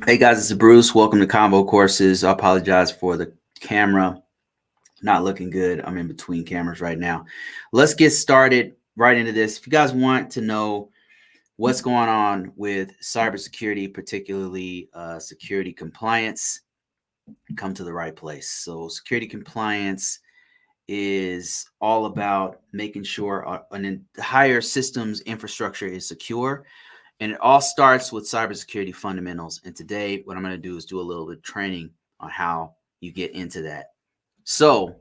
Hey guys, it's Bruce. Welcome to ConvoCourses. I apologize for the camera not looking good. I'm in between cameras right now. Let's get started right into this. If you guys want to know what's going on with cybersecurity, particularly security compliance, come to the right place. So security compliance is all about making sure an entire system's infrastructure is secure. And it all starts with cybersecurity fundamentals. And today, what I'm going to do is do a little bit of training on how you get into that. So,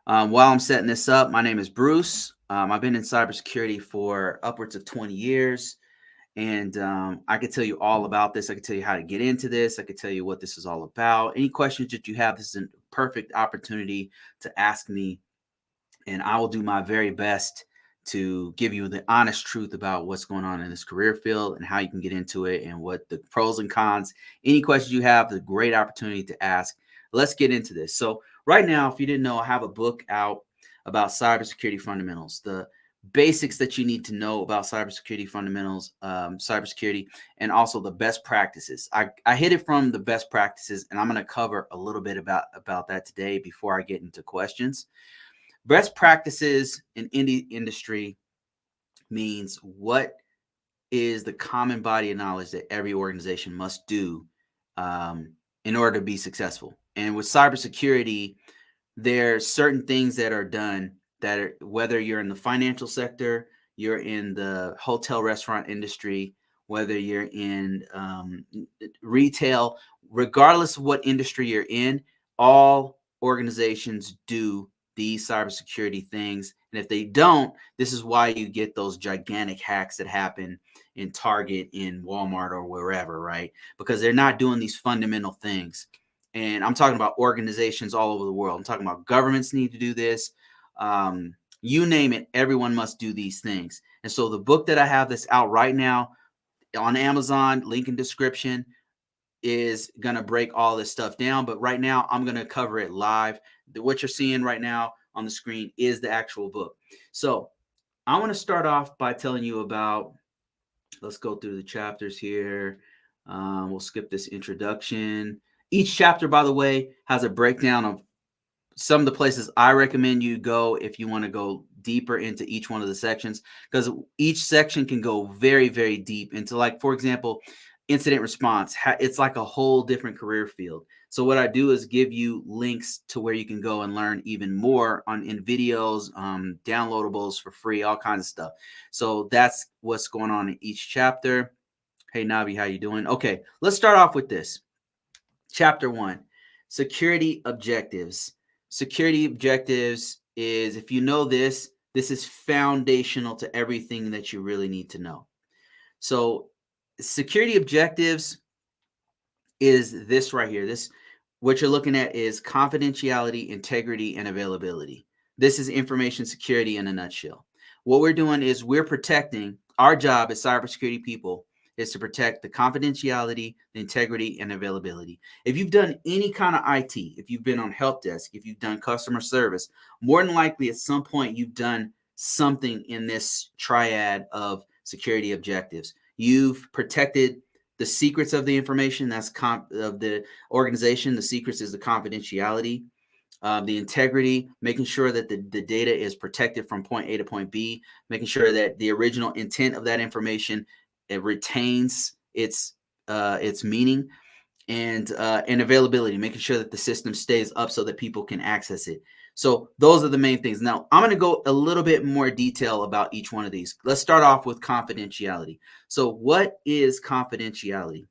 while I'm setting this up, my name is Bruce. I've been in cybersecurity for upwards of 20 years. And I could tell you all about this. I could tell you how to get into this. I could tell you what this is all about. Any questions that you have, this is a perfect opportunity to ask me. And I will do my very best to give you the honest truth about what's going on in this career field and how you can get into it and what the pros and cons. Any questions you have, a great opportunity to ask. Let's get into this. So right now, if you didn't know, I have a book out about cybersecurity fundamentals, the basics that you need to know about cybersecurity fundamentals, cybersecurity, and also the best practices. I hit it from the best practices, and I'm going to cover a little bit about that today before I get into questions. Best practices in any industry means what is the common body of knowledge that every organization must do in order to be successful. And with cybersecurity, there are certain things that are done that are, whether you're in the financial sector, you're in the hotel restaurant industry, whether you're in retail, regardless of what industry you're in, all organizations do these cybersecurity things. And if they don't, this is why you get those gigantic hacks that happen in Target, in Walmart, or wherever, right? Because they're not doing these fundamental things. And I'm talking about organizations all over the world. I'm talking about governments need to do this. You name it, everyone must do these things. And so the book that I have that's out right now on Amazon, link in description, is going to break all this stuff down. But right now, I'm going to cover it live. What you're seeing right now on the screen is the actual book. So I want to start off by telling you about, let's go through the chapters here. We'll skip this introduction. Each chapter, by the way, has a breakdown of some of the places I recommend you go if you want to go deeper into each one of the sections, because each section can go very, very deep into, like, for example, incident response. It's like a whole different career field. So what I do is give you links to where you can go and learn even more in videos, downloadables for free, all kinds of stuff. So that's what's going on in each chapter. Hey, Navi, how you doing? Okay, let's start off with this. Chapter 1, security objectives. Security objectives is, if you know this, this is foundational to everything that you really need to know. So security objectives is this right here. This, what you're looking at, is confidentiality, integrity, and availability. This is information security in a nutshell. What we're doing is we're protecting, our job as cybersecurity people is to protect the confidentiality, the integrity, and availability. If you've done any kind of IT, if you've been on help desk, if you've done customer service, more than likely at some point you've done something in this triad of security objectives. You've protected the secrets of the information, that's of the organization. The secrets is the confidentiality. The integrity, making sure that the data is protected from point A to point B, making sure that the original intent of that information, it retains its meaning, and availability, making sure that the system stays up so that people can access it. So those are the main things. Now, I'm going to go a little bit more detail about each one of these. Let's start off with confidentiality. So what is confidentiality?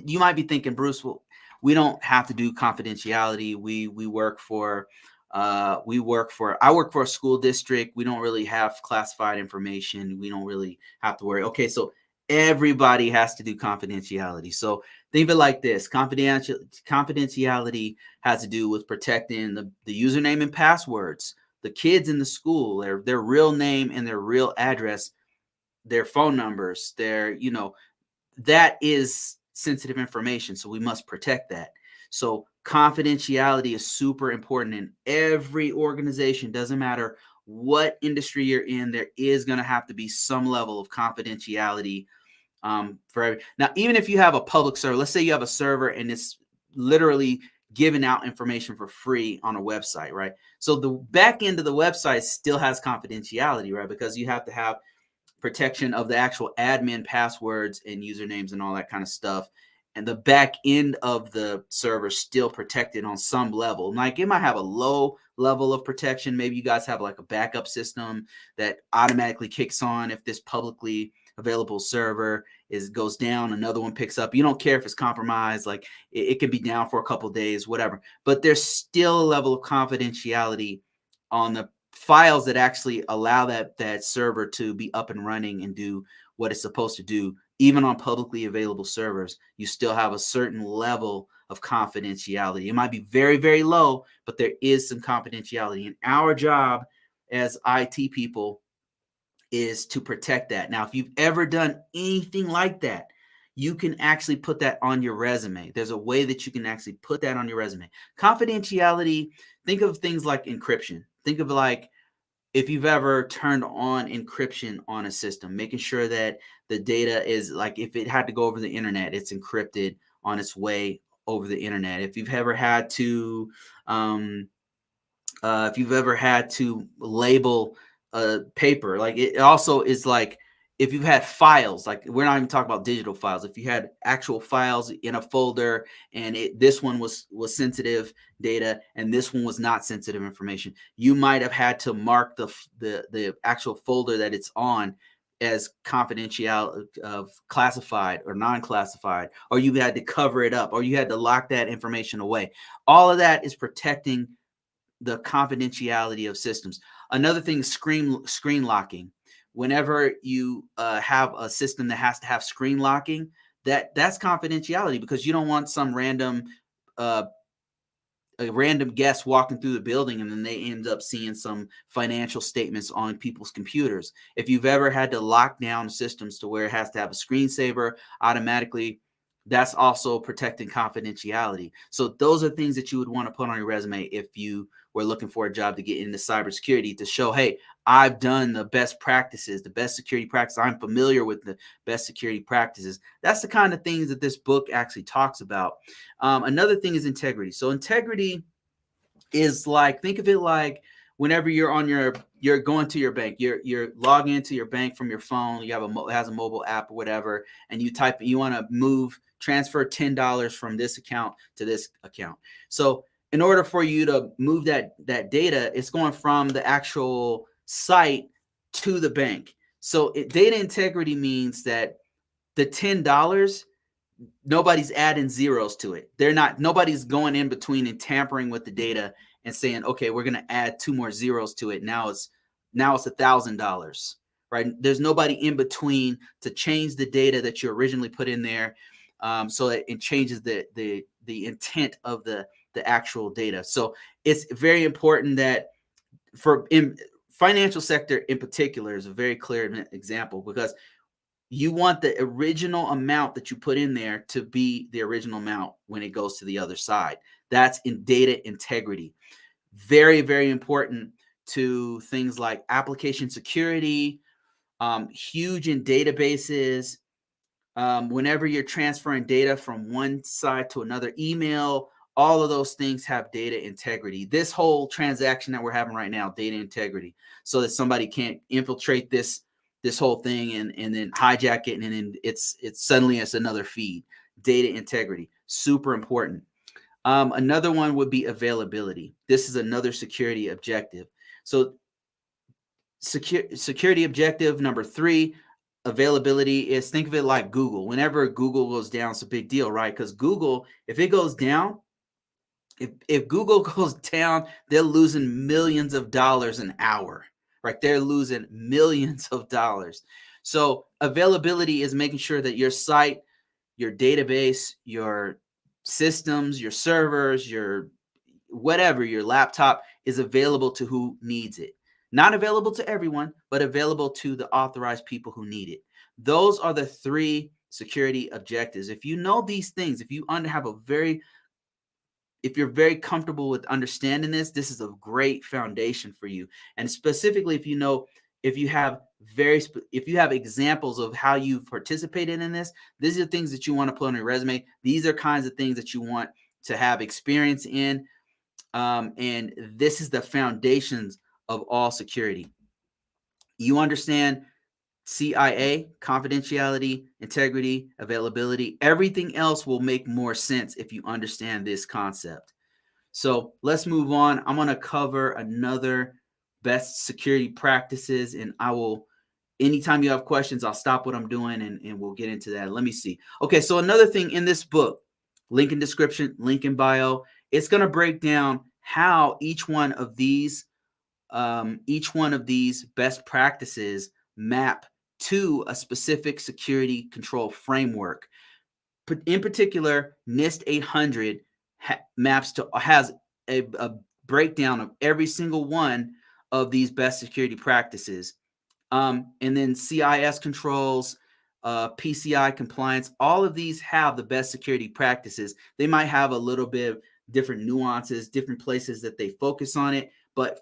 You might be thinking, Bruce, well, we don't have to do confidentiality. I work for a school district. We don't really have classified information. We don't really have to worry. Okay, so everybody has to do confidentiality. So think of it like this. Confidentiality has to do with protecting the username and passwords, the kids in the school, their real name and their real address, their phone numbers, that is sensitive information. So we must protect that. So confidentiality is super important in every organization. Doesn't matter what industry you're in, there is going to have to be some level of confidentiality Now, even if you have a public server, let's say you have a server and it's literally giving out information for free on a website, right? So the back end of the website still has confidentiality, right? Because you have to have protection of the actual admin passwords and usernames and all that kind of stuff. And the back end of the server still protected on some level. Like it might have a low level of protection. Maybe you guys have like a backup system that automatically kicks on if this publicly available server goes down, another one picks up. You don't care if it's compromised, like it could be down for a couple of days, whatever. But there's still a level of confidentiality on the files that actually allow that server to be up and running and do what it's supposed to do. Even on publicly available servers, you still have a certain level of confidentiality. It might be very, very low, but there is some confidentiality. And our job as IT people is to protect that. Now, if you've ever done anything like that, you can actually put that on your resume. There's a way that you can actually put that on your resume. Confidentiality, think of things like encryption. Think of like if you've ever turned on encryption on a system, making sure that the data is like if it had to go over the internet, it's encrypted on its way over the internet. If you've ever had to label a paper, like it also is like if you've had files, like we're not even talking about digital files. If you had actual files in a folder and this one was sensitive data and this one was not sensitive information, you might have had to mark the actual folder that it's on as confidential, of classified or non-classified, or you had to cover it up, or you had to lock that information away. All of that is protecting the confidentiality of systems. Another thing is screen locking. Whenever you have a system that has to have screen locking, that's confidentiality because you don't want some random a random guest walking through the building and then they end up seeing some financial statements on people's computers. If you've ever had to lock down systems to where it has to have a screensaver automatically, that's also protecting confidentiality. So those are things that you would want to put on your resume if you were looking for a job to get into cybersecurity, to show, hey, I've done the best practices, the best security practices. I'm familiar with the best security practices. That's the kind of things that this book actually talks about. Another thing is integrity. So integrity is like, think of it like whenever you're going to your bank, you're logging into your bank from your phone. You have it has a mobile app or whatever, and you want to transfer $10 from this account to this account. So in order for you to move that data, it's going from the actual site to the bank. So data integrity means that the $10, nobody's adding zeros to it. Nobody's going in between and tampering with the data and saying, okay, we're going to add 2 more zeros to it. Now it's $1,000, right? There's nobody in between to change the data that you originally put in there, so that it changes the intent of the actual data. So it's very important that in financial sector in particular is a very clear example, because you want the original amount that you put in there to be the original amount when it goes to the other side. That's in data integrity. Very, very important to things like application security, huge in databases. Whenever you're transferring data from one side to another, email, all of those things have data integrity. This whole transaction that we're having right now, data integrity, so that somebody can't infiltrate this whole thing and then hijack it, and then it's suddenly it's another feed. Data integrity, super important. Another one would be availability. This is another security objective. So security objective number 3, availability, is, think of it like Google. Whenever Google goes down, it's a big deal, right? Because Google, if it goes down, if Google goes down, they're losing millions of dollars an hour, right? They're losing millions of dollars. So availability is making sure that your site, your database, your systems, your servers, your whatever, your laptop is available to who needs it. Not available to everyone, but available to the authorized people who need it. Those are the 3 security objectives. If you know these things, if you're very comfortable with understanding this is a great foundation for you. And specifically, if you have if you have examples of how you've participated in this, these are things that you want to put on your resume. These are kinds of things that you want to have experience in. And this is the foundations of all security. You understand CIA, confidentiality, integrity, availability. Everything else will make more sense if you understand this concept. So let's move on. I'm going to cover another best security practices, and I will, anytime you have questions, I'll stop what I'm doing and we'll get into that. Let me see. Okay, so another thing in this book, link in description, link in bio, it's going to break down how each one of these best practices map to a specific security control framework. In particular, NIST 800 has a breakdown of every single one of these best security practices. And then CIS controls, PCI compliance, all of these have the best security practices. They might have a little bit of different nuances, different places that they focus on it, but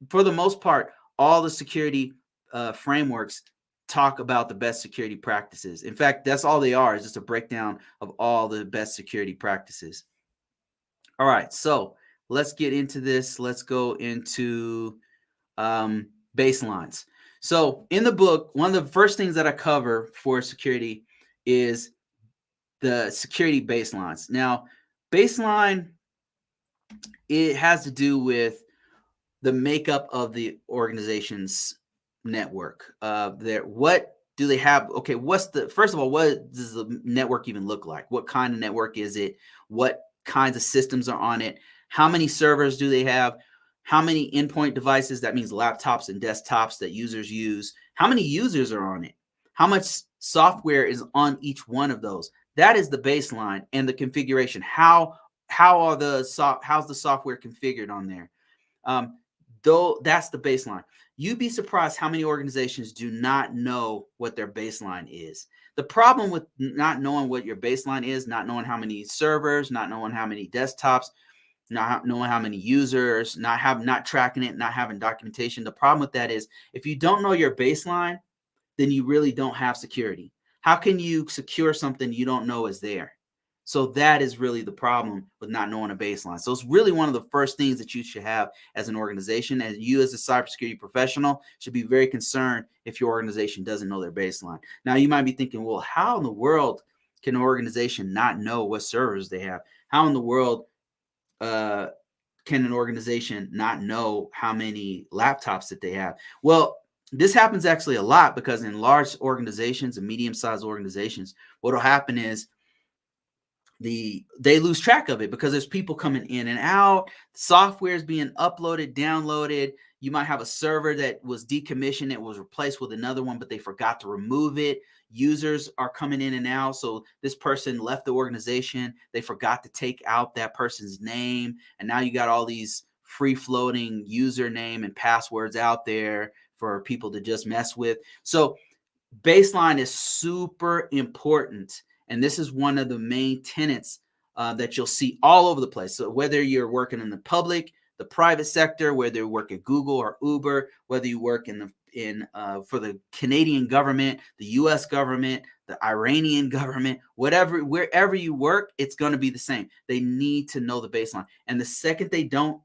for the most part, all the security frameworks talk about the best security practices. In fact, that's all they are, is just a breakdown of all the best security practices. All right, so let's get into this. Let's go into baselines. So in the book, one of the first things that I cover for security is the security baselines. Now, baseline, it has to do with the makeup of the organization's network. What do they have? Okay, first of all, what does the network even look like? What kind of network is it? What kinds of systems are on it? How many servers do they have? How many endpoint devices, that means laptops and desktops, that users use? How many users are on it? How much software is on each one of those? That is the baseline. And the configuration. How's the software configured on there? Though that's the baseline. You'd be surprised how many organizations do not know what their baseline is. The problem with not knowing what your baseline is, not knowing how many servers, not knowing how many desktops, not knowing how many users, not tracking it, not having documentation. The problem with that is, if you don't know your baseline, then you really don't have security. How can you secure something you don't know is there? So that is really the problem with not knowing a baseline. So it's really one of the first things that you should have as an organization. And you as a cybersecurity professional should be very concerned if your organization doesn't know their baseline. Now, you might be thinking, well, how in the world can an organization not know what servers they have? How in the world can an organization not know how many laptops that they have? Well, this happens actually a lot, because in large organizations and medium-sized organizations, what will happen is they lose track of it, because there's people coming in and out. Software is being uploaded, downloaded. You might have a server that was decommissioned. It was replaced with another one, but they forgot to remove it. Users are coming in and out. So this person left the organization. They forgot to take out that person's name. And now you got all these free-floating username and passwords out there for people to just mess with. So baseline is super important. And this is one of the main tenets that you'll see all over the place. So whether you're working in the public, the private sector, whether you work at Google or Uber, whether you work for the Canadian government, the U.S. government, the Iranian government, wherever you work, it's going to be the same. They need to know the baseline. And the second they don't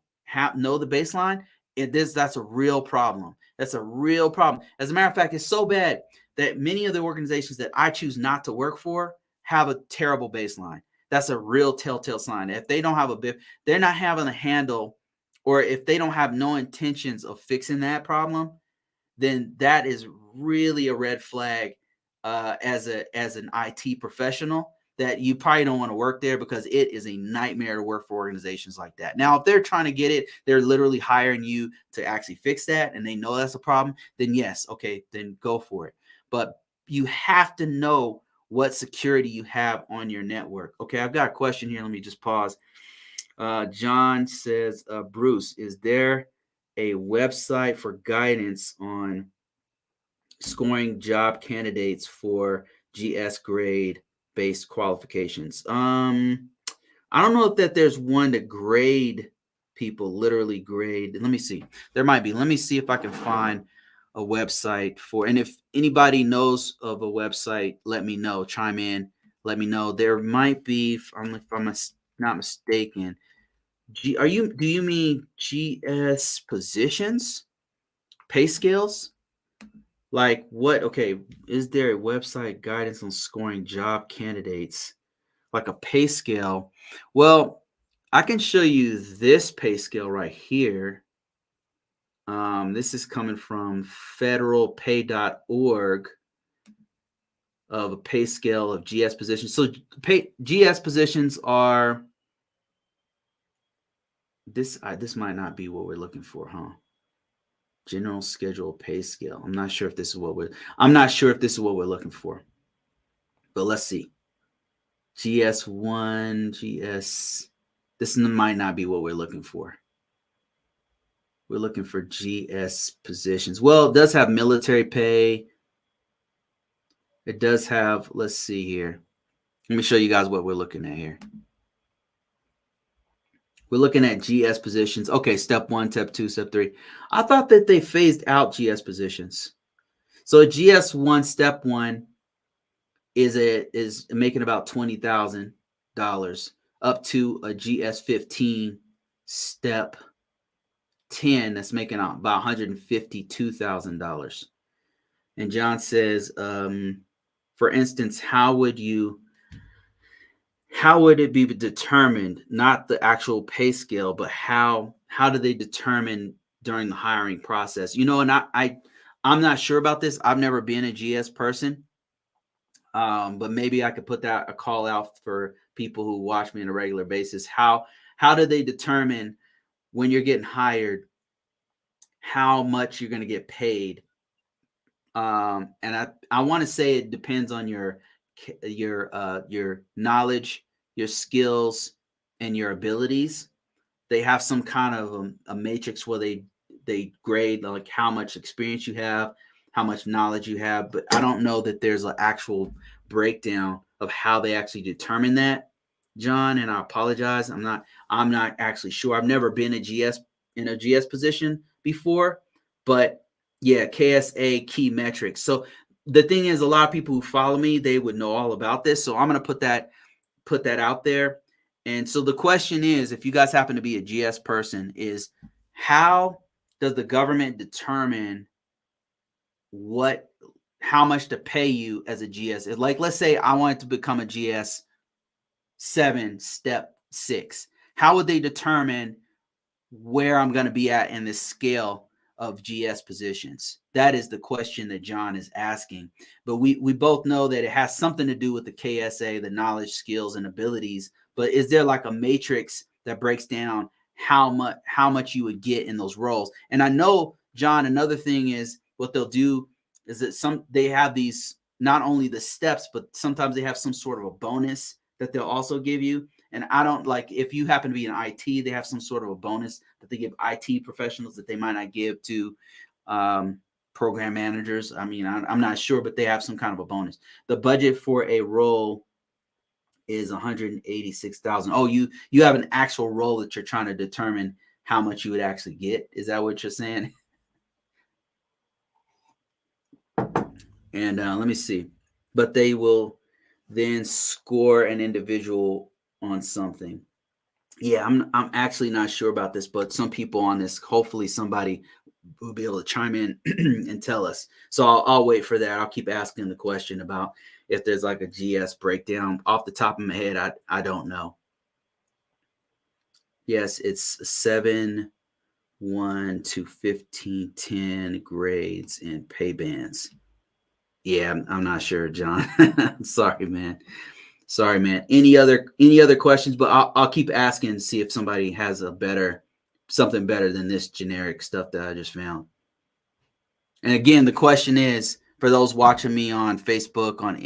know the baseline, that's a real problem. That's a real problem. As a matter of fact, it's so bad that many of the organizations that I choose not to work for have a terrible baseline. That's a real telltale sign. If they don't have they're not having a handle, or if they don't have no intentions of fixing that problem, then that is really a red flag as an IT professional, that you probably don't want to work there, because it is a nightmare to work for organizations like that. Now, if they're trying to get it, they're literally hiring you to actually fix that, and they know that's a problem, then yes, okay, then go for it. But you have to know what security you have on your network. Okay, I've got a question here. Let me just pause. John says, Bruce, is there a website for guidance on scoring job candidates for GS grade based qualifications? I don't know if there's one to grade people, literally grade. Let me see. There might be. Let me see if I can find a website for, and if anybody knows of a website, let me know, chime in, let me know. There might be, if I'm not mistaken, do you mean GS positions, pay scales? Like what? Okay, is there a website guidance on scoring job candidates, like a pay scale? Well, I can show you this pay scale right here. This is coming from federalpay.org of a pay scale of GS positions. So GS positions are this. This might not be what we're looking for, huh? General schedule pay scale. I'm not sure if this is what we're. I'm not sure if this is what we're looking for. But let's see. GS1, GS. This might not be what we're looking for. We're looking for GS positions. Well, it does have military pay. It does have, let's see here. Let me show you guys what we're looking at here. We're looking at GS positions. Okay, step 1, step 2, step 3. I thought that they phased out GS positions. So a GS1, step 1 is making about $20,000 up to a GS15 step 10 that's making about $152,000. And John says, for instance, how would it be determined, not the actual pay scale, but how do they determine during the hiring process? And I'm not sure about this. I've never been a GS person. But maybe I could put that a call out for people who watch me on a regular basis. How do they determine when you're getting hired how much you're going to get paid? And I want to say it depends on your knowledge, your skills, and your abilities. They have some kind of a matrix where they grade like how much experience you have, how much knowledge you have, but I don't know that there's an actual breakdown of how they actually determine that, John, and I apologize. I'm not actually sure. I've never been in a GS position before, but yeah, KSA key metrics. So the thing is, a lot of people who follow me, they would know all about this. So I'm going to put that out there. And so the question is, if you guys happen to be a GS person, is how does the government determine how much to pay you as a GS? Like, let's say I wanted to become a GS 7, step 6. How would they determine where I'm going to be at in this scale of GS positions? That is the question that John is asking. But we both know that it has something to do with the KSA, the knowledge, skills, and abilities. But is there like a matrix that breaks down how much you would get in those roles? And I know, John, another thing is what they'll do is that they have these, not only the steps, but sometimes they have some sort of a bonus that they'll also give you. And I don't, like, if you happen to be in IT, they have some sort of a bonus that they give IT professionals that they might not give to program managers. I mean, I'm not sure, but they have some kind of a bonus. The budget for a role is 186,000. Oh, you have an actual role that you're trying to determine how much you would actually get. Is that what you're saying? And let me see. But they will then score an individual on something. Yeah, I'm actually not sure about this, but some people on this, hopefully somebody will be able to chime in and tell us. So I'll wait for that. I'll keep asking the question about if there's like a GS breakdown. Off the top of my head, I don't know. Yes, it's 7, 1 to 15, 10 grades and pay bands. Yeah, I'm not sure, John. Sorry, man. Any other questions? But I'll keep asking and see if somebody has something better than this generic stuff that I just found. And again, the question is for those watching me on Facebook, on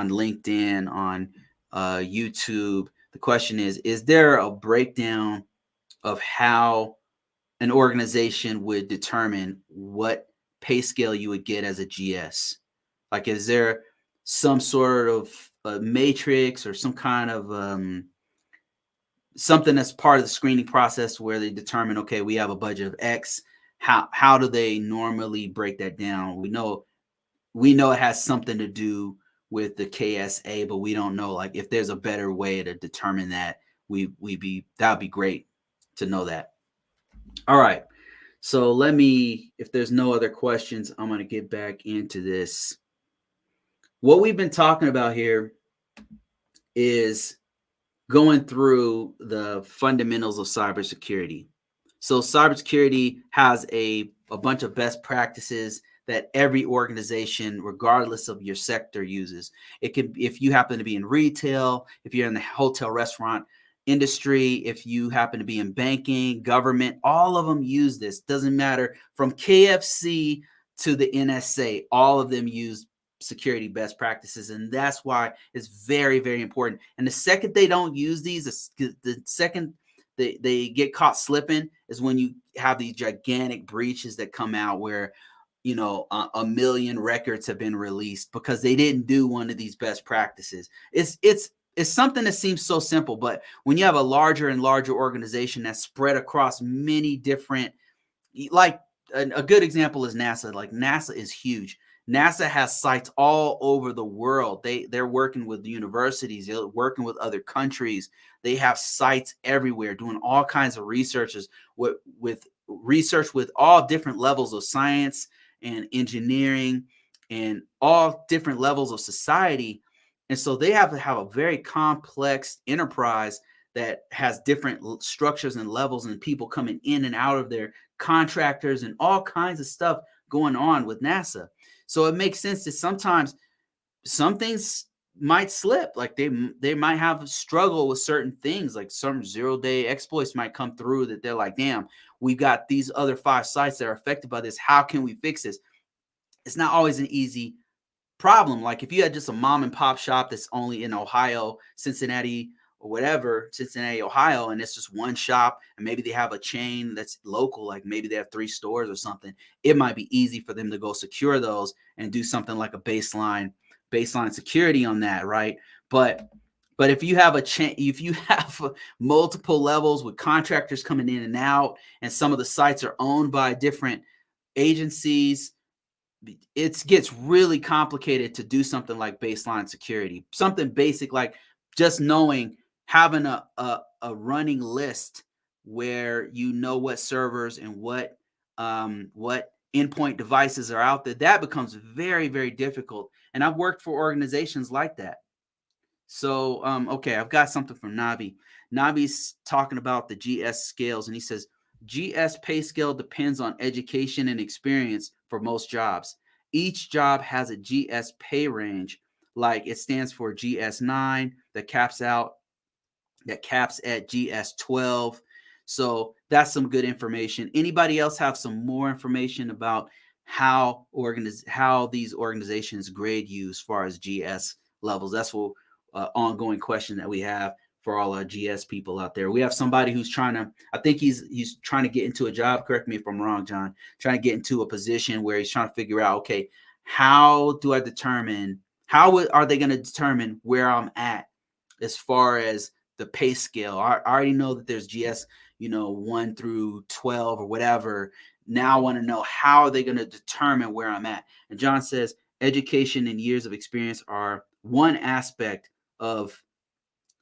LinkedIn, on YouTube. The question is there a breakdown of how an organization would determine what pay scale you would get as a GS? Like, is there some sort of a matrix or some kind of something that's part of the screening process where they determine, okay, we have a budget of X. how do they normally break that down? We know it has something to do with the KSA, but we don't know like if there's a better way to determine that. That would be great to know that. All right. So let me, if there's no other questions, I'm going to get back into this. What we've been talking about here is going through the fundamentals of cybersecurity. So cybersecurity has a bunch of best practices that every organization, regardless of your sector, uses. It can, if you happen to be in retail, if you're in the hotel restaurant industry, if you happen to be in banking, government, all of them use this. Doesn't matter from KFC to the NSA, all of them use security best practices, and that's why it's very, very important. And the second they don't use these, the second they get caught slipping is when you have these gigantic breaches that come out where a million records have been released because they didn't do one of these best practices. It's something that seems so simple, but when you have a larger and larger organization that's spread across many different, like a good example is NASA. Like NASA is huge. NASA has sites all over the world. They're working with universities, they're working with other countries. They have sites everywhere doing all kinds of researches with research with all different levels of science and engineering and all different levels of society. And so they have to have a very complex enterprise that has different structures and levels and people coming in and out of there, contractors and all kinds of stuff going on with NASA. So it makes sense that sometimes some things might slip, like they might have a struggle with certain things, like some 0-day exploits might come through that they're like, damn, we got these other 5 sites that are affected by this. How can we fix this? It's not always an easy problem. Like if you had just a mom and pop shop that's only in Ohio, Cincinnati, or whatever, Cincinnati, Ohio, and it's just one shop, and maybe they have a chain that's local, like maybe they have 3 stores or something, it might be easy for them to go secure those and do something like a baseline security on that, right? But if you have if you have multiple levels with contractors coming in and out, and some of the sites are owned by different agencies, it gets really complicated to do something like baseline security. Something basic like just knowing, having a running list where you know what servers and what endpoint devices are out there. That becomes very, very difficult. And I've worked for organizations like that. So, okay, I've got something from Navi. Navi's talking about the GS scales, and he says GS pay scale depends on education and experience for most jobs. Each job has a GS pay range, like it stands for GS9 that caps at GS12. So that's some good information. Anybody else have some more information about how these organizations grade you as far as GS levels? That's what ongoing question that we have for all our GS people out there. We have somebody who's trying to, I think he's trying to get into a job. Correct me if I'm wrong, John. Trying to get into a position where he's trying to figure out, okay, how do I determine? Are they going to determine where I'm at as far as the pay scale? I already know that there's GS, 1 through 12 or whatever. Now I want to know, how are they going to determine where I'm at? And John says education and years of experience are one aspect of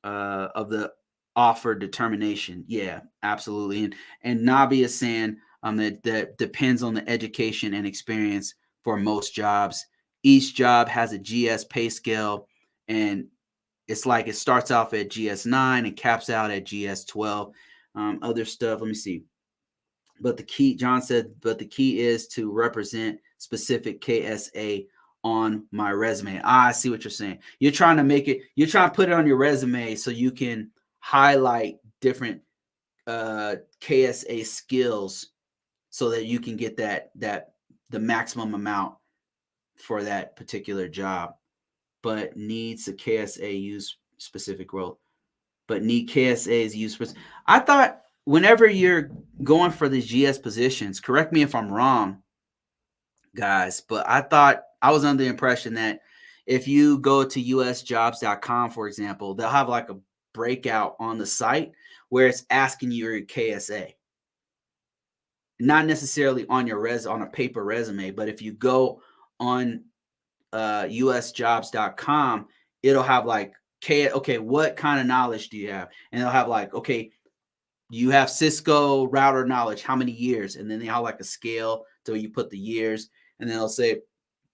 the offer determination. Yeah, absolutely. And Nabi is saying that depends on the education and experience for most jobs. Each job has a GS pay scale, and it's like it starts off at GS9 and caps out at GS12. Other stuff, let me see. But the key, John said, but the key is to represent specific KSA on my resume. I see what you're saying. You're trying to put it on your resume so you can highlight different KSA skills so that you can get the maximum amount for that particular job. But needs a KSA use specific role. But need KSAs used. I thought whenever you're going for these GS positions, correct me if I'm wrong, guys, but I thought I was under the impression that if you go to usjobs.com, for example, they'll have like a breakout on the site where it's asking you your KSA. not necessarily on your on a paper resume, but if you go on usjobs.com, it'll have like, okay, what kind of knowledge do you have? And it'll have like, okay, you have Cisco router knowledge, how many years? And then they have like a scale, so you put the years, and then they'll say,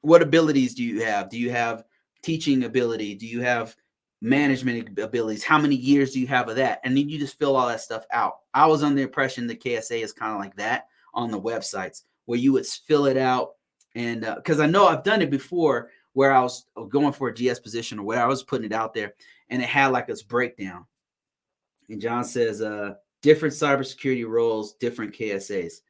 what abilities do you have? Do you have teaching ability? Do you have management abilities? How many years do you have of that? And then you just fill all that stuff out. I was under the impression the KSA is kind of like that on the websites, where you would fill it out. And because I know I've done it before, where I was going for a GS position or where I was putting it out there, and it had like this breakdown. And John says, different cybersecurity roles, different KSAs.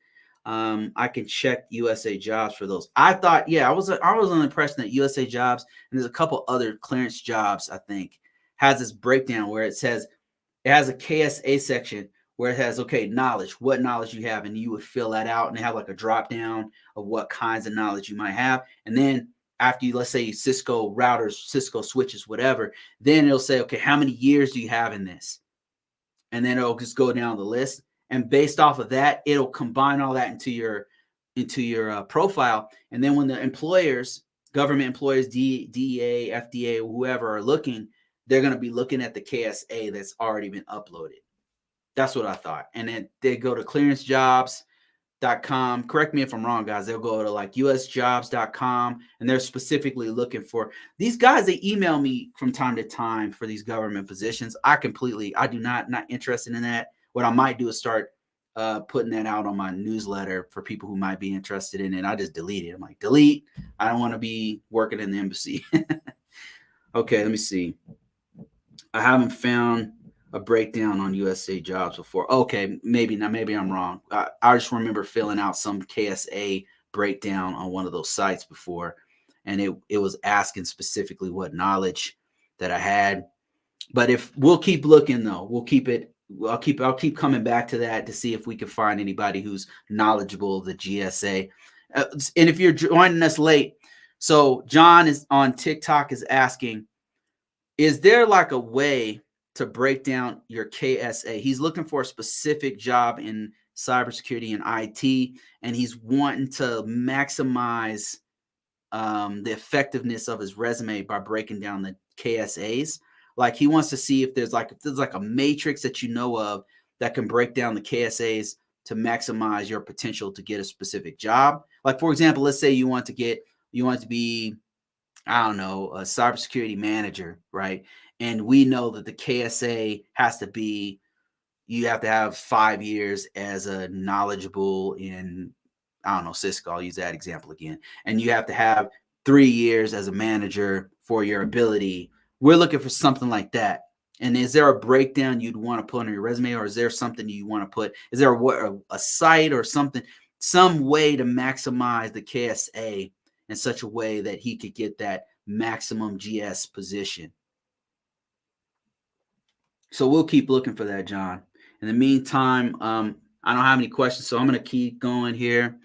I can check USA Jobs for those. I thought, yeah, I was under the impression that USA Jobs, and there's a couple other clearance jobs, I think, has this breakdown where it says it has a KSA section where it has, okay, knowledge, what knowledge you have, and you would fill that out, and they have like a drop down of what kinds of knowledge you might have. And then after you, let's say Cisco routers, Cisco switches, whatever, then it'll say, okay, how many years do you have in this? And then it'll just go down the list. And based off of that, it'll combine all that into your profile. And then when the employers, government employers, DEA, FDA, whoever are looking, they're going to be looking at the KSA that's already been uploaded. That's what I thought. And then they go to clearancejobs.com. Correct me if I'm wrong, guys. They'll go to like usjobs.com, and they're specifically looking for these guys. They email me from time to time for these government positions. I do not interested in that. What I might do is start putting that out on my newsletter for people who might be interested in it. I just delete it. I'm like, delete. I don't want to be working in the embassy. Okay, let me see. I haven't found a breakdown on USA Jobs before. Okay, maybe I'm wrong. I just remember filling out some KSA breakdown on one of those sites before, and it was asking specifically what knowledge that I had. But if we'll keep looking, though, I'll keep coming back to that to see if we can find anybody who's knowledgeable of the GSA. And if you're joining us late, so John is on TikTok is asking, is there like a way to break down your KSA? He's looking for a specific job in cybersecurity and IT, and he's wanting to maximize the effectiveness of his resume by breaking down the KSAs. Like he wants to see if there's like a matrix that you know of that can break down the KSAs to maximize your potential to get a specific job. Like for example, let's say you want to be, I don't know, a cybersecurity manager, right? And we know that the KSA has to be, you have to have 5 years as a knowledgeable in, I don't know, Cisco. I'll use that example again. And you have to have 3 years as a manager for your ability. We're looking for something like that. And is there a breakdown you'd want to put on your resume, or is there something you want to put? Is there a site or something, some way to maximize the KSA in such a way that he could get that maximum GS position? So we'll keep looking for that, John. In the meantime, I don't have any questions, so I'm going to keep going here.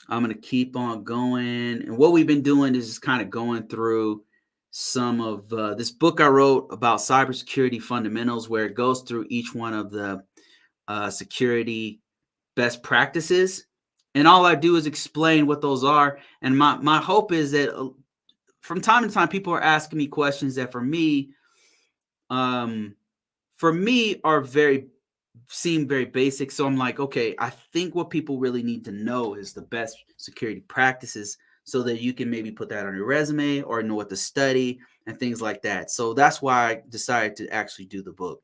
I'm going to keep on going. And what we've been doing is just kind of going through some of this book I wrote about cybersecurity fundamentals, where it goes through each one of the security best practices. And all I do is explain what those are. And my hope is that from time to time, people are asking me questions that for me are seem very basic. So I'm like, okay, I think what people really need to know is the best security practices, so that you can maybe put that on your resume or know what to study and things like that. So that's why I decided to actually do the book.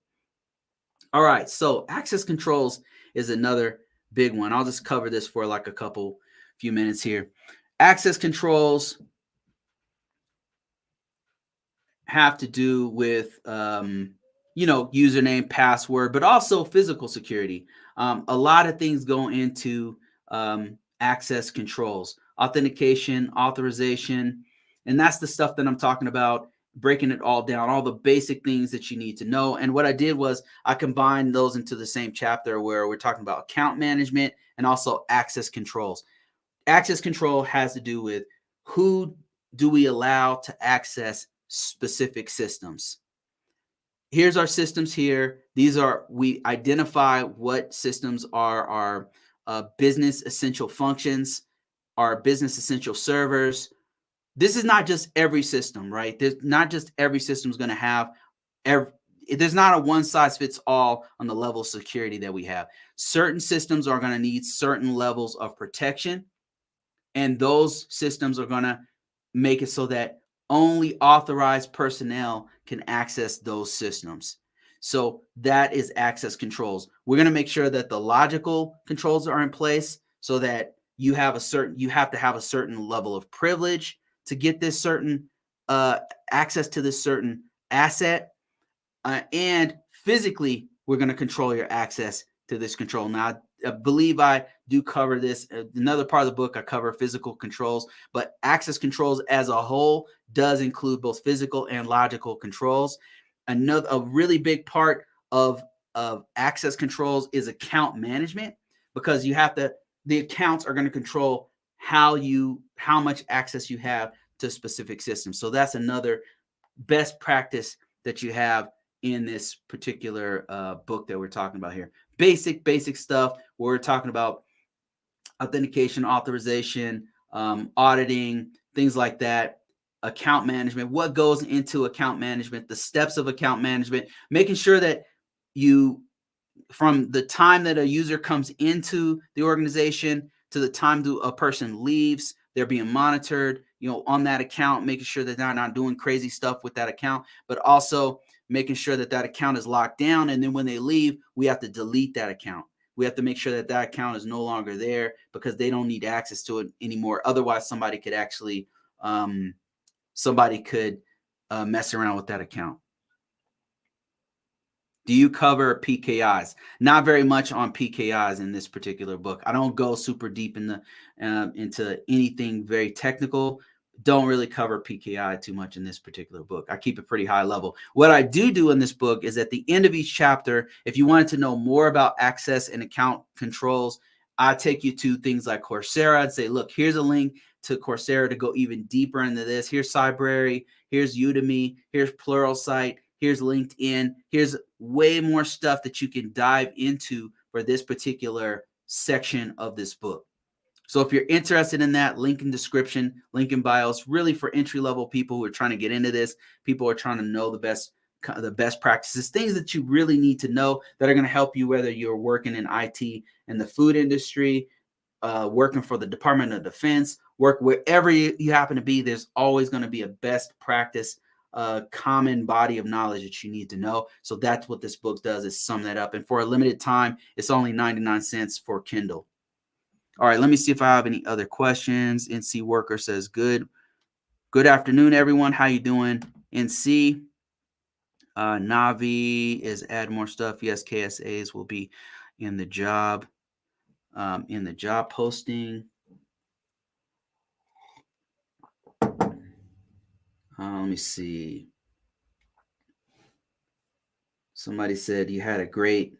All right, so access controls is another big one. I'll just cover this for like a few minutes here. Access controls have to do with username, password, but also physical security. A lot of things go into access controls, authentication, authorization, and that's the stuff that I'm talking about, breaking it all down, all the basic things that you need to know. And what I did was I combined those into the same chapter where we're talking about account management and also access controls. Access control has to do with who do we allow to access specific systems. Here's our systems here. We identify what systems are our business essential functions, our business essential servers. This is not just every system, right? There's not just every system is going to have every, there's not a one size fits all on the level of security that we have. Certain systems are going to need certain levels of protection, and those systems are going to make it so that only authorized personnel can access those systems. So that is access controls. We're going to make sure that the logical controls are in place so that you have to have a certain level of privilege to get this certain access to this certain asset, and physically we're going to control your access to this control. Now, I believe I do cover this. Another part of the book, I cover physical controls, but access controls as a whole does include both physical and logical controls. A really big part of access controls is account management, because the accounts are going to control how much access you have to specific systems. So that's another best practice that you have in this particular book that we're talking about here. Basic stuff. We're talking about authentication, authorization, auditing, things like that. Account management, what goes into account management, the steps of account management, making sure that you, from the time that a user comes into the organization to the time a person leaves, they're being monitored, on that account, making sure that they're not doing crazy stuff with that account, but also making sure that that account is locked down. And then when they leave, we have to delete that account. We have to make sure that that account is no longer there because they don't need access to it anymore. Otherwise, somebody could actually, mess around with that account. Do you cover PKIs? Not very much on PKIs in this particular book. I don't go super deep into anything very technical. Don't really cover PKI too much in this particular book. I keep it pretty high level. What I do in this book is at the end of each chapter, if you wanted to know more about access and account controls, I take you to things like Coursera and say, look, here's a link to Coursera to go even deeper into this. Here's Cybrary, here's Udemy, here's Pluralsight, here's LinkedIn, here's way more stuff that you can dive into for this particular section of this book. So if you're interested in that, link in description, link in bio. It's really for entry-level people who are trying to get into this. People are trying to know the best practices, things that you really need to know that are going to help you, whether you're working in IT in the food industry, working for the Department of Defense, work wherever you happen to be. There's always going to be a best practice, common body of knowledge that you need to know. So that's what this book does, is sum that up. And for a limited time, it's only 99 cents for Kindle. All right, let me see if I have any other questions. NC Worker says, good afternoon, everyone. How you doing? NC. Navi is add more stuff. Yes, KSAs will be in the job posting. Let me see. Somebody said you had a great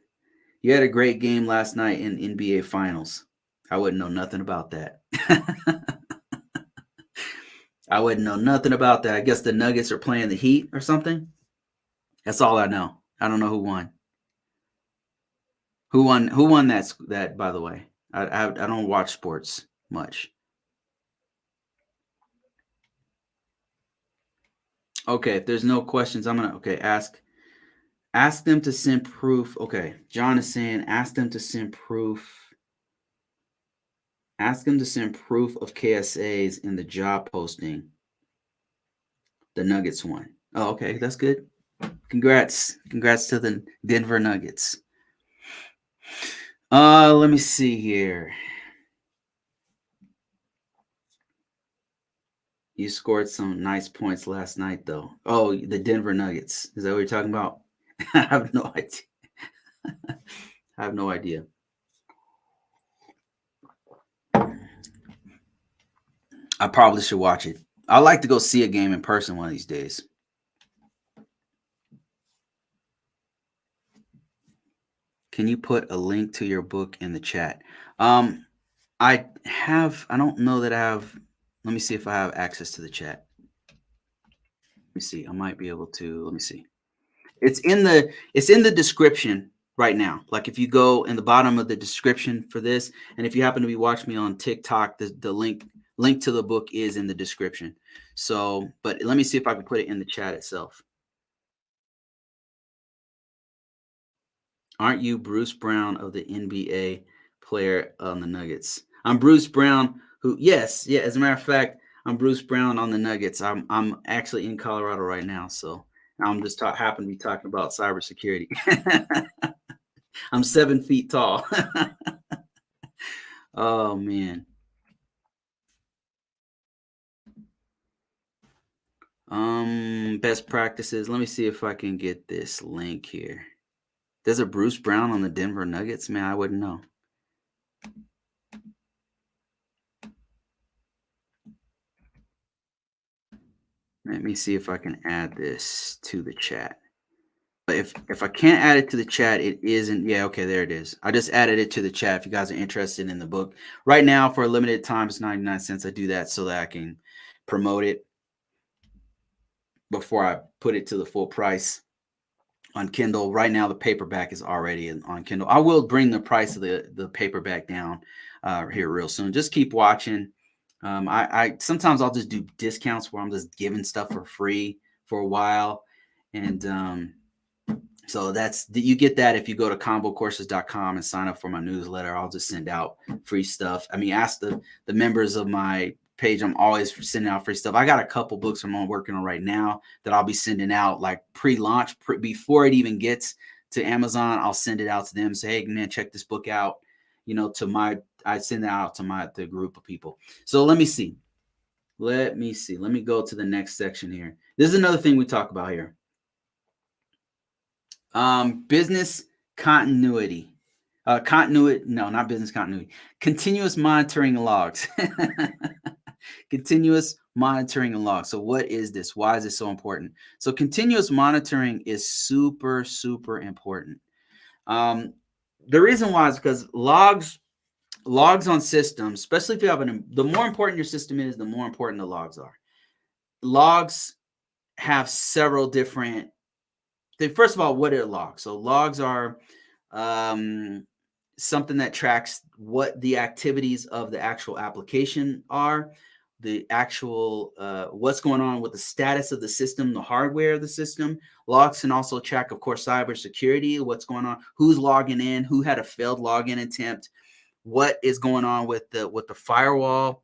game last night in NBA Finals. I wouldn't know nothing about that. I wouldn't know nothing about that. I guess the Nuggets are playing the Heat or something. That's all I know. I don't know who won. Who won that, by the way? I don't watch sports much. Okay, if there's no questions, I'm gonna ask them to send proof. Okay, John is saying ask them to send proof. Ask them to send proof of KSAs in the job posting. The Nuggets won. Oh, okay, that's good. Congrats to the Denver Nuggets. Let me see here. You scored some nice points last night, though. Oh, the Denver Nuggets. Is that what you're talking about? I have no idea. I have no idea. I probably should watch it. I'd like to go see a game in person one of these days. Can you put a link to your book in the chat? I don't know that I have. Let me see if I have access to the chat. Let me see. I might be able to. Let me see. It's in the description right now. Like if you go in the bottom of the description for this, and if you happen to be watching me on TikTok, the link to the book is in the description. So, but let me see if I can put it in the chat itself. Aren't you Bruce Brown of the NBA player on the Nuggets? I'm Bruce Brown, who yes, yeah, as a matter of fact, I'm Bruce Brown on the Nuggets. I'm actually in Colorado right now, so I'm just happen to be talking about cybersecurity. I'm 7 feet tall. Oh man. Best practices. Let me see if I can get this link here. There's a Bruce Brown on the Denver Nuggets. Man, I wouldn't know. Let me see if I can add this to the chat. But if I can't add it to the chat, it isn't. Yeah, okay, there it is. I just added it to the chat. If you guys are interested in the book, right now for a limited time, it's 99 cents. I do that so that I can promote it before I put it to the full price on Kindle. Right now, the paperback is already on Kindle. I will bring the price of the paperback down here real soon. Just keep watching. I sometimes I'll just do discounts where I'm just giving stuff for free for a while, and so you get that if you go to ConvoCourses.com and sign up for my newsletter. I'll just send out free stuff. I mean, ask the members of my page. I'm always sending out free stuff. I got a couple books I'm working on right now that I'll be sending out like pre-launch before it even gets to Amazon. I'll send it out to them. Say, hey man, check this book out. I send that out to the group of people. So let me see. Let me go to the next section here. This is another thing we talk about here. Business continuity. No, not business continuity. Continuous monitoring logs. Continuous monitoring and logs. So what is this? Why is this so important? So continuous monitoring is super, super important. The reason why is because logs on systems, especially if you have the more important your system is, the more important the logs are. Logs have several different. First of all, what are logs? So logs are something that tracks what the activities of the actual application are, the actual what's going on with the status of the system, the hardware of the system. Logs can also track, of course, cybersecurity, what's going on, who's logging in, who had a failed login attempt, what is going on with the firewall.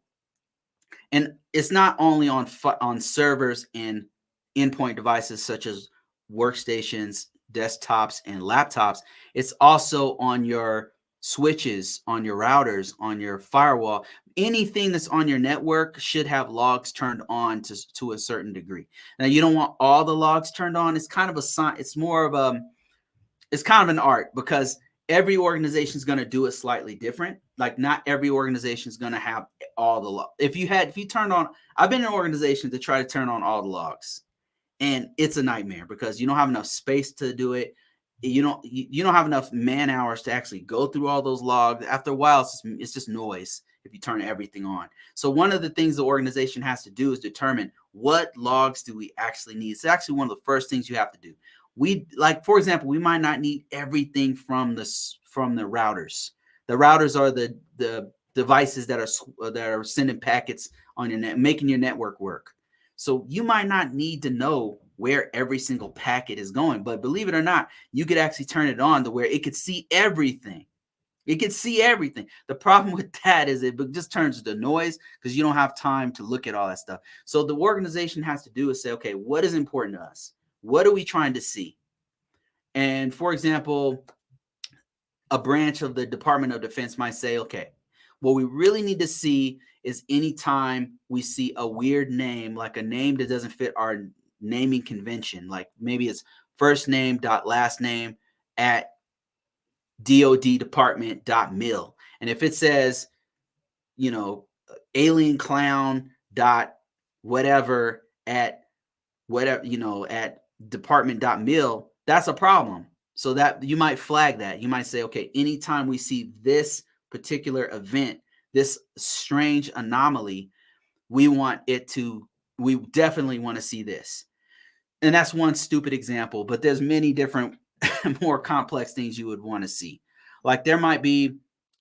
And it's not only on servers and endpoint devices such as workstations, desktops, and laptops. It's also on your switches, on your routers, on your firewall. Anything that's on your network should have logs turned on to a certain degree. Now, you don't want all the logs turned on. It's kind of a sign. It's kind of an art because every organization is going to do it slightly different. Like not every organization is going to have all the logs. If you turn on, I've been in an organization to try to turn on all the logs, and it's a nightmare because you don't have enough space to do it. You don't have enough man hours to actually go through all those logs. After a while, it's just noise if you turn everything on. So one of the things the organization has to do is determine what logs do we actually need. It's actually one of the first things you have to do. For example, we might not need everything from the routers. The routers are the devices that are sending packets on your net, making your network work. So you might not need to know where every single packet is going, but believe it or not, you could actually turn it on to where it could see everything. It can see everything. The problem with that is it just turns to noise because you don't have time to look at all that stuff. So the organization has to do is say, okay, what is important to us? What are we trying to see? And for example, a branch of the Department of Defense might say, okay, what we really need to see is anytime we see a weird name, like a name that doesn't fit our naming convention, like maybe it's first name dot last name at DOD And if it says, alien clown dot whatever at department.mil, that's a problem. So that you might flag that. You might say, okay, anytime we see this particular event, this strange anomaly, we definitely want to see this. And that's one stupid example, but there's many different more complex things you would want to see. Like there might be,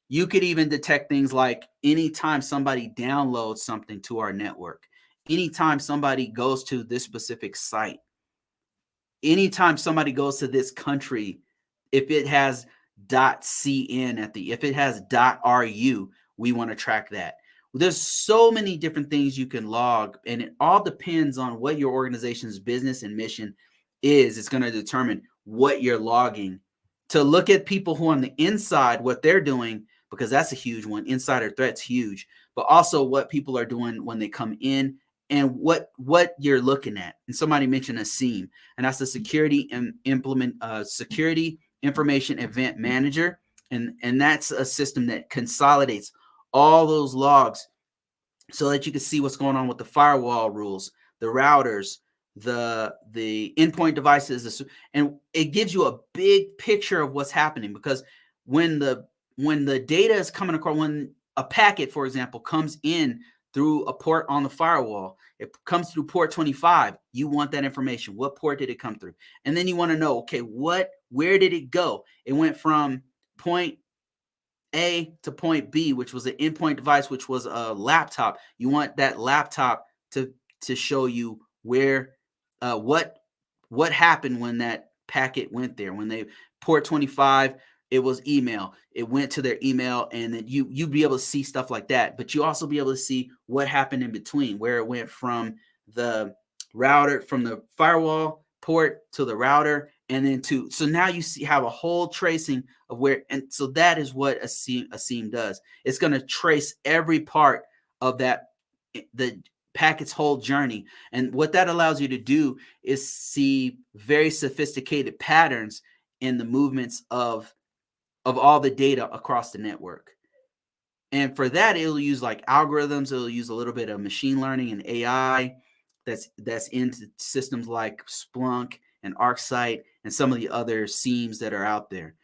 you could even detect things like anytime somebody downloads something to our network, anytime somebody goes to this specific site, anytime somebody goes to this country, if it has .cn at the, if it has .ru, we want to track that. There's so many different things you can log, and it all depends on what your organization's business and mission is. It's going to determine what you're logging. To look at people who on the inside, what they're doing, because that's a huge one. Insider threat's huge, but also what people are doing when they come in and what you're looking at. And somebody mentioned a SIEM, and that's the security and security information event manager, and that's a system that consolidates all those logs so that you can see what's going on with the firewall rules, the routers, the endpoint devices, and it gives you a big picture of what's happening. Because when the data is coming across, when a packet, for example, comes in through a port on the firewall, it comes through port 25, you want that information. What port did it come through? And then you want to know, okay, where did it go? It went from point A to point B, which was an endpoint device, which was a laptop. You want that laptop to show you where what happened when that packet went there. When they port 25, it was email. It went to their email, and then you'd be able to see stuff like that. But you also be able to see what happened in between, where it went from the router, from the firewall port to the router, and then to, so now you have a whole tracing of where, and so that is what a SIEM does. It's going to trace every part of that, the packet's whole journey. And what that allows you to do is see very sophisticated patterns in the movements of all the data across the network. And for that, it'll use like algorithms. It'll use a little bit of machine learning and AI that's into systems like Splunk and ArcSight and some of the other SIEMs that are out there.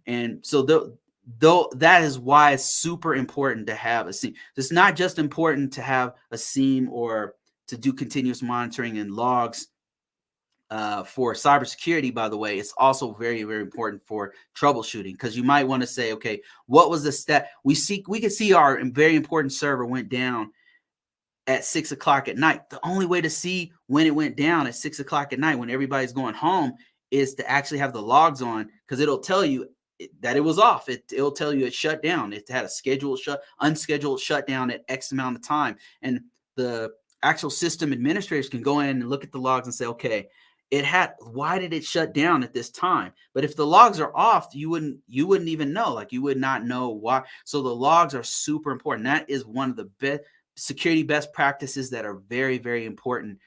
And so though that is why it's super important to have a SIEM. It's not just important to have a SIEM or to do continuous monitoring and logs for cybersecurity. By the way, it's also very, very important for troubleshooting, because you might want to say, okay, what was the stat? We could see our very important server went down at 6 o'clock at night. The only way to see when it went down at 6 o'clock at night, when everybody's going home, is to actually have the logs on, because it'll tell you that it was off. It'll tell you it shut down. It had a unscheduled shutdown at X amount of time. And the actual system administrators can go in and look at the logs and say, okay, why did it shut down at this time? But if the logs are off, you wouldn't even know. Like, you would not know why. So the logs are super important. That is one of the best security best practices that are very, very important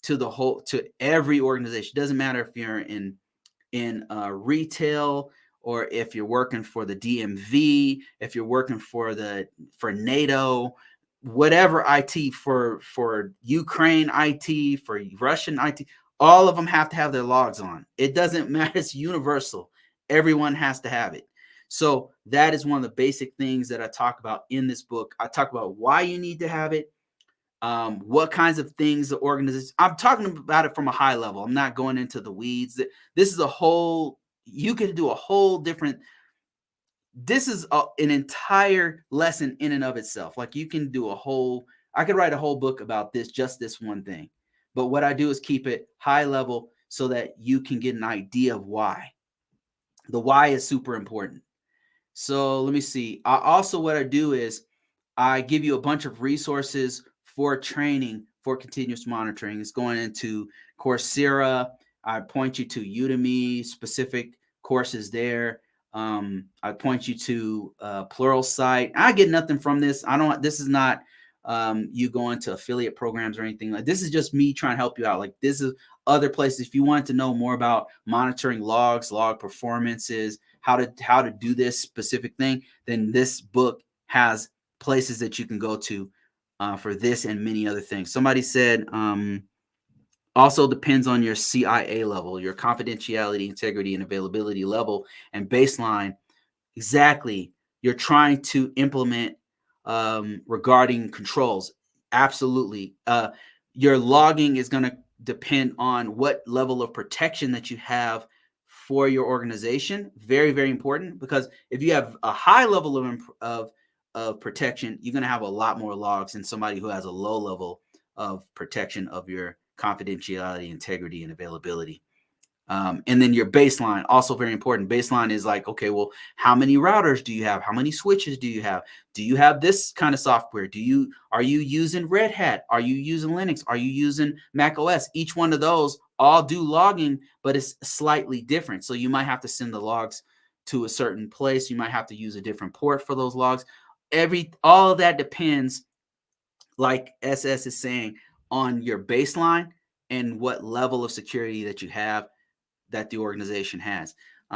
to every organization. It doesn't matter if you're in retail, or if you're working for the DMV, if you're working for NATO, whatever IT, for Ukraine IT, for Russian IT, all of them have to have their logs on. It doesn't matter. It's universal. Everyone has to have it. So that is one of the basic things that I talk about in this book. I talk about why you need to have it, what kinds of things the organization. I'm talking about it from a high level. I'm not going into the weeds. This is you could do a whole different. This is an entire lesson in and of itself. Like, you can do I could write a whole book about just this one thing. But what I do is keep it high level so that you can get an idea of why. The why is super important. So let me see. What I do is I give you a bunch of resources for training for continuous monitoring. It's going into Coursera. I point you to Udemy, specific courses there. I point you to Pluralsight. I get nothing from this. This is not you going to affiliate programs or anything. Like, this is just me trying to help you out. Like, this is other places. If you want to know more about monitoring logs, log performances, how to do this specific thing, then this book has places that you can go to for this and many other things. Somebody said also depends on your CIA level, your confidentiality, integrity, and availability level and baseline. Exactly. You're trying to implement regarding controls. Absolutely. Your logging is going to depend on what level of protection that you have for your organization. Very, very important, because if you have a high level of protection, you're going to have a lot more logs than somebody who has a low level of protection of your confidentiality, integrity, and availability. And then your baseline, also very important. Baseline is like, okay, well, how many routers do you have? How many switches do you have? Do you have this kind of software? Are you using Red Hat? Are you using Linux? Are you using Mac OS? Each one of those all do logging, but it's slightly different. So you might have to send the logs to a certain place. You might have to use a different port for those logs. All of that depends, like SS is saying, on your baseline and what level of security that you have, that the organization has.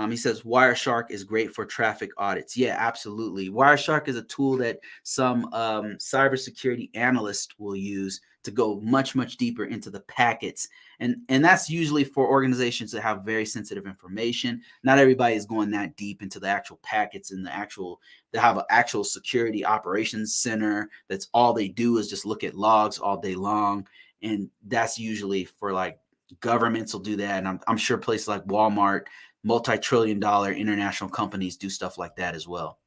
He says Wireshark is great for traffic audits. Yeah, absolutely. Wireshark is a tool that some cybersecurity analysts will use to go much, much deeper into the packets. And that's usually for organizations that have very sensitive information. Not everybody is going that deep into the actual packets and they have an actual security operations center. That's all they do is just look at logs all day long. And that's usually for like governments will do that. And I'm sure places like Walmart, multi-trillion-dollar international companies do stuff like that as well.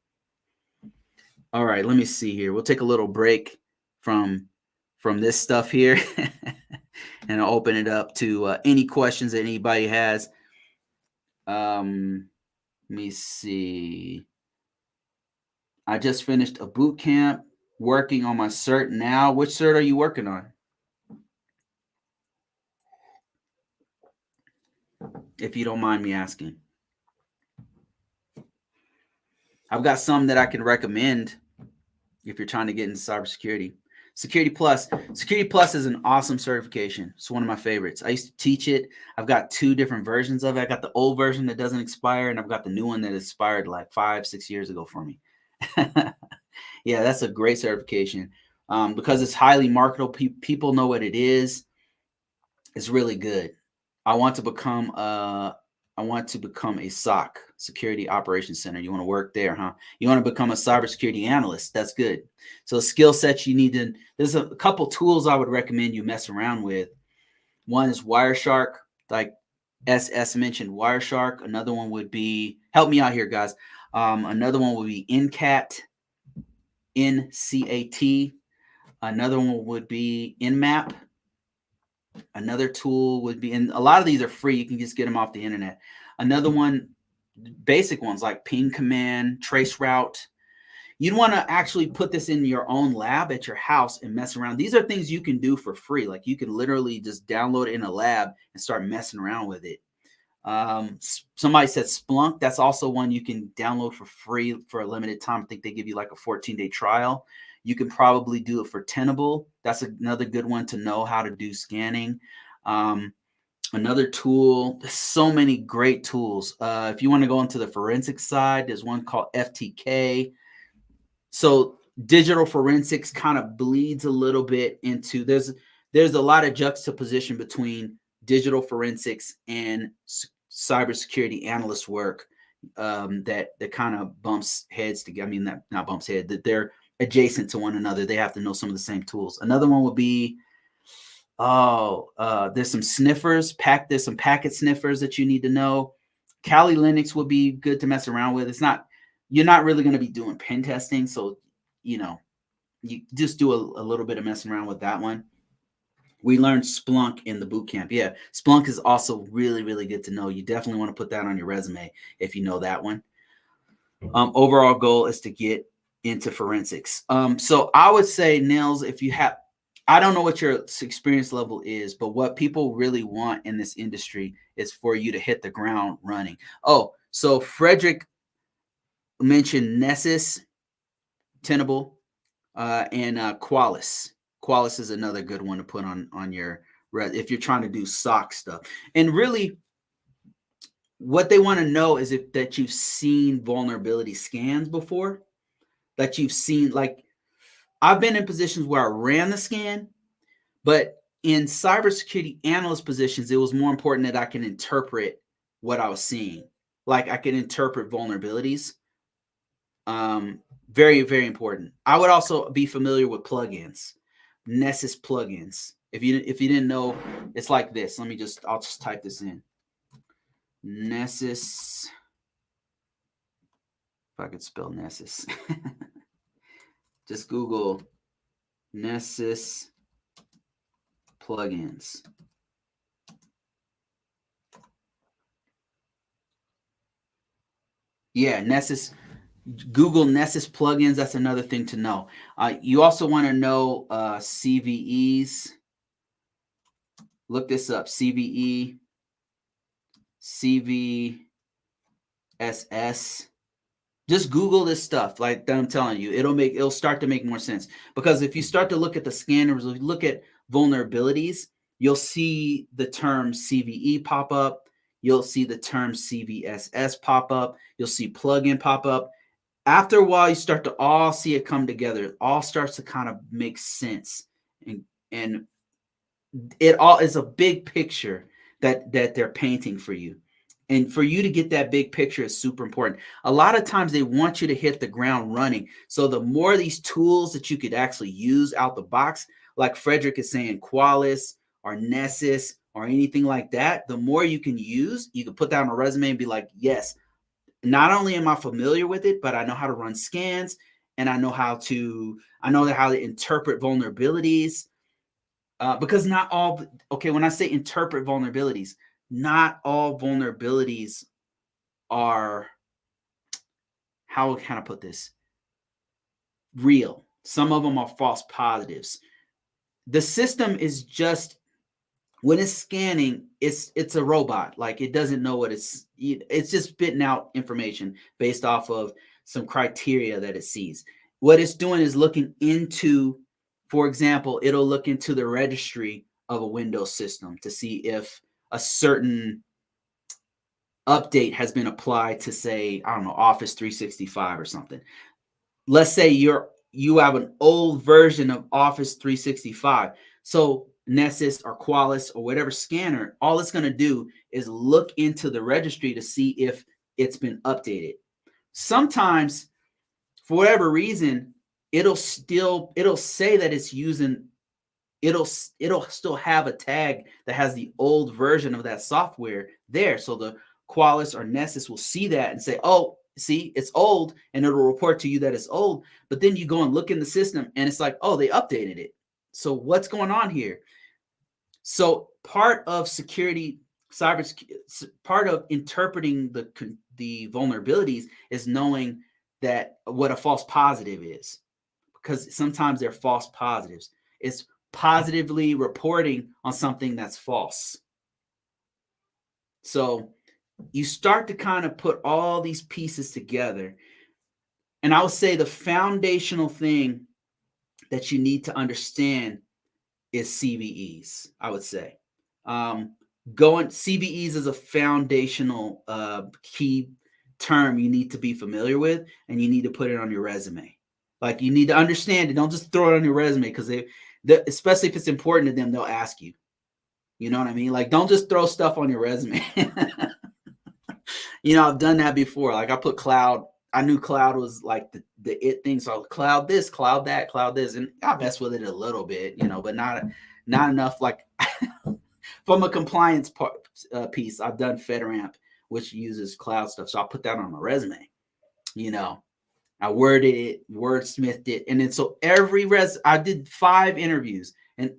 All right, let me see here. We'll take a little break from this stuff here and I'll open it up to any questions that anybody has. Let me see. I just finished a boot camp, working on my cert now. Which cert are you working on? If you don't mind me asking. I've got some that I can recommend if you're trying to get into cybersecurity. Security Plus is an awesome certification. It's one of my favorites. I used to teach it. I've got 2 different versions of it. I got the old version that doesn't expire, and I've got the new one that expired like 5-6 years ago for me. Yeah, that's a great certification because it's highly marketable. People know what it is. It's really good. I want to become a SOC, Security Operations Center. You want to work there, huh? You want to become a cybersecurity analyst. That's good. So skill sets you need to, there's a couple tools I would recommend you mess around with. One is Wireshark, like SS mentioned Wireshark. Another one would be, help me out here, guys. Another one would be NCAT, NCAT. Another one would be Nmap. Another tool would be, and a lot of these are free. You can just get them off the internet. Another one, basic ones like Ping Command, Traceroute. You'd want to actually put this in your own lab at your house and mess around. These are things you can do for free. Like you can literally just download it in a lab and start messing around with it. Somebody said Splunk. That's also one you can download for free for a limited time. I think they give you like a 14-day trial. You can probably do it for Tenable. That's another good one to know how to do scanning. Another tool, there's so many great tools. If you want to go into the forensic side, there's one called FTK. So digital forensics kind of bleeds a little bit into, there's a lot of juxtaposition between digital forensics and cybersecurity analyst work that kind of bumps heads together. I mean, not bumps head, that they're adjacent to one another. They have to know some of the same tools. Another one would be, there's some sniffers, there's some packet sniffers that you need to know. Kali Linux would be good to mess around with. You're not really going to be doing pen testing. So, you just do a little bit of messing around with that one. We learned Splunk in the boot camp. Yeah, Splunk is also really, really good to know. You definitely want to put that on your resume if you know that one. Overall goal is to get into forensics. So I would say, Nils, I don't know what your experience level is, but what people really want in this industry is for you to hit the ground running. Oh, so Frederick mentioned Nessus, Tenable, and Qualys. Qualys is another good one to put on your if you're trying to do SOC stuff. And really, what they want to know is that you've seen vulnerability scans before, that you've seen, like, I've been in positions where I ran the scan, but in cybersecurity analyst positions, it was more important that I can interpret what I was seeing. Like I can interpret vulnerabilities. Very, very important. I would also be familiar with plugins, Nessus plugins. If you didn't know, it's like this. I'll just type this in. Nessus. If I could spell Nessus. Just Google Nessus plugins. Yeah, Nessus. Google Nessus plugins. That's another thing to know. You also want to know CVEs. Look this up. CVE, CVSS. Just Google this stuff. Like I'm telling you, it'll start to make more sense. Because if you start to look at the scanners, if you look at vulnerabilities, you'll see the term CVE pop up. You'll see the term CVSS pop up. You'll see plugin pop up. After a while, you start to all see it come together. It all starts to kind of make sense, and it all is a big picture that they're painting for you. And for you to get that big picture is super important. A lot of times they want you to hit the ground running. So the more of these tools that you could actually use out the box, like Frederick is saying, Qualys or Nessus or anything like that, the more you can use, you can put that on a resume and be like, yes, not only am I familiar with it, but I know how to run scans and I know how to interpret vulnerabilities. Because not all, okay, when I say interpret vulnerabilities, not all vulnerabilities are, how can I put this? Real. Some of them are false positives. The system is just, when it's scanning, it's a robot. Like it doesn't know what it's just spitting out information based off of some criteria that it sees. What it's doing is looking into, for example, it'll look into the registry of a Windows system to see if a certain update has been applied to, say, I don't know, Office 365 or something. Let's say you have an old version of Office 365. So Nessus or Qualys or whatever scanner, all it's going to do is look into the registry to see if it's been updated. Sometimes, for whatever reason, it'll say that it's using, it'll still have a tag that has the old version of that software there. So the Qualys or Nessus will see that and say, oh, see, it's old, and it'll report to you that it's old. But then you go and look in the system and it's like, oh, they updated it. So what's going on here? So part of security, part of interpreting the vulnerabilities is knowing that what a false positive is, because sometimes they're false positives. It's positively reporting on something that's false. So you start to kind of put all these pieces together. And I would say the foundational thing that you need to understand is CVEs, I would say. CVEs is a foundational key term you need to be familiar with, and you need to put it on your resume. Like you need to understand it. Don't just throw it on your resume, because especially if it's important to them, they'll ask you. You know what I mean? Like don't just throw stuff on your resume. I've done that before. Like I put cloud. I knew cloud was like the it thing. So cloud this, cloud that, cloud this, and I messed with it a little bit, but not enough. Like from a compliance piece, I've done FedRAMP, which uses cloud stuff. So I'll put that on my resume. I worded it, wordsmithed it, and then so I did 5 interviews, and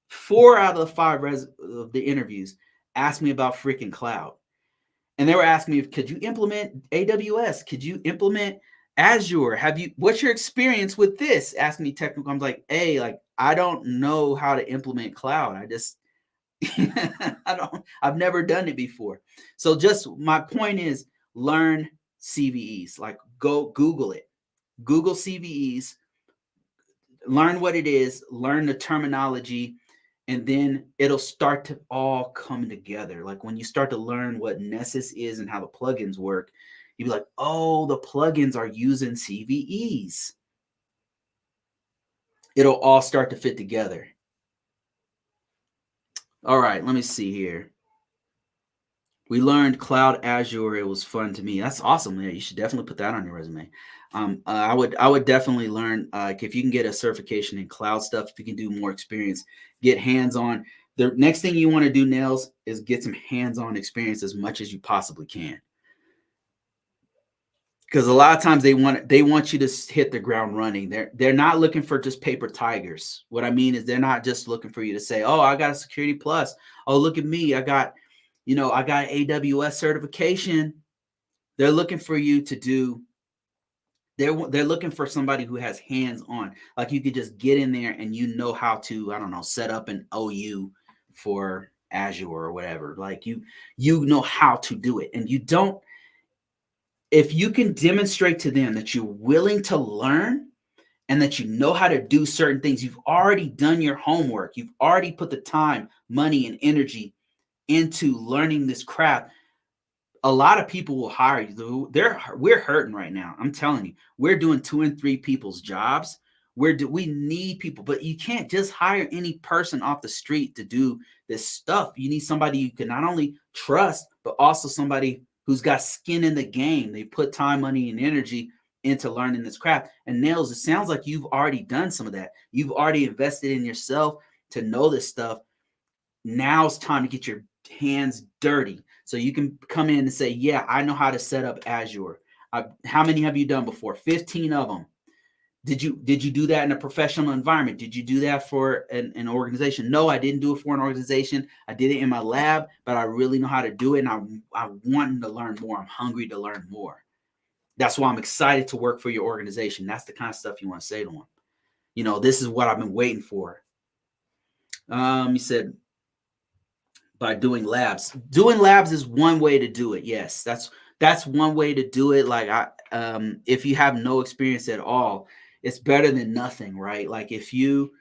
4 out of the 5 of the interviews asked me about freaking cloud. And they were asking me, could you implement AWS? Could you implement Azure? What's your experience with this? Asking me technical. I'm like, hey, like, I don't know how to implement cloud. I just, I've never done it before. So just my point is learn CVEs, like go Google it, Google CVEs, learn what it is, learn the terminology, and then it'll start to all come together. Like when you start to learn what Nessus is and how the plugins work, you'll be like, oh, the plugins are using CVEs. It'll all start to fit together. All right, let me see here. We learned Cloud Azure. It was fun to me. That's awesome. Yeah, you should definitely put that on your resume. I would definitely learn if you can get a certification in cloud stuff. If you can do more experience, get hands on. The next thing you want to do, Nails, is get some hands-on experience as much as you possibly can. Because a lot of times they want you to hit the ground running. They're not looking for just paper tigers. What I mean is they're not just looking for you to say, "Oh, I got a security plus. Oh, look at me. I got AWS certification." They're looking for you to do they're looking for somebody who has hands on. Like you could just get in there and you know how to, I don't know, set up an OU for Azure or whatever. Like you know how to do it. And you don't if you can demonstrate to them that you're willing to learn and that you know how to do certain things, you've already done your homework. You've already put the time, money, and energy into learning this craft. A lot of people will hire you. We're hurting right now. I'm telling you, we're doing 2 and 3 people's jobs. We need people, but you can't just hire any person off the street to do this stuff. You need somebody you can not only trust, but also somebody who's got skin in the game. They put time, money, and energy into learning this craft. And Nails, it sounds like you've already done some of that. You've already invested in yourself to know this stuff. Now's time to get your hands dirty so you can come in and say, yeah, I know how to set up Azure. How many have you done before? 15 of them. Did you do that in a professional environment? Did you do that for an organization? No, I didn't do it for an organization. I did it in my lab, but I really know how to do it, and I want to learn more. I'm hungry to learn more. That's why I'm excited to work for your organization. That's the kind of stuff you want to say to them. This is what I've been waiting for. You said by doing labs. Doing labs is one way to do it. Yes, that's one way to do it. Like if you have no experience at all, it's better than nothing, right? Like if you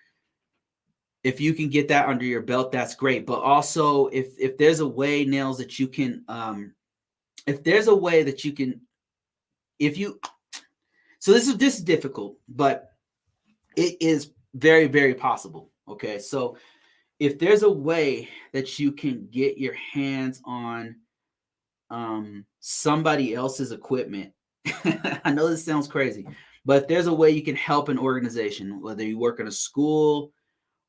can get that under your belt, that's great. But also if there's a way, Nails, that you can if there's a way that you can if you so this is difficult, but it is very, very possible. Okay. So if there's a way that you can get your hands on somebody else's equipment, I know this sounds crazy, but there's a way you can help an organization, whether you work in a school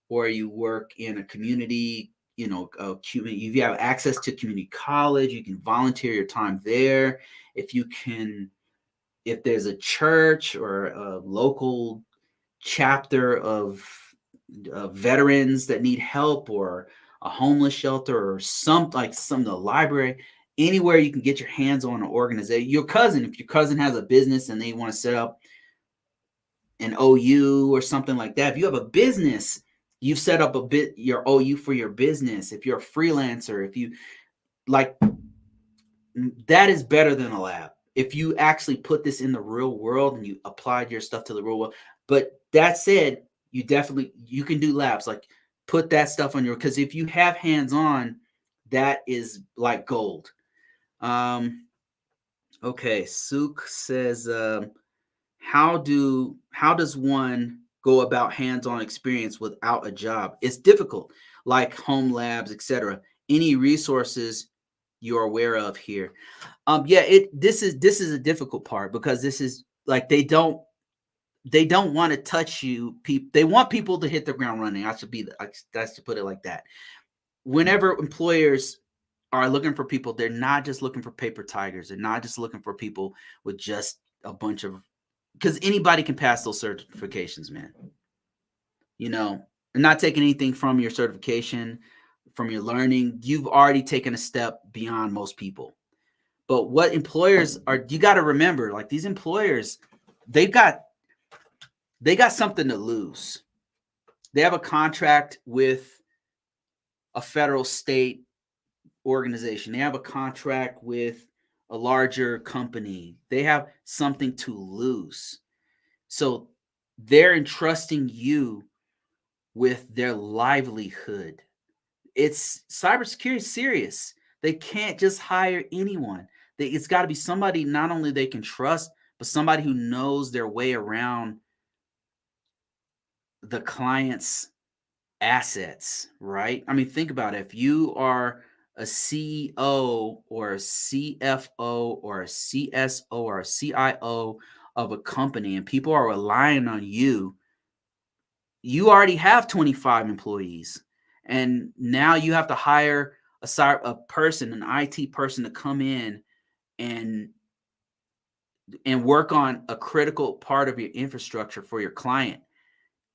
or you work in a community, if you have access to community college, you can volunteer your time there. If there's a church or a local chapter of veterans that need help, or a homeless shelter, or the library, anywhere you can get your hands on an organization. If your cousin has a business and they want to set up an OU or something like that, if you have a business, you've set up your OU for your business. If you're a freelancer, if you like, that is better than a lab. If you actually put this in the real world and you applied your stuff to the real world. But that said, you can do labs. Like, put that stuff on because if you have hands-on, that is like gold. Okay, Suk says, how does one go about hands-on experience without a job? It's difficult, like home labs, etc. Any resources you're aware of here? This is a difficult part, because this is like they don't want to touch you. They want people to hit the ground running. I should put it like that. Whenever employers are looking for people, they're not just looking for paper tigers. They're not just looking for people with just a bunch of, because anybody can pass those certifications, man. I'm not taking anything from your certification, from your learning. You've already taken a step beyond most people. But what employers you got to remember, like, these employers, they got something to lose. They have a contract with a federal state organization. They have a contract with a larger company. They have something to lose. So they're entrusting you with their livelihood. Cybersecurity is serious. They can't just hire anyone. It's got to be somebody not only they can trust, but somebody who knows their way around the client's assets, right? I mean, think about it. If you are a CEO or a CFO or a CSO or a CIO of a company, and people are relying on you, you already have 25 employees. And now you have to hire a person, an IT person, to come in and work on a critical part of your infrastructure for your client.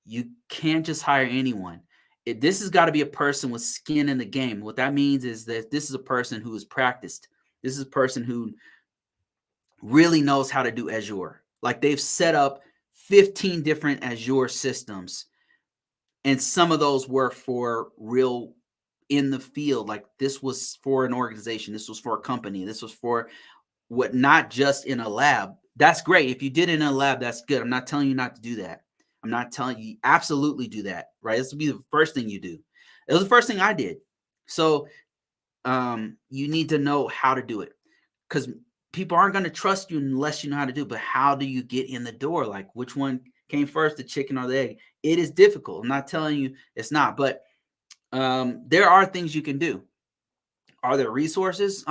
You can't just hire anyone. This has got to be a person with skin in the game. What that means is that this is a person who is practiced. This is a person who really knows how to do Azure. Like, they've set up 15 different Azure systems, and some of those were for real in the field. Like, this was for an organization, this was for a company, this was for not just in a lab. That's great. If you did it in a lab, that's good. I'm not telling you not to do that. I'm not telling you, absolutely do that, right? This would be the first thing you do. It was the first thing I did. So you need to know how to do it, because people aren't going to trust you unless you know how to do it. But how do you get in the door? Like, which one came first, the chicken or the egg? It is difficult. I'm not telling you it's not, but there are things you can do. Are there resources?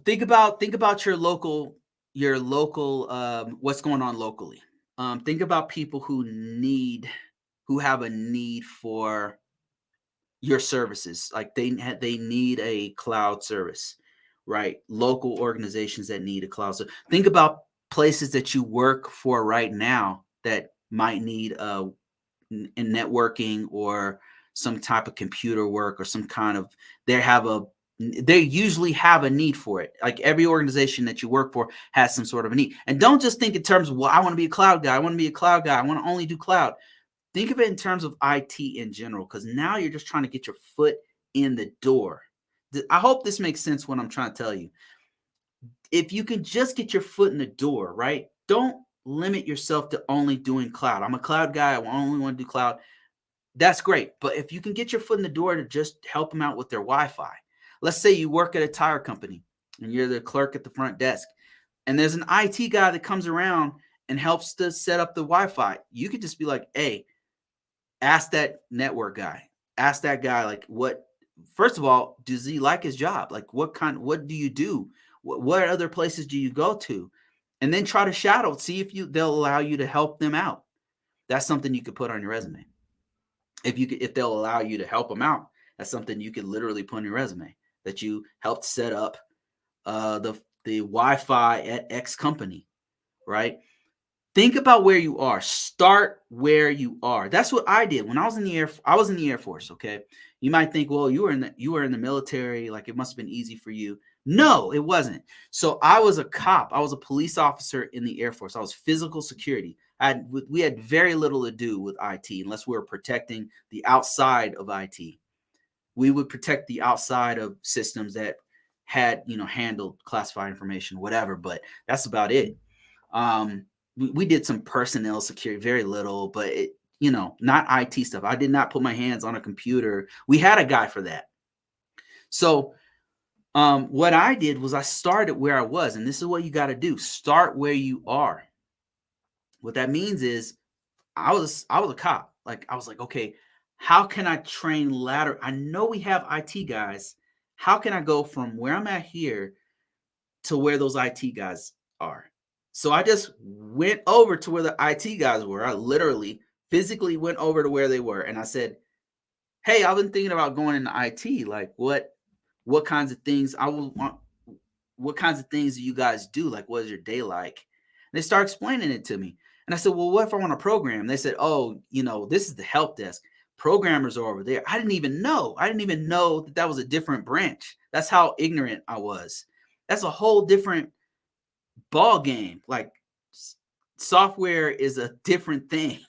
Think about your local what's going on locally. Think about people who have a need for your services. Like, they need a cloud service, right? Local organizations that need a cloud service. Think about places that you work for right now that might need in networking or some type of computer work, or some kind of, they usually have a need for it. Like, every organization that you work for has some sort of a need. And don't just think in terms of, well, I want to be a cloud guy. I want to be a cloud guy. I want to only do cloud. Think of it in terms of IT in general, because now you're just trying to get your foot in the door. I hope this makes sense what I'm trying to tell you. If you can just get your foot in the door, right? Don't limit yourself to only doing cloud. I'm a cloud guy. I only want to do cloud. That's great. But if you can get your foot in the door to just help them out with their Wi-Fi. Let's say you work at a tire company and you're the clerk at the front desk, and there's an IT guy that comes around and helps to set up the Wi-Fi. You could just be like, hey, ask that network guy. Ask that guy, like, first of all, does he like his job? Like, what do you do? What other places do you go to? And then try to shadow, see if they'll allow you to help them out. That's something you could put on your resume. If they'll allow you to help them out, that's something you could literally put on your resume, that you helped set up the Wi-Fi at X company, right? Think about where you are. Start where you are. That's what I did when I was in the Air Force. Okay, you might think, well, you were in the military, like it must have been easy for you. No, it wasn't. So I was a cop. I was a police officer in the Air Force. I was physical security. We had very little to do with IT unless we were protecting the outside of IT. We would protect the outside of systems that had, handled classified information, whatever. But that's about it. We did some personnel security, very little, but not IT stuff. I did not put my hands on a computer. We had a guy for that. So what I did was I started where I was, and this is what you got to do. Start where you are. What that means is I was a cop. Like, I was like, okay, how can I train ladder? I know we have IT guys. How can I go from where I'm at here to where those IT guys are? So I just went over to where the IT guys were. I literally physically went over to where they were. And I said, hey, I've been thinking about going into IT. Like, what kinds of things what kinds of things do you guys do? Like, what is your day like? And they start explaining it to me. And I said, well, what if I want to program? They said, oh, this is the help desk. Programmers are over there. I didn't even know that was a different branch. That's how ignorant I was. That's a whole different ball game. Like, software is a different thing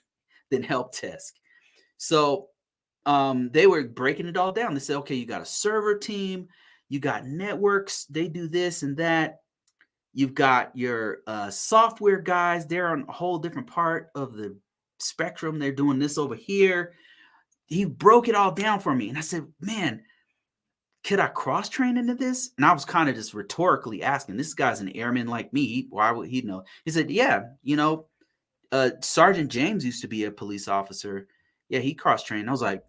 than help desk. So they were breaking it all down. They said, okay, you got a server team, you got networks, they do this and that. You've got your software guys, they're on a whole different part of the spectrum. They're doing this over here. He broke it all down for me. And I said, man, could I cross-train into this? And I was kind of just rhetorically asking. This guy's an airman like me. Why would he know? He said, yeah, Sergeant James used to be a police officer. Yeah, he cross-trained. I was like,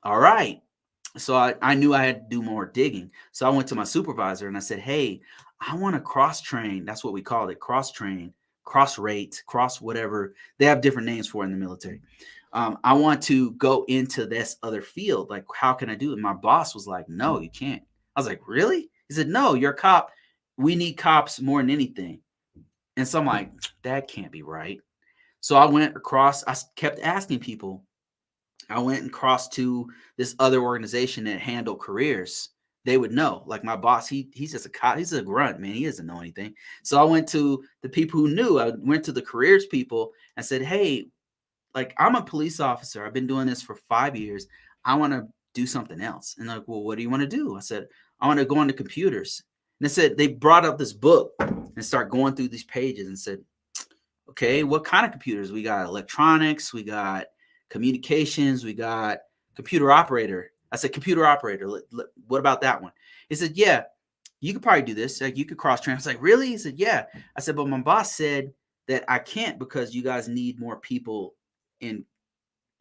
all right. So I knew I had to do more digging. So I went to my supervisor and I said, hey, I want to cross-train. That's what we call it, cross-train, cross-rate, cross whatever. They have different names for it in the military. I want to go into this other field. Like, how can I do it? My boss was like, no, you can't. I was like, really? He said, no, you're a cop. We need cops more than anything. And so I'm like, that can't be right. So I went across, I kept asking people. I went and crossed to this other organization that handled careers. They would know. Like my boss, he's just a cop, he's a grunt, man. He doesn't know anything. So I went to the people who knew. I went to the careers people and said, hey, like I'm a police officer. I've been doing this for 5 years. I want to do something else. And they're like, well, what do you want to do? I said, I want to go into computers. And they said they brought up this book and start going through these pages and said, okay, what kind of computers? We got electronics, we got communications, we got computer operator. I said, computer operator. What about that one? He said, yeah, you could probably do this. Like you could cross train. I was like, really? He said, yeah. I said, but my boss said that I can't because you guys need more people in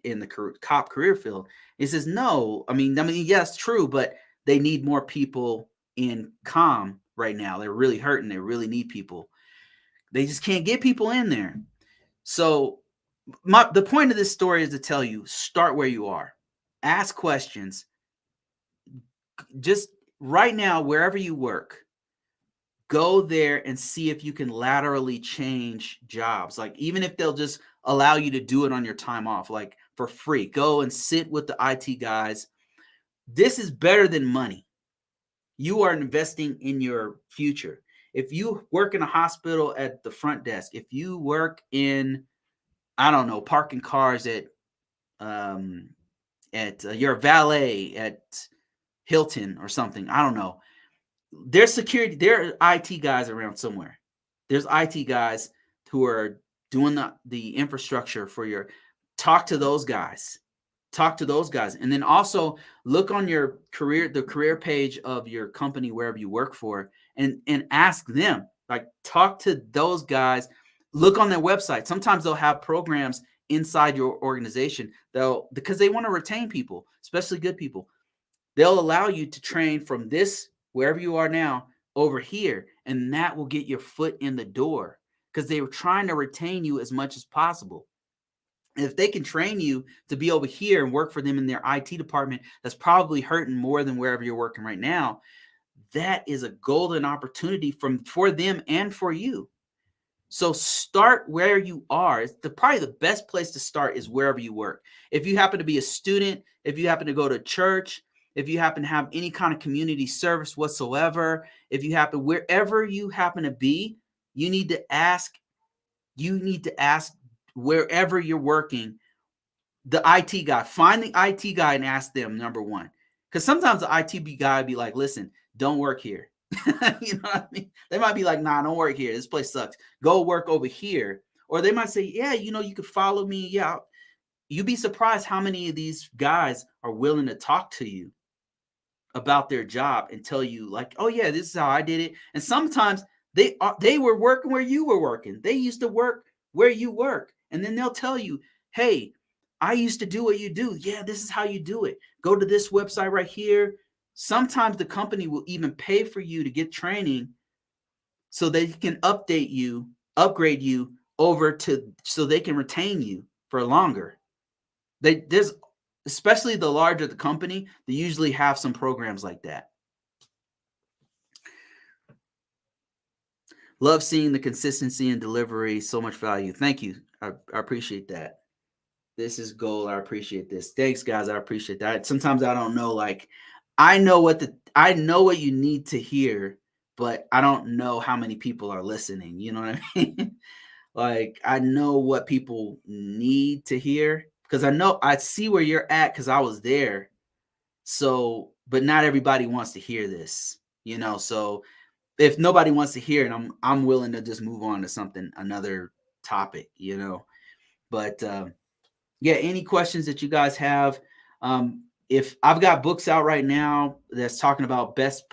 the cop career field. He says, no, I mean, yes, true, but they need more people in comm right now. They're really hurting. They really need people. They just can't get people in there. So the point of this story is to tell you, start where you are. Ask questions. Just right now, wherever you work, go there and see if you can laterally change jobs. Like even if they'll just allow you to do it on your time off, like for free, go and sit with the IT guys. This is better than money. You are investing in your future. If you work in a hospital at the front desk, if you work in, I don't know, parking cars at your valet at Hilton or something, I don't know. There's security, there are IT guys around somewhere. There's IT guys who are doing the infrastructure for your, talk to those guys. Talk to those guys. And then also look on your the career page of your company, wherever you work for, and ask them, like talk to those guys, look on their website. Sometimes they'll have programs inside your organization. Because they want to retain people, especially good people. They'll allow you to train from this, wherever you are now, over here. And that will get your foot in the door because they were trying to retain you as much as possible. And if they can train you to be over here and work for them in their IT department, that's probably hurting more than wherever you're working right now. That is a golden opportunity for them and for you. So start where you are. It's probably the best place to start is wherever you work. If you happen to be a student, if you happen to go to church, if you happen to have any kind of community service whatsoever, if you happen, wherever you happen to be, you need to ask wherever you're working, the IT guy, find the IT guy and ask them, number one. Because sometimes the IT guy would be like, listen, don't work here. You know what I mean? They might be like, nah, don't work here. This place sucks. Go work over here. Or they might say, yeah, you could follow me. Yeah. You'd be surprised how many of these guys are willing to talk to you about their job and tell you like, oh yeah, this is how I did it. And sometimes they were working where you were working. They used to work where you work. And then they'll tell you, hey, I used to do what you do. Yeah, this is how you do it. Go to this website right here. Sometimes the company will even pay for you to get training so they can upgrade you so they can retain you for longer. There's especially the larger the company, they usually have some programs like that. Love seeing the consistency and delivery. So much value. Thank you. I appreciate that. This is gold. I appreciate this. Thanks, guys. I appreciate that. Sometimes I don't know. Like, I know what you need to hear, but I don't know how many people are listening. You know what I mean? Like, I know what people need to hear because I see where you're at because I was there. So, but not everybody wants to hear this. So if nobody wants to hear it, I'm willing to just move on to another topic. But yeah, any questions that you guys have? If I've got books out right now that's talking about best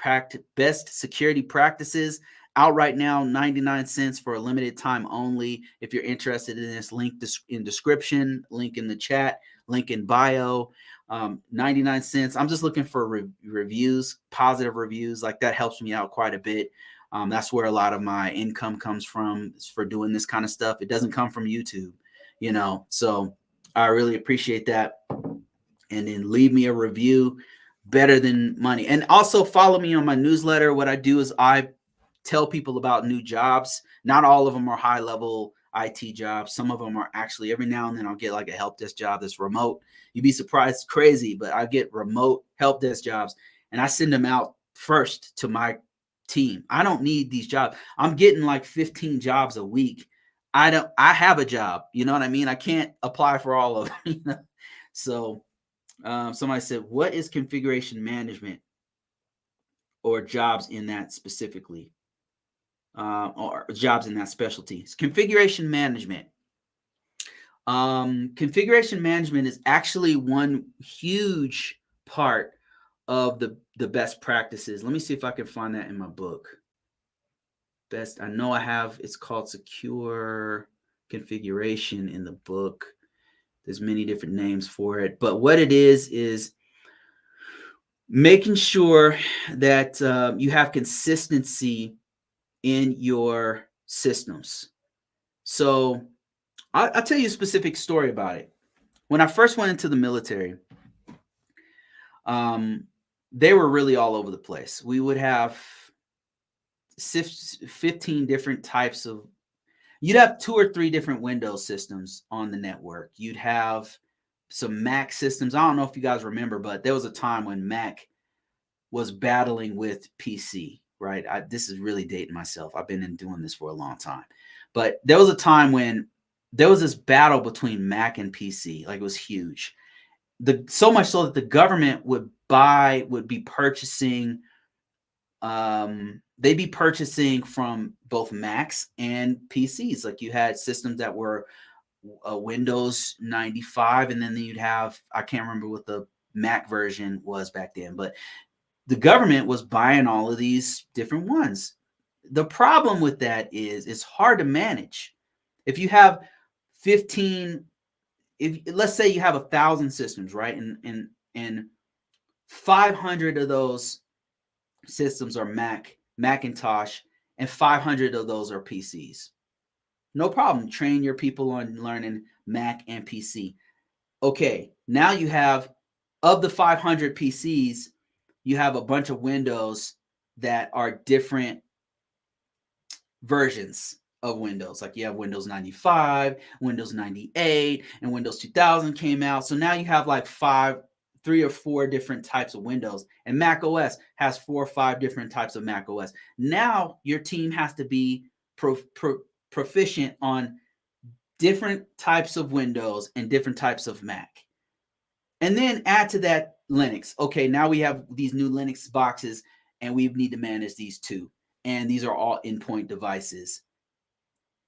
security practices out right now, 99 cents for a limited time only. If you're interested in this, link in description, link in the chat, link in bio. 99 cents. I'm just looking for reviews, positive reviews. Like that helps me out quite a bit. That's where a lot of my income comes from, is for doing this kind of stuff. It doesn't come from YouTube, so I really appreciate that. And then leave me a review. Better than money. And also follow me on my newsletter. What I do is I tell people about new jobs. Not all of them are high level IT jobs. Some of them are actually, every now and then I'll get like a help desk job that's remote. You'd be surprised, it's crazy, but I get remote help desk jobs and I send them out first to my team. I don't need these jobs. I'm getting like 15 jobs a week. I have a job. You know what I mean? I can't apply for all of them. So somebody said, what is configuration management or jobs in that specifically? Or jobs in that specialty. It's configuration management. Configuration management is actually one huge part of the best practices. Let me see if I can find that in my book. I know I have, it's called Secure Configuration in the book. There's many different names for it, but what it is making sure that you have consistency in your systems. So I'll tell you a specific story about it. When I first went into the military, they were really all over the place. We would have 15 different types of, you'd have 2 or 3 different Windows systems on the network. You'd have some Mac systems. I don't know if you guys remember, but there was a time when Mac was battling with PC, right? This is really dating myself. I've been doing this for a long time. But there was a time when there was this battle between Mac and PC. Like, it was huge. So much so that the government would be purchasing, they'd be purchasing from both Macs and PCs. Like, you had systems that were Windows 95, and then you'd have, I can't remember what the Mac version was back then, but the government was buying all of these different ones. The problem with that is it's hard to manage. If you have 15, let's say you have 1,000 systems, right? And 500 of those systems are Macintosh, and 500 of those are PCs. No problem. Train your people on learning Mac and PC. Okay, now you have, of the 500 PCs, you have a bunch of Windows that are different versions of Windows. Like, you have Windows 95, Windows 98, and Windows 2000 came out. So now you have like 3 or 4 different types of Windows, and Mac OS has 4 or 5 different types of Mac OS. Now your team has to be proficient on different types of Windows and different types of Mac. And then add to that Linux. Okay, now we have these new Linux boxes, and we need to manage these too. And these are all endpoint devices.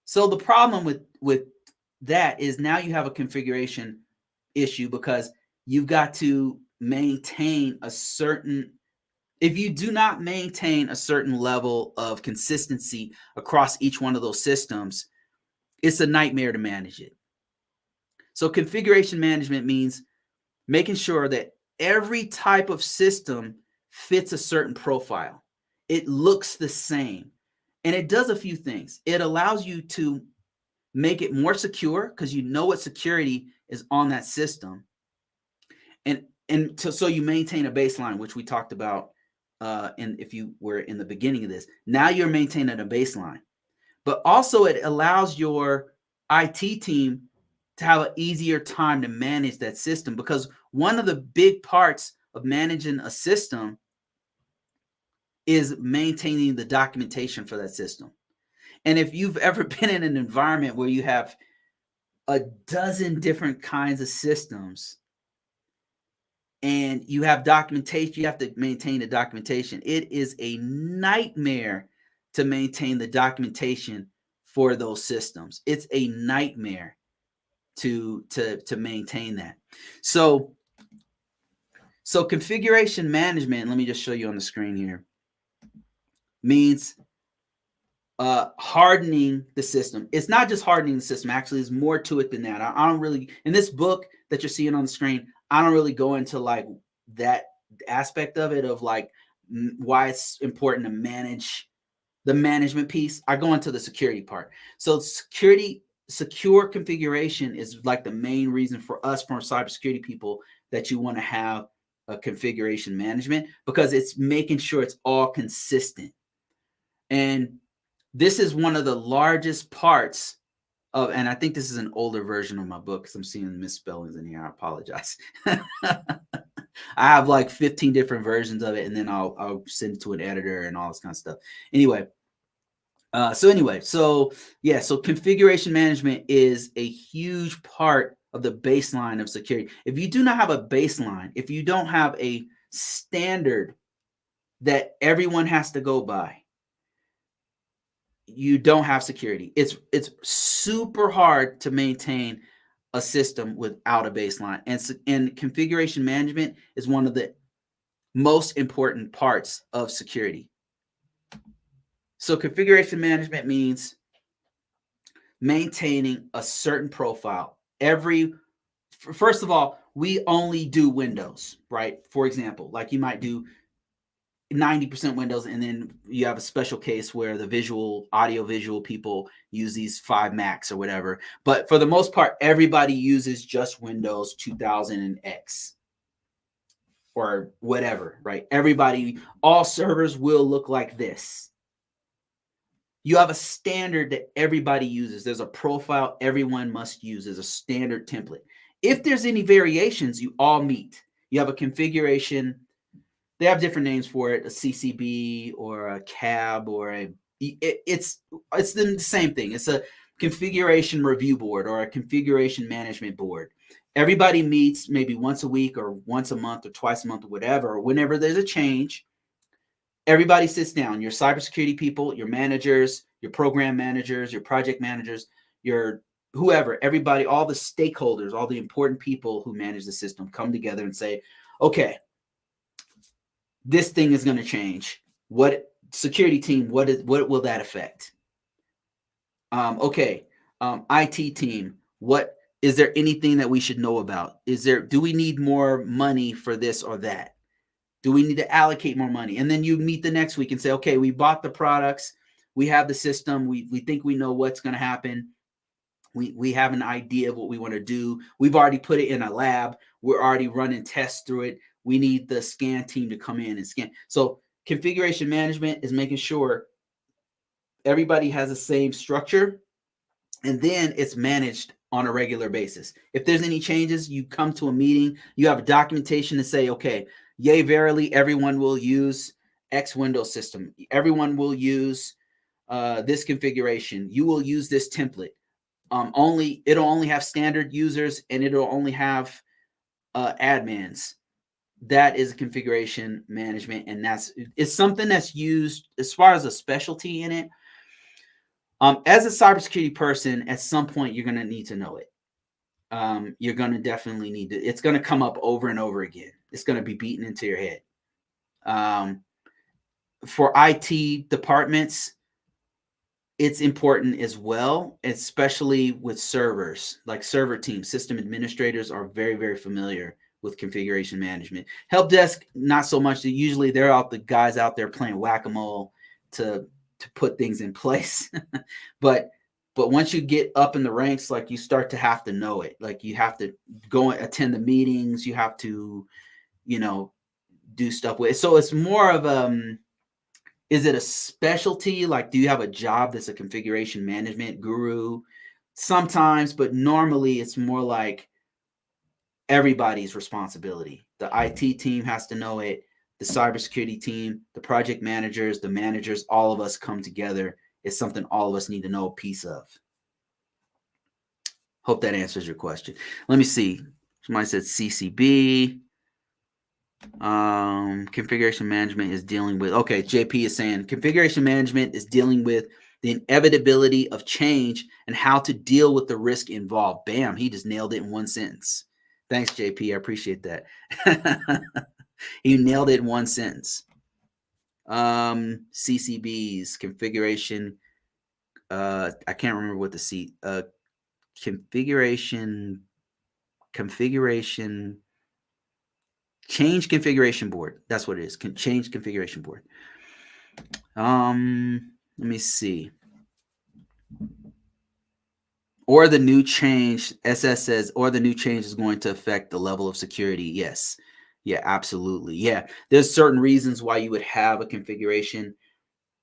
So the problem with that is now you have a configuration issue, because you've got to maintain a certain, if you do not maintain a certain level of consistency across each one of those systems, it's a nightmare to manage it. So configuration management means making sure that every type of system fits a certain profile. It looks the same. And it does a few things. It allows you to make it more secure, because you know what security is on that system. So you maintain a baseline, which we talked about if you were in the beginning of this. Now you're maintaining a baseline. But also it allows your IT team to have an easier time to manage that system, because one of the big parts of managing a system is maintaining the documentation for that system. And if you've ever been in an environment where you have a dozen different kinds of systems and you have documentation, you have to maintain the documentation. It is a nightmare to maintain the documentation for those systems. It's a nightmare to maintain that. So configuration management, let me just show you on the screen here, means hardening the system. It's not just hardening the system. Actually, there's more to it than that. I don't really, in this book that you're seeing on the screen, I don't really go into like that aspect of it, of like why it's important to manage the management piece. I go into the security part. So security secure configuration is like the main reason for us, from cybersecurity people, that you want to have a configuration management, because it's making sure it's all consistent. And this is one of the largest parts of, and I think this is an older version of my book because I'm seeing misspellings in here. I apologize. I have like 15 different versions of it, and then I'll send it to an editor and all this kind of stuff. Anyway, so configuration management is a huge part of the baseline of security. If you do not have a baseline, if you don't have a standard that everyone has to go by, you don't have security. It's super hard to maintain a system without a baseline. And configuration management is one of the most important parts of security. So configuration management means maintaining a certain profile. First of all, we only do Windows, right? For example, like you might do 90% Windows, and then you have a special case where the audio visual people use these 5 Macs or whatever. But for the most part, everybody uses just Windows 2000 and X or whatever, right? All servers will look like this. You have a standard that everybody uses. There's a profile everyone must use. There's a standard template. If there's any variations, you all meet. You have a configuration. They have different names for it, a CCB or a CAB or it's the same thing. It's a configuration review board or a configuration management board. Everybody meets maybe once a week or once a month or twice a month or whatever, or whenever there's a change. Everybody sits down, your cybersecurity people, your managers, your program managers, your project managers, your whoever, everybody, all the stakeholders, all the important people who manage the system come together and say, okay, this thing is going to change. What security team, what will that affect? IT team, is there anything that we should know about? Do we need more money for this or that? Do we need to allocate more money? And then you meet the next week and say, okay, we bought the products. We have the system. We think we know what's going to happen. We have an idea of what we want to do. We've already put it in a lab. We're already running tests through it. We need the scan team to come in and scan. So configuration management is making sure everybody has the same structure, and then it's managed on a regular basis. If there's any changes, you come to a meeting, you have a documentation to say, okay, yea, verily, everyone will use X Windows system. Everyone will use this configuration. You will use this template. It'll only have standard users, and it'll only have admins. That is configuration management, and it's something that's used as far as a specialty in it. As a cybersecurity person, at some point, you're going to need to know it. You're going to definitely need to. It's going to come up over and over again. It's going to be beaten into your head. For IT departments, it's important as well, especially with servers. Like server teams, system administrators are very, very familiar with configuration management. Help desk, not so much. Usually they're the guys out there playing whack-a-mole to put things in place. but once you get up in the ranks, like you start to have to know it. Like you have to go and attend the meetings. You have to, do stuff with it. So it's more of is it a specialty? Like, do you have a job that's a configuration management guru? Sometimes, but normally it's more like everybody's responsibility. The IT team has to know it. The cybersecurity team, the project managers, the managers, all of us come together. It's something all of us need to know a piece of. Hope that answers your question. Let me see. Somebody said CCB. Configuration management is dealing with, okay, JP is saying configuration management is dealing with the inevitability of change and how to deal with the risk involved. Bam, he just nailed it in one sentence. Thanks, JP. I appreciate that. He nailed it in one sentence. CCBs, configuration. I can't remember what the configuration change configuration board. That's what it is. Change configuration board. Let me see. or the new change, SS says, or the new change is going to affect the level of security. Yes. Yeah, absolutely. Yeah. There's certain reasons why you would have a configuration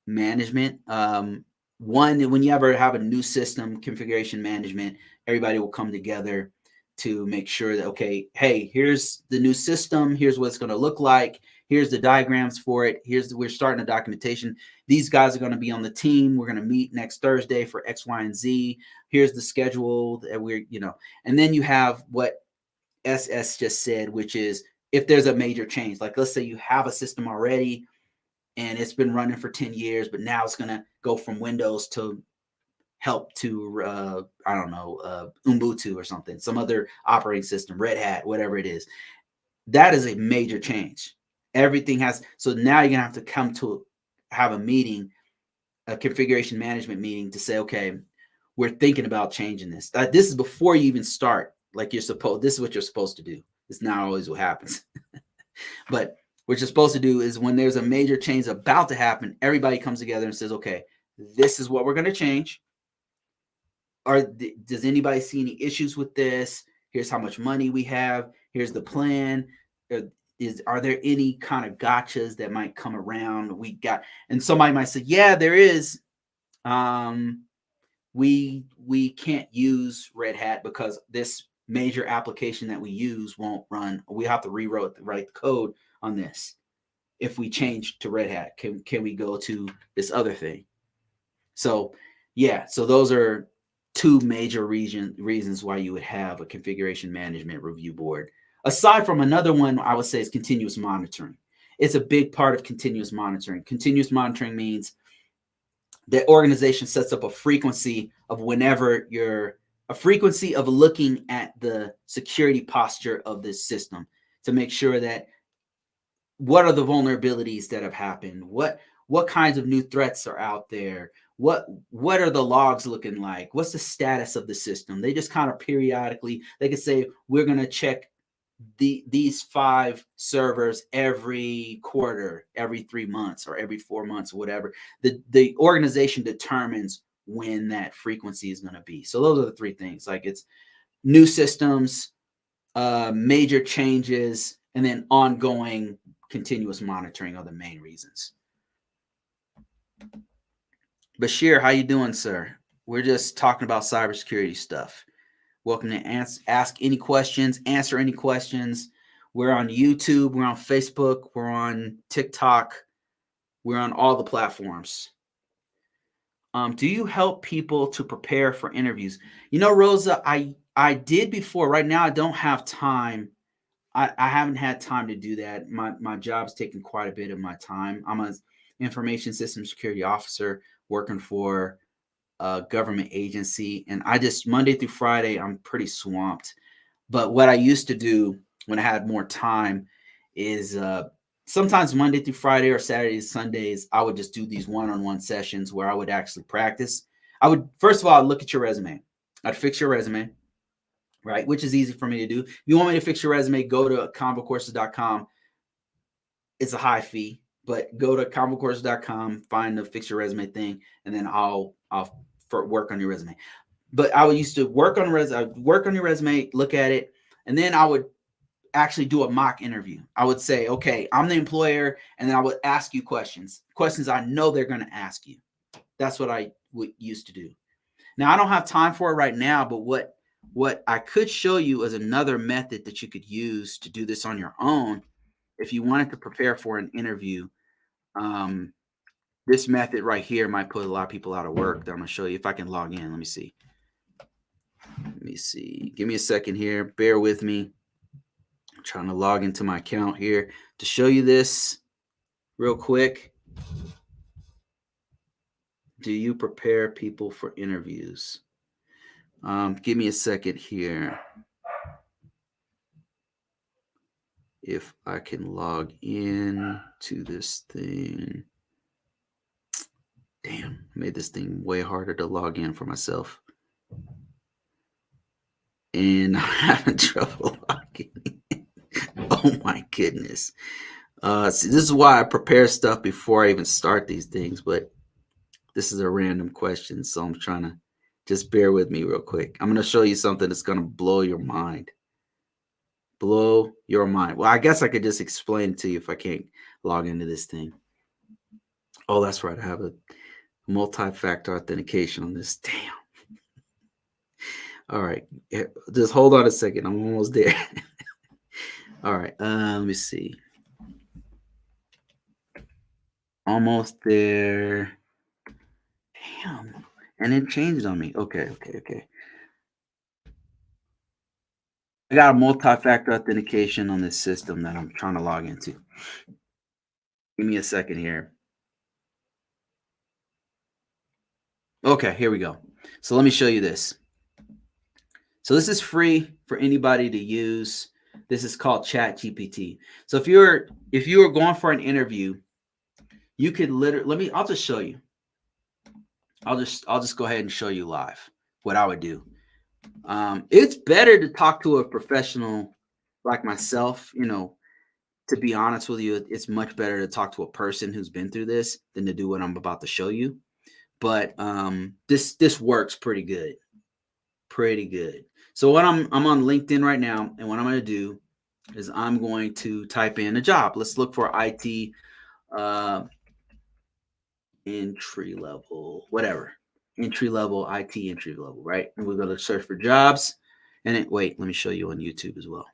management. One, when you ever have a new system, configuration management, everybody will come together to make sure that, okay, hey, here's the new system. Here's what it's going to look like. Here's the diagrams for it. We're starting a documentation. These guys are going to be on the team. We're going to meet next Thursday for X, Y, and Z. Here's the schedule that and then you have what SS just said, which is if there's a major change, like let's say you have a system already and it's been running for 10 years, but now it's going to go from Windows to help to, I don't know, Ubuntu or something, some other operating system, Red Hat, whatever it is. That is a major change. Everything has, so now you're going to have to come to have a meeting, a configuration management meeting to say, okay, we're thinking about changing this. This is before you even start. Like this is what you're supposed to do. It's not always what happens. But what you're supposed to do is when there's a major change about to happen, everybody comes together and says, okay, this is what we're going to change. Does anybody see any issues with this? Here's how much money we have. Here's the plan. Are there any kind of gotchas that might come around? And somebody might say, yeah, there is. We can't use Red Hat because this major application that we use won't run. We have to write the code on this. If we change to Red Hat, can we go to this other thing? So yeah, so those are two major reasons why you would have a configuration management review board. Aside from another one, I would say is continuous monitoring. It's a big part of continuous monitoring. Continuous monitoring means the organization sets up a frequency of a frequency of looking at the security posture of this system to make sure that what are the vulnerabilities that have happened? What kinds of new threats are out there? What are the logs looking like? What's the status of the system? They just kind of periodically, they could say, we're going to check these 5 servers every quarter, every 3 months, or every 4 months, or whatever. The organization determines when that frequency is going to be. So those are the 3 things. Like it's new systems, major changes, and then ongoing continuous monitoring are the main reasons. Bashir, how you doing, sir? We're just talking about cybersecurity stuff. Welcome to ask any questions, answer any questions. We're on YouTube, we're on Facebook, we're on TikTok, we're on all the platforms. Do you help people to prepare for interviews? Rosa, I did before. Right now, I don't have time. I haven't had time to do that. My job's taken quite a bit of my time. I'm an information system security officer working for a government agency, and I just Monday through Friday I'm pretty swamped. But what I used to do when I had more time is sometimes Monday through Friday or Saturdays, Sundays, I would just do these one-on-one sessions where I would actually practice. First of all, I'd look at your resume. I'd fix your resume, right? Which is easy for me to do. If you want me to fix your resume, go to ConvoCourses.com. It's a high fee, but go to ConvoCourses.com, find the fix your resume thing, and then I'll work on your resume. But I used to work on your resume, look at it, and then I would actually do a mock interview. I would say, okay, I'm the employer, and then I would ask you questions I know they're going to ask you. That's what I used to do. Now, I don't have time for it right now, but what I could show you is another method that you could use to do this on your own if you wanted to prepare for an interview. This method right here might put a lot of people out of work that I'm going to show you. If I can log in, let me see. Give me a second here. Bear with me. I'm trying to log into my account here to show you this real quick. Do you prepare people for interviews? Give me a second here. If I can log in to this thing. Damn, I made this thing way harder to log in for myself. And I'm having trouble logging in. Oh my goodness. See, this is why I prepare stuff before I even start these things, but this is a random question, so I'm trying to Just bear with me real quick. I'm going to show you something that's going to blow your mind. Blow your mind. Well, I guess I could just explain it to you if I can't log into this thing. Oh, that's right. I have a multi-factor authentication on this. Damn. All right. Just hold on a second. I'm almost there. All right. Let me see. Almost there. Damn. And it changed on me. Okay. I got a multi-factor authentication on this system that I'm trying to log into. Give me a second here. Okay, here we go. So let me show you this. So this is free for anybody to use. This is called ChatGPT. So if you were going for an interview, you could literally I'll just show you. I'll just go ahead and show you live what I would do. It's better to talk to a professional like myself, to be honest with you, it's much better to talk to a person who's been through this than to do what I'm about to show you. But this works pretty good. So what I'm on LinkedIn right now, and what I'm going to do is I'm going to type in a job. Let's look for IT entry level, whatever. Entry level, IT entry level, right? And we're going to search for jobs. And wait, let me show you on YouTube as well.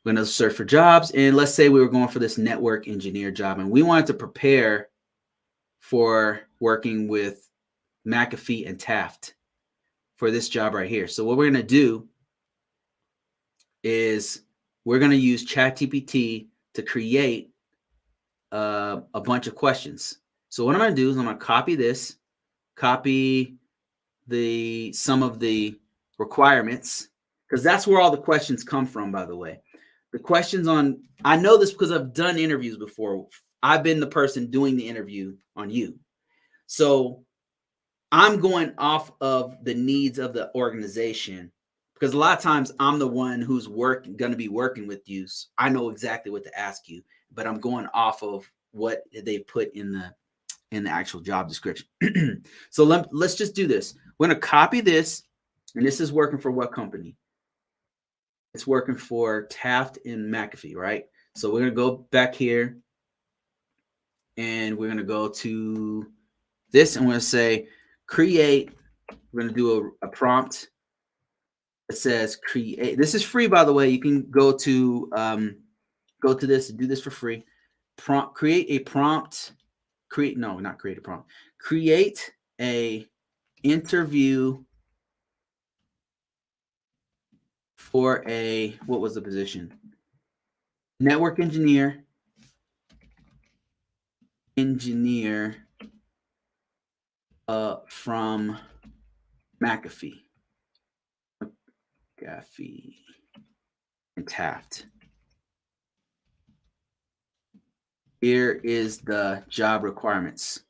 We're going to search for jobs. And let's say we were going for this network engineer job, and we wanted to prepare for working with McAfee and Taft for this job right here. So what we're going to do is we're going to use ChatGPT to create a bunch of questions. So what I'm going to do is I'm going to copy this, copy some of the requirements, because that's where all the questions come from, by the way. The questions I know this because I've done interviews before. I've been the person doing the interview on you. So I'm going off of the needs of the organization, because a lot of times I'm the one who's going to be working with you. So I know exactly what to ask you, but I'm going off of what they put in the actual job description. So let's just do this. We're going to copy this, and this is working for what company? It's working for Taft and McAfee, right? So we're going to go back here, and we're going to go to this, and we're going to say create. We're going to do a prompt. It says create. This is free, by the way. You can go to this and do this for free. Create a prompt. Create a interview for what was the position? Network engineer from McAfee and Taft. Here is the job requirements.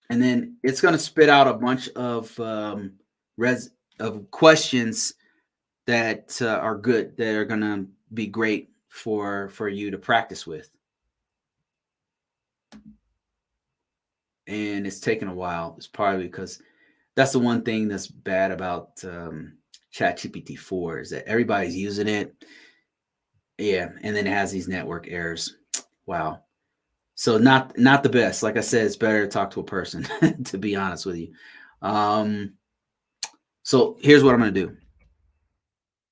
And then it's going to spit out a bunch of questions that are good, that are going to be great for you to practice with. And it's taken a while. It's probably because that's the one thing that's bad about ChatGPT 4 is that everybody's using it. Yeah, and then it has these network errors. Wow. So not the best. Like I said, it's better to talk to a person, to be honest with you. So here's what I'm going to do.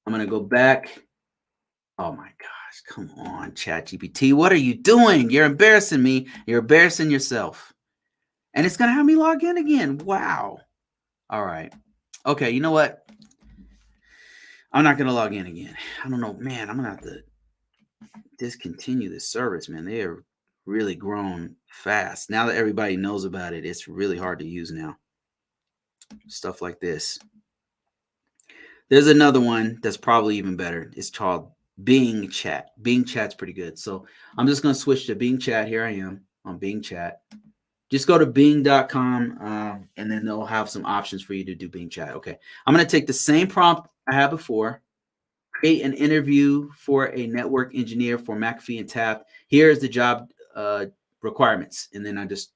I'm going to go back. Oh my gosh, come on, ChatGPT. What are you doing? You're embarrassing me. You're embarrassing yourself. And it's going to have me log in again. Wow. All right. Okay, you know what? I'm not going to log in again. I don't know, man. I'm going to have to discontinue this service, man. They are really grown fast. Now that everybody knows about it, it's really hard to use now. Stuff like this. There's another one that's probably even better. It's called Bing Chat. Bing Chat's pretty good. So I'm just going to switch to Bing Chat. Here I am on Bing Chat. Just go to bing.com, and then they'll have some options for you to do Bing Chat. Okay. I'm going to take the same prompt I had before, create an interview for a network engineer for McAfee and Taft. Here's the job requirements. And then I just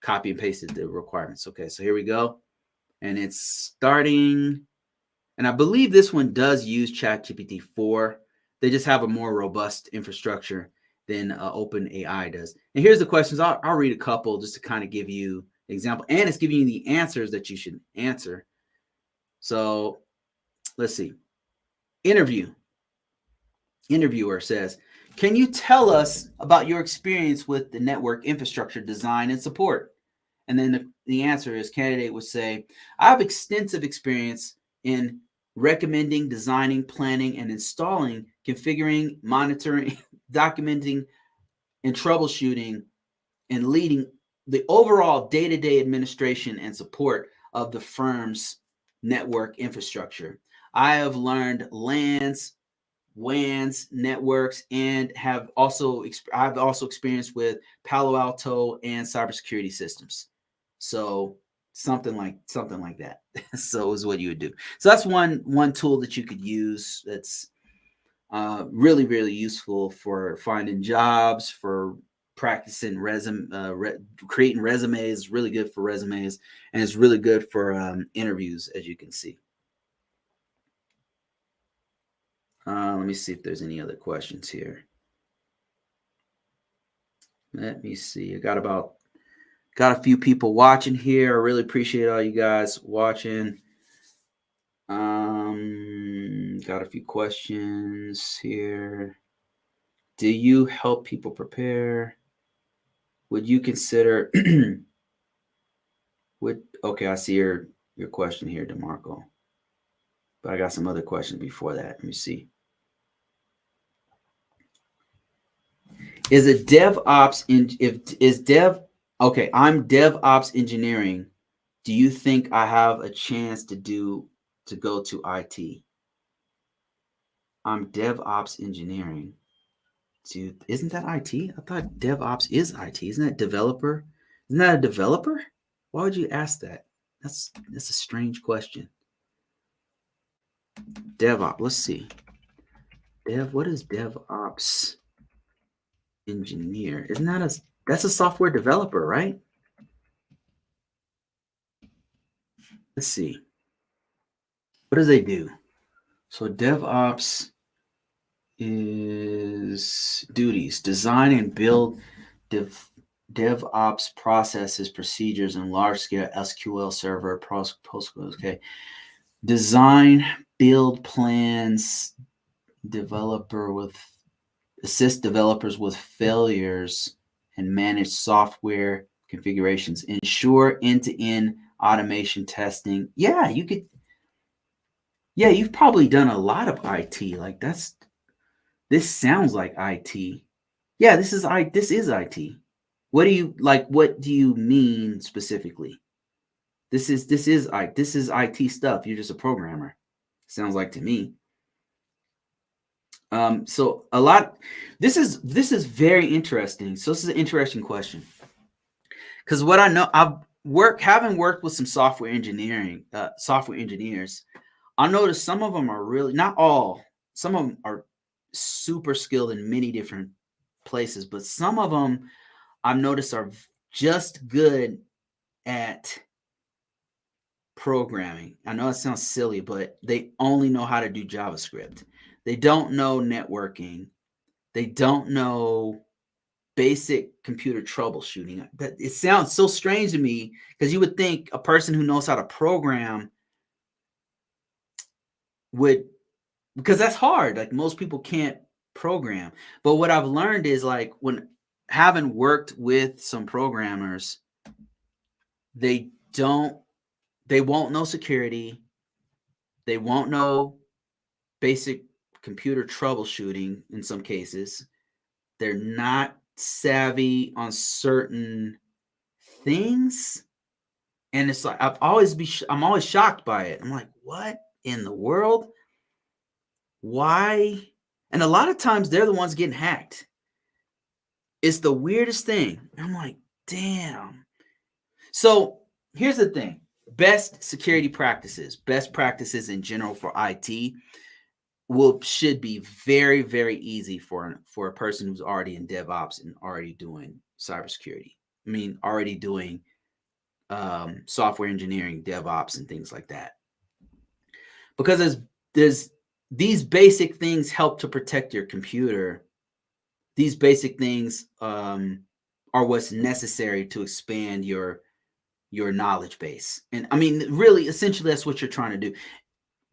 copy and pasted the requirements. Okay, so here we go. And it's starting. And I believe this one does use ChatGPT 4. They just have a more robust infrastructure than OpenAI does. And here's the questions. I'll read a couple just to kind of give you an example. And it's giving you the answers that you should answer. So let's see. Interviewer says, can you tell us about your experience with the network infrastructure design and support? And then the answer is, candidate would say, I have extensive experience in recommending, designing, planning, and installing, configuring, monitoring, documenting, and troubleshooting, and leading the overall day-to-day administration and support of the firm's network infrastructure. I have learned LANs, WANs, networks, and I've also experienced with Palo Alto and cybersecurity systems. So something like that. So is what you would do. So that's one tool that you could use. That's really, really useful for finding jobs, for practicing creating resumes. Really good for resumes, and it's really good for interviews, as you can see. Let me see if there's any other questions here. Let me see. I got a few people watching here. I really appreciate all you guys watching. Got a few questions here. Do you help people prepare? Would you consider okay, I see your question here, DeMarco. But I got some other questions before that. Let me see. Is it DevOps okay, I'm DevOps engineering. Do you think I have a chance to go to IT? I'm DevOps engineering. Dude, isn't that IT? I thought DevOps is IT. Isn't that developer? Isn't that a developer? Why would you ask that? That's a strange question. DevOps. Let's see. What is DevOps engineer? Isn't that's a software developer, right? Let's see. What do they do? So DevOps is duties, design and build DevOps processes, procedures, and large-scale SQL server postgres. Okay, design, build plans, assist developers with failures, and manage software configurations. Ensure end-to-end automation testing. Yeah, you could. Yeah, you've probably done a lot of IT. Like this sounds like IT. Yeah, this is IT. What do you mean specifically? This is IT stuff. You're just a programmer. Sounds like to me. So a lot. This is very interesting. So this is an interesting question. Because what I know, having worked with some software engineers, I noticed some of them are really, not all. Some of them are super skilled in many different places, but some of them I've noticed are just good at programming. I know it sounds silly, but they only know how to do JavaScript. They don't know networking. They don't know basic computer troubleshooting. It sounds so strange to me because you would think a person who knows how to program would, because that's hard. Like most people can't program. But what I've learned is, like, when having worked with some programmers, they won't know security. They won't know basic computer troubleshooting in some cases. They're not savvy on certain things. And it's like, I'm always shocked by it. I'm like, what in the world? Why? And a lot of times they're the ones getting hacked. It's the weirdest thing. I'm like, damn. So here's the thing. Best security practices, best practices in general for IT. should be very, very easy for a person who's already in DevOps and already doing cybersecurity. I mean, already doing software engineering, DevOps, and things like that. Because there's these basic things help to protect your computer. These basic things are what's necessary to expand your knowledge base. And I mean, really, essentially, that's what you're trying to do.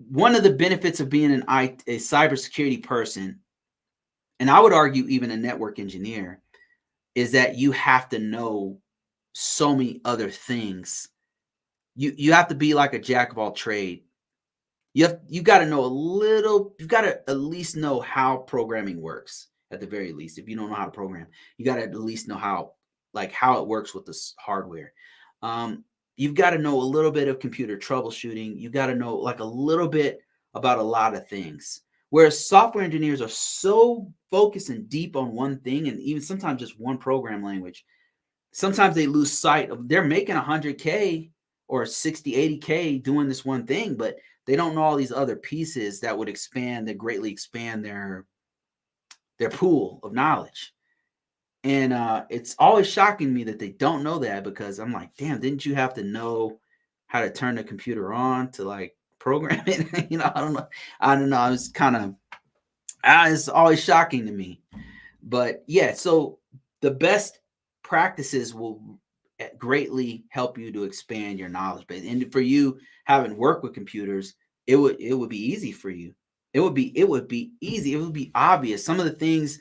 One of the benefits of being a cybersecurity person, and I would argue even a network engineer, is that you have to know so many other things. You have to be like a jack of all trade. You got to know a little. You've got to at least know how programming works. At the very least, if you don't know how to program, you got to at least know how it works with this hardware. You've got to know a little bit of computer troubleshooting. You got to know like a little bit about a lot of things. Whereas software engineers are so focused and deep on one thing, and even sometimes just one program language, sometimes they lose sight of they're making 100K or 60, 80K doing this one thing, but they don't know all these other pieces that would greatly expand their pool of knowledge. And it's always shocking me that they don't know that, because I'm like, damn, didn't you have to know how to turn the computer on to like program it? I don't know. It's kind of, it's always shocking to me. But yeah, so the best practices will greatly help you to expand your knowledge base. And for you having worked with computers, it would be easy for you. It would be easy. It would be obvious. Some of the things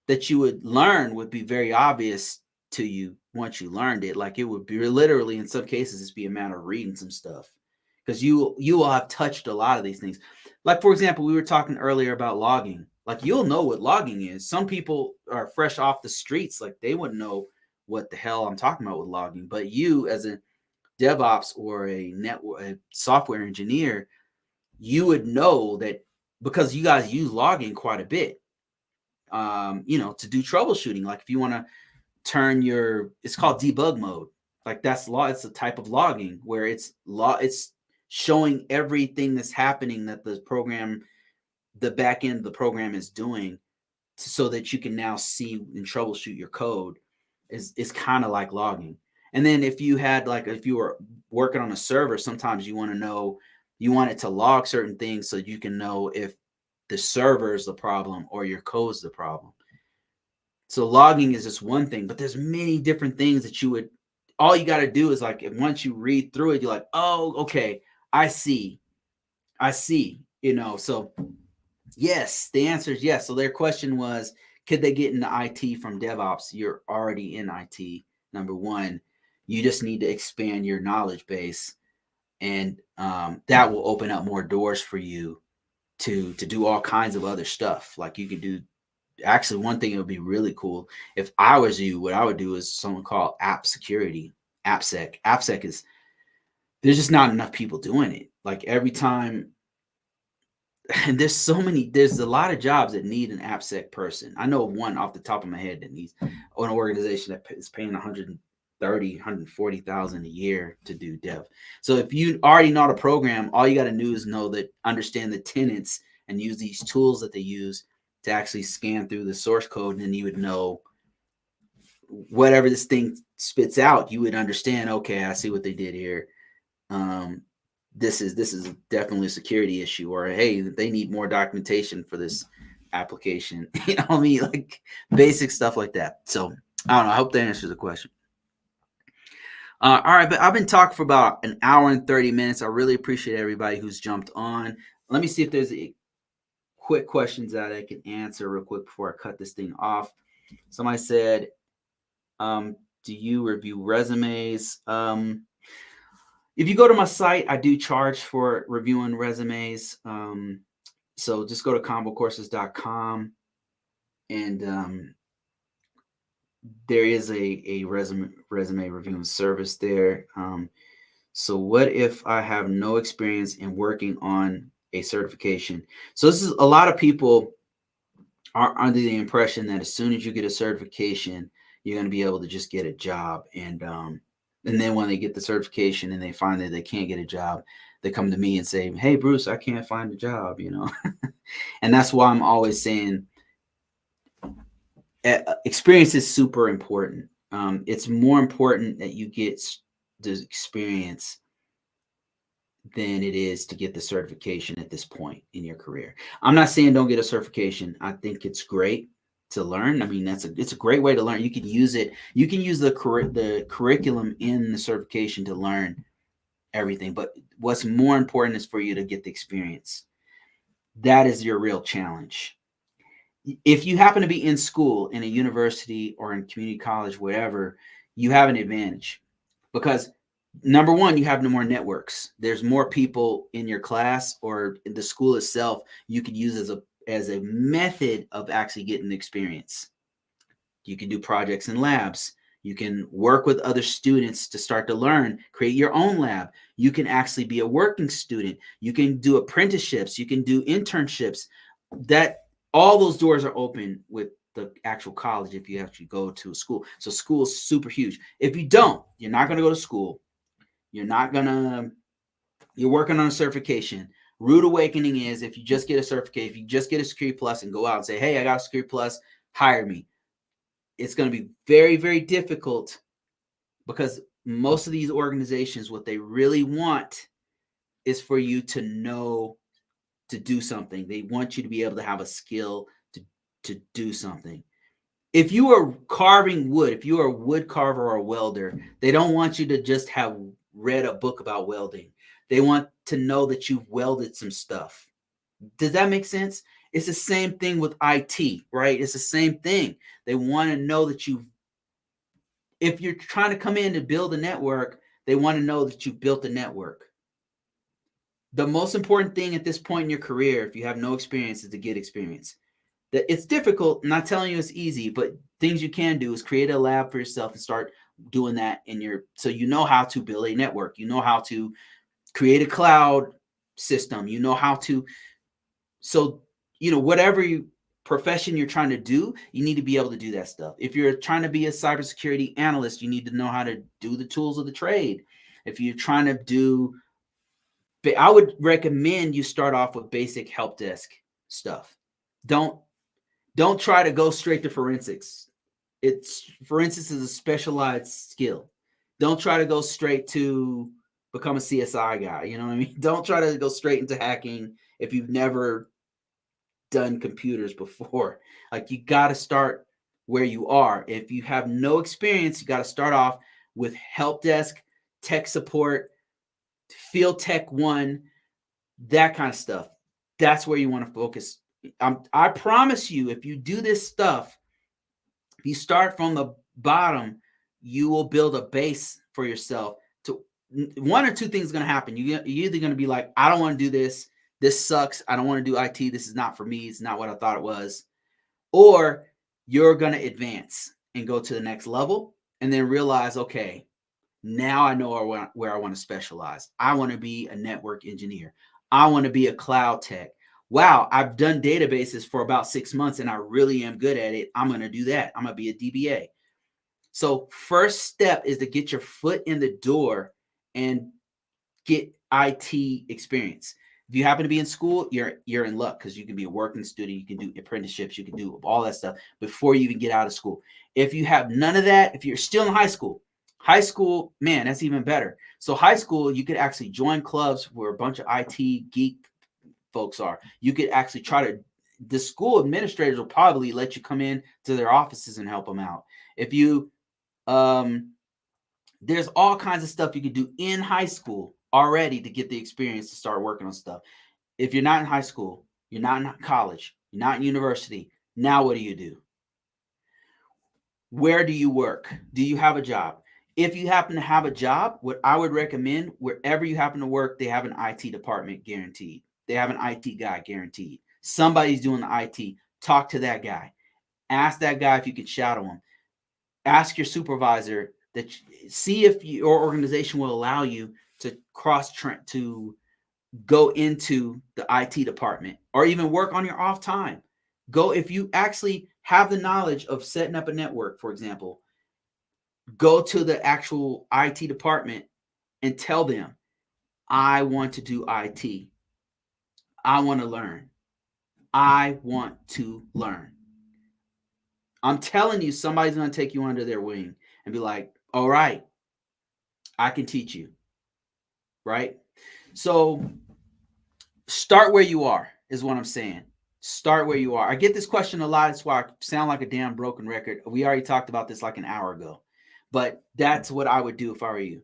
that you would learn would be very obvious to you once you learned it. Like it would be literally, in some cases, it's be a matter of reading some stuff, because you will have touched a lot of these things. Like, for example, we were talking earlier about logging. Like, you'll know what logging is. Some people are fresh off the streets, like they wouldn't know what the hell I'm talking about with logging. But you, as a DevOps or a software engineer, you would know that, because you guys use logging quite a bit. To do troubleshooting. Like if you want to turn it's called debug mode. Like it's a type of logging where it's showing everything that's happening that the back end of the program is doing, so that you can now see and troubleshoot your code. Is kind of like logging. And then if you were working on a server, sometimes you want it to log certain things so you can know if the server is the problem or your code's the problem. So logging is just one thing, but there's many different things that all you got to do is like, once you read through it, you're like, oh, okay, I see. So yes, the answer is yes. So their question was, could they get into IT from DevOps? You're already in IT. Number one, you just need to expand your knowledge base, and that will open up more doors for you to do all kinds of other stuff. Like you could do, actually, one thing that would be really cool, if I was you, what I would do is something called app security, AppSec. AppSec is, there's just not enough people doing it. Like every time, and there's a lot of jobs that need an AppSec person. I know one off the top of my head that needs an organization that is paying 140,000 a year to do dev. So if you already know how to program, all you got to do is understand the tenets and use these tools that they use to actually scan through the source code, and then you would know whatever this thing spits out. You would understand, okay, I see what they did here. This is definitely a security issue, or hey, they need more documentation for this application. You know what I mean? Like basic stuff like that. So I don't know. I hope that answers the question. All right, but I've been talking for about an hour and 30 minutes. I really appreciate everybody who's jumped on. Let me see if there's quick questions that I can answer real quick before I cut this thing off. Somebody said, do you review resumes? If you go to my site, I do charge for reviewing resumes. So just go to ConvoCourses.com, and there is a resume reviewing service there. So what if I have no experience in working on a certification? So this is, a lot of people are under the impression that as soon as you get a certification, you're going to be able to just get a job. And then when they get the certification and they find that they can't get a job, they come to me and say, hey, Bruce, I can't find a job, And that's why I'm always saying experience is super important. It's more important that you get the experience than it is to get the certification at this point in your career. I'm not saying don't get a certification. I think it's great to learn. I mean, it's a great way to learn. You can use it. You can use the curriculum in the certification to learn everything. But what's more important is for you to get the experience. That is your real challenge. If you happen to be in school, in a university or in community college, wherever, you have an advantage because number one, you have no more networks. There's more people in your class or in the school itself you could use as a method of actually getting the experience. You can do projects in labs. You can work with other students to start to learn, create your own lab. You can actually be a working student. You can do apprenticeships. You can do internships. That all those doors are open with the actual college if you actually go to a school. So school is super huge. If you don't, you're not going to go to school. You're working on a certification. Rude awakening is if you just get a certification, if you just get a Security Plus and go out and say, hey, I got a Security Plus, hire me. It's going to be very, very difficult because most of these organizations, what they really want is for you to know to do something. They want you to be able to have a skill to do something. If you are carving wood, if you are a wood carver or a welder, they don't want you to just have read a book about welding. They want to know that you've welded some stuff. Does that make sense? It's the same thing with IT, right? It's the same thing. They want to know that if you're trying to come in to build a network, they want to know that you've built a network. The most important thing at this point in your career, if you have no experience, is to get experience. It's difficult. I'm not telling you it's easy, but things you can do is create a lab for yourself and start doing that so you know how to build a network. You know how to create a cloud system. You know how to, so, whatever profession you're trying to do, you need to be able to do that stuff. If you're trying to be a cybersecurity analyst, you need to know how to do the tools of the trade. If you're trying to I would recommend you start off with basic help desk stuff. Don't try to go straight to forensics. Forensics is a specialized skill. Don't try to go straight to become a CSI guy. You know what I mean? Don't try to go straight into hacking if you've never done computers before. Like, you got to start where you are. If you have no experience, you got to start off with help desk, tech support, field tech 1, that kind of stuff. That's where you want to focus. I promise you, if you do this stuff, if you start from the bottom, you will build a base for yourself. To one or two things going to happen. You're either going to be like, I don't want to do this. This sucks. I don't want to do IT. This is not for me. It's not what I thought it was. Or you're going to advance and go to the next level and then realize, okay, now I know where I want to specialize. I want to be a network engineer. I want to be a cloud tech. Wow, I've done databases for about 6 months and I really am good at it. I'm going to do that. I'm going to be a DBA. So first step is to get your foot in the door and get IT experience. If you happen to be in school, you're in luck because you can be a working student, you can do apprenticeships, you can do all that stuff before you even get out of school. If you have none of that, if you're still in high school, man, that's even better. So high school, you could actually join clubs where a bunch of IT geek folks are. You could actually the school administrators will probably let you come in to their offices and help them out. If you, there's all kinds of stuff you could do in high school already to get the experience to start working on stuff. If you're not in high school, you're not in college, you're not in university, now what do you do? Where do you work? Do you have a job? If you happen to have a job, what I would recommend, wherever you happen to work, they have an IT department guaranteed. They have an IT guy guaranteed. Somebody's doing the IT. Talk to that guy. Ask that guy if you could shadow him. Ask your supervisor see if your organization will allow you to to go into the IT department or even work on your off time. If you actually have the knowledge of setting up a network, for example, go to the actual IT department and tell them, I want to do IT. I want to learn. I want to learn. I'm telling you, somebody's going to take you under their wing and be like, all right, I can teach you. Right? So start where you are, is what I'm saying. Start where you are. I get this question a lot. That's why I sound like a damn broken record. We already talked about this like an hour ago. But that's what I would do if I were you.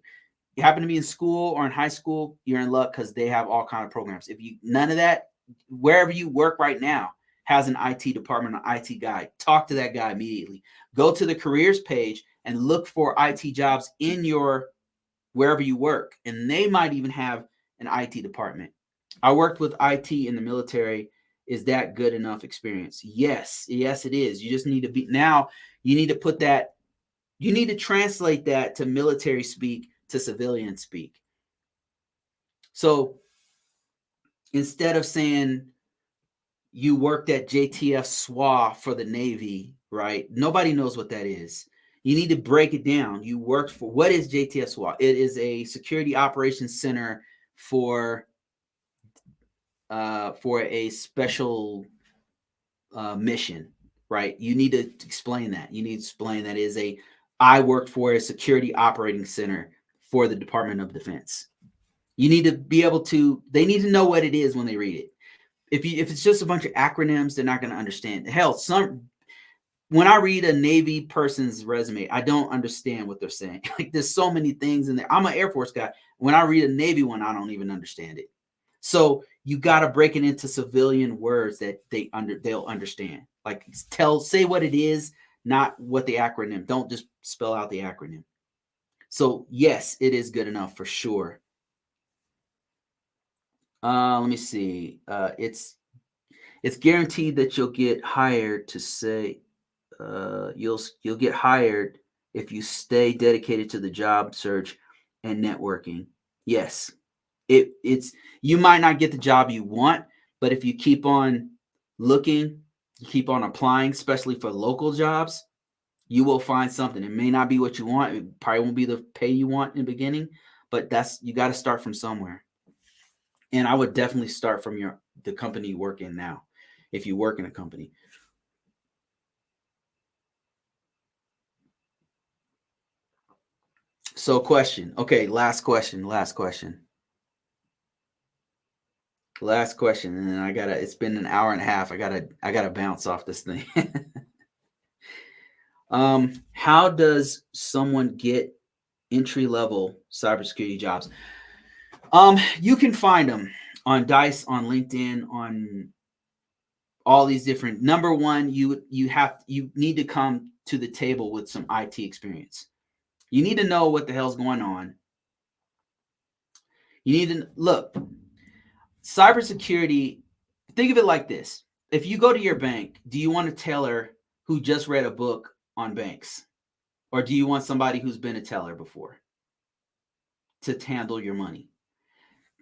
You happen to be in school or in high school, you're in luck because they have all kind of programs. If you none of that, wherever you work right now has an IT department, an IT guy. Talk to that guy immediately. Go to the careers page and look for IT jobs in your wherever you work, and they might even have an IT department. I worked with IT in the military. Is that good enough experience? Yes, it is. You just need to be now. You need to put that. You need to translate that to military speak to civilian speak. So instead of saying you worked at JTF SWA for the Navy, right? Nobody knows what that is. You need to break it down. You worked for, what is JTF SWA? It is a security operations center for a special mission, right? You need to explain that. You need to explain that is a I worked for a security operating center for the Department of Defense. You need to be able to. They need to know what it is when they read it. If it's just a bunch of acronyms, they're not going to understand. Hell, when I read a Navy person's resume, I don't understand what they're saying. Like there's so many things in there. I'm an Air Force guy. When I read a Navy one, I don't even understand it. So you got to break it into civilian words that they'll understand. Like say what it is, not what the acronym. Don't just spell out the acronym. So yes, it is good enough for sure. Let me see. It's guaranteed that you'll get hired to say you'll get hired if you stay dedicated to the job search and networking. Yes, it's you might not get the job you want, but if you keep on looking, you keep on applying, especially for local jobs, you will find something. It may not be what you want. It probably won't be the pay you want in the beginning, but you got to start from somewhere. And I would definitely start from the company you work in now, if you work in a company. So question. Okay, last question. And then it's been an hour and a half. I gotta bounce off this thing. How does someone get entry level cybersecurity jobs? You can find them on Dice, on LinkedIn, on all these different. Number one, you need to come to the table with some IT experience. You need to know what the hell's going on. You need to look. Cybersecurity, think of it like this. If you go to your bank, do you want a teller who just read a book on banks? Or do you want somebody who's been a teller before to handle your money?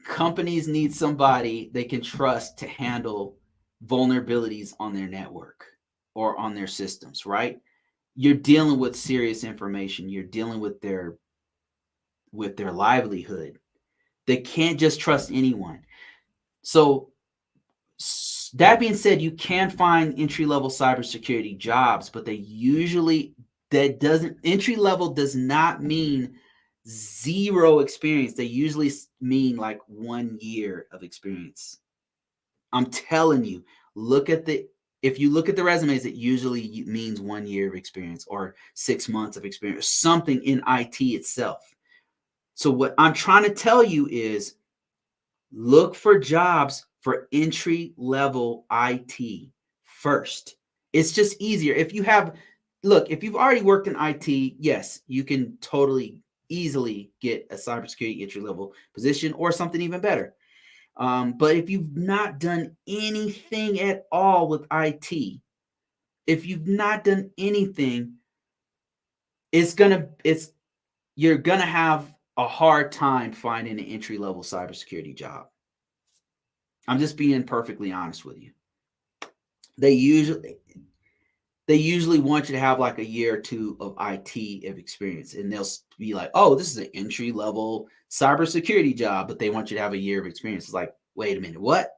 Companies need somebody they can trust to handle vulnerabilities on their network or on their systems, right? You're dealing with serious information. You're dealing with their livelihood. They can't just trust anyone. So that being said, you can find entry level cybersecurity jobs, but entry level does not mean zero experience. They usually mean like 1 year of experience. I'm telling you, if you look at the resumes, it usually means 1 year of experience or 6 months of experience, something in IT itself. So what I'm trying to tell you is look for jobs for entry level IT first. It's just easier. If you've already worked in IT, yes, you can totally easily get a cybersecurity entry level position or something even better. But if you've not done anything at all with IT, if you've not done anything, you're gonna have a hard time finding an entry level cybersecurity job. I'm just being perfectly honest with you. They usually they usually want you to have like a year or two of IT of experience, and they'll be like, "Oh, this is an entry level cybersecurity job," but they want you to have a year of experience. It's like, wait a minute, what?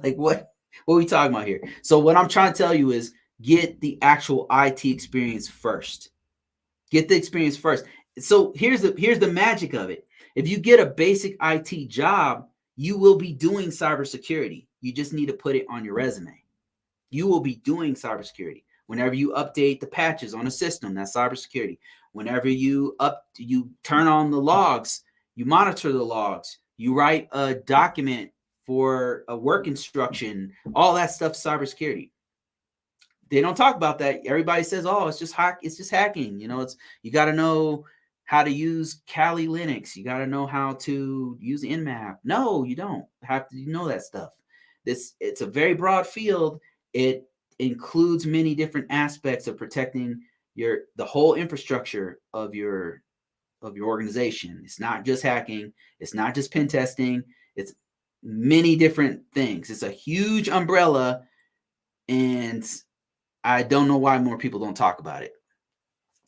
Like what are we talking about here? So what I'm trying to tell you is get the actual IT experience first. Get the experience first. So here's the magic of it. If you get a basic IT job, you will be doing cybersecurity. You just need to put it on your resume. You will be doing cybersecurity. Whenever you update the patches on a system, that's cybersecurity. Whenever you turn on the logs, you monitor the logs, you write a document for a work instruction, all that stuff, cybersecurity. They don't talk about that. Everybody says, "Oh, it's just hacking." You got to know how to use Kali Linux. You got to know how to use Nmap. No, you don't have to know that stuff. It's a very broad field. It includes many different aspects of protecting the whole infrastructure of your organization. It's not just hacking. It's not just pen testing. It's many different things. It's a huge umbrella, and I don't know why more people don't talk about it,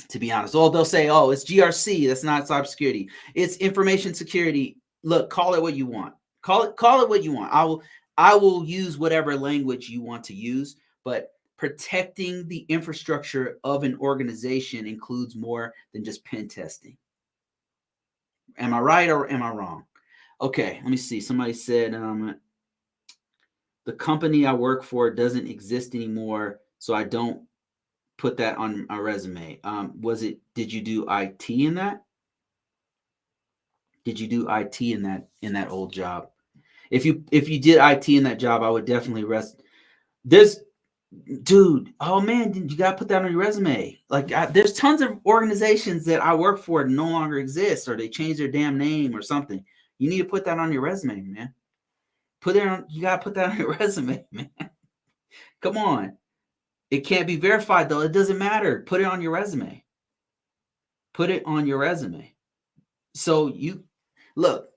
to be honest. Oh, they'll say, "Oh, it's GRC. That's not cybersecurity. It's information security." Look, call it what you want. Call it what you want. I will use whatever language you want to use, but protecting the infrastructure of an organization includes more than just pen testing. Am I right or am I wrong? Okay, let me see. Somebody said the company I work for doesn't exist anymore, so I don't put that on my resume. Did you do IT in that? Did you do IT in that old job? If you did IT in that job, I would definitely rest. There's Dude, oh man, you gotta put that on your resume. Like, there's tons of organizations that I work for that no longer exist, or they changed their damn name or something. You need to put that on your resume, man. You gotta put that on your resume, man. Come on. It can't be verified though. It doesn't matter. Put it on your resume. Put it on your resume. So you look.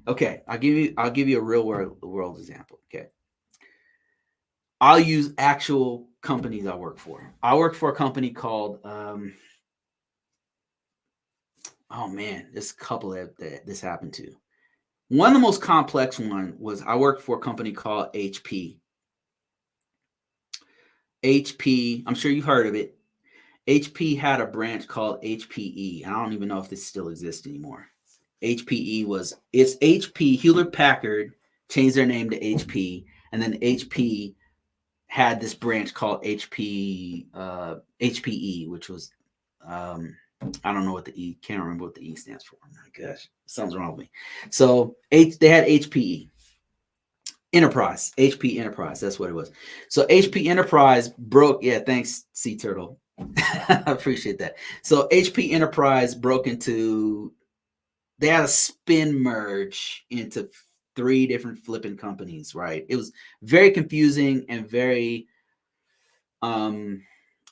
Okay, I'll give you a real world example. Okay. I'll use actual companies I work for. I work for a company called oh man, there's a couple that this happened to. One of the most complex one was I worked for a company called HP. HP, I'm sure you've heard of it. HP had a branch called HPE. I don't even know if this still exists anymore. It's HP, Hewlett Packard changed their name to HP, and then HP had this branch called HPE, which was I don't know what the E, can't remember what the E stands for. Oh my gosh, something's wrong with me. So they had HPE Enterprise, HP Enterprise. That's what it was. So HP Enterprise broke. Yeah, thanks, Sea Turtle. I appreciate that. So HP Enterprise broke into. They had a spin merge into three different flipping companies. Right. It was very confusing and very. It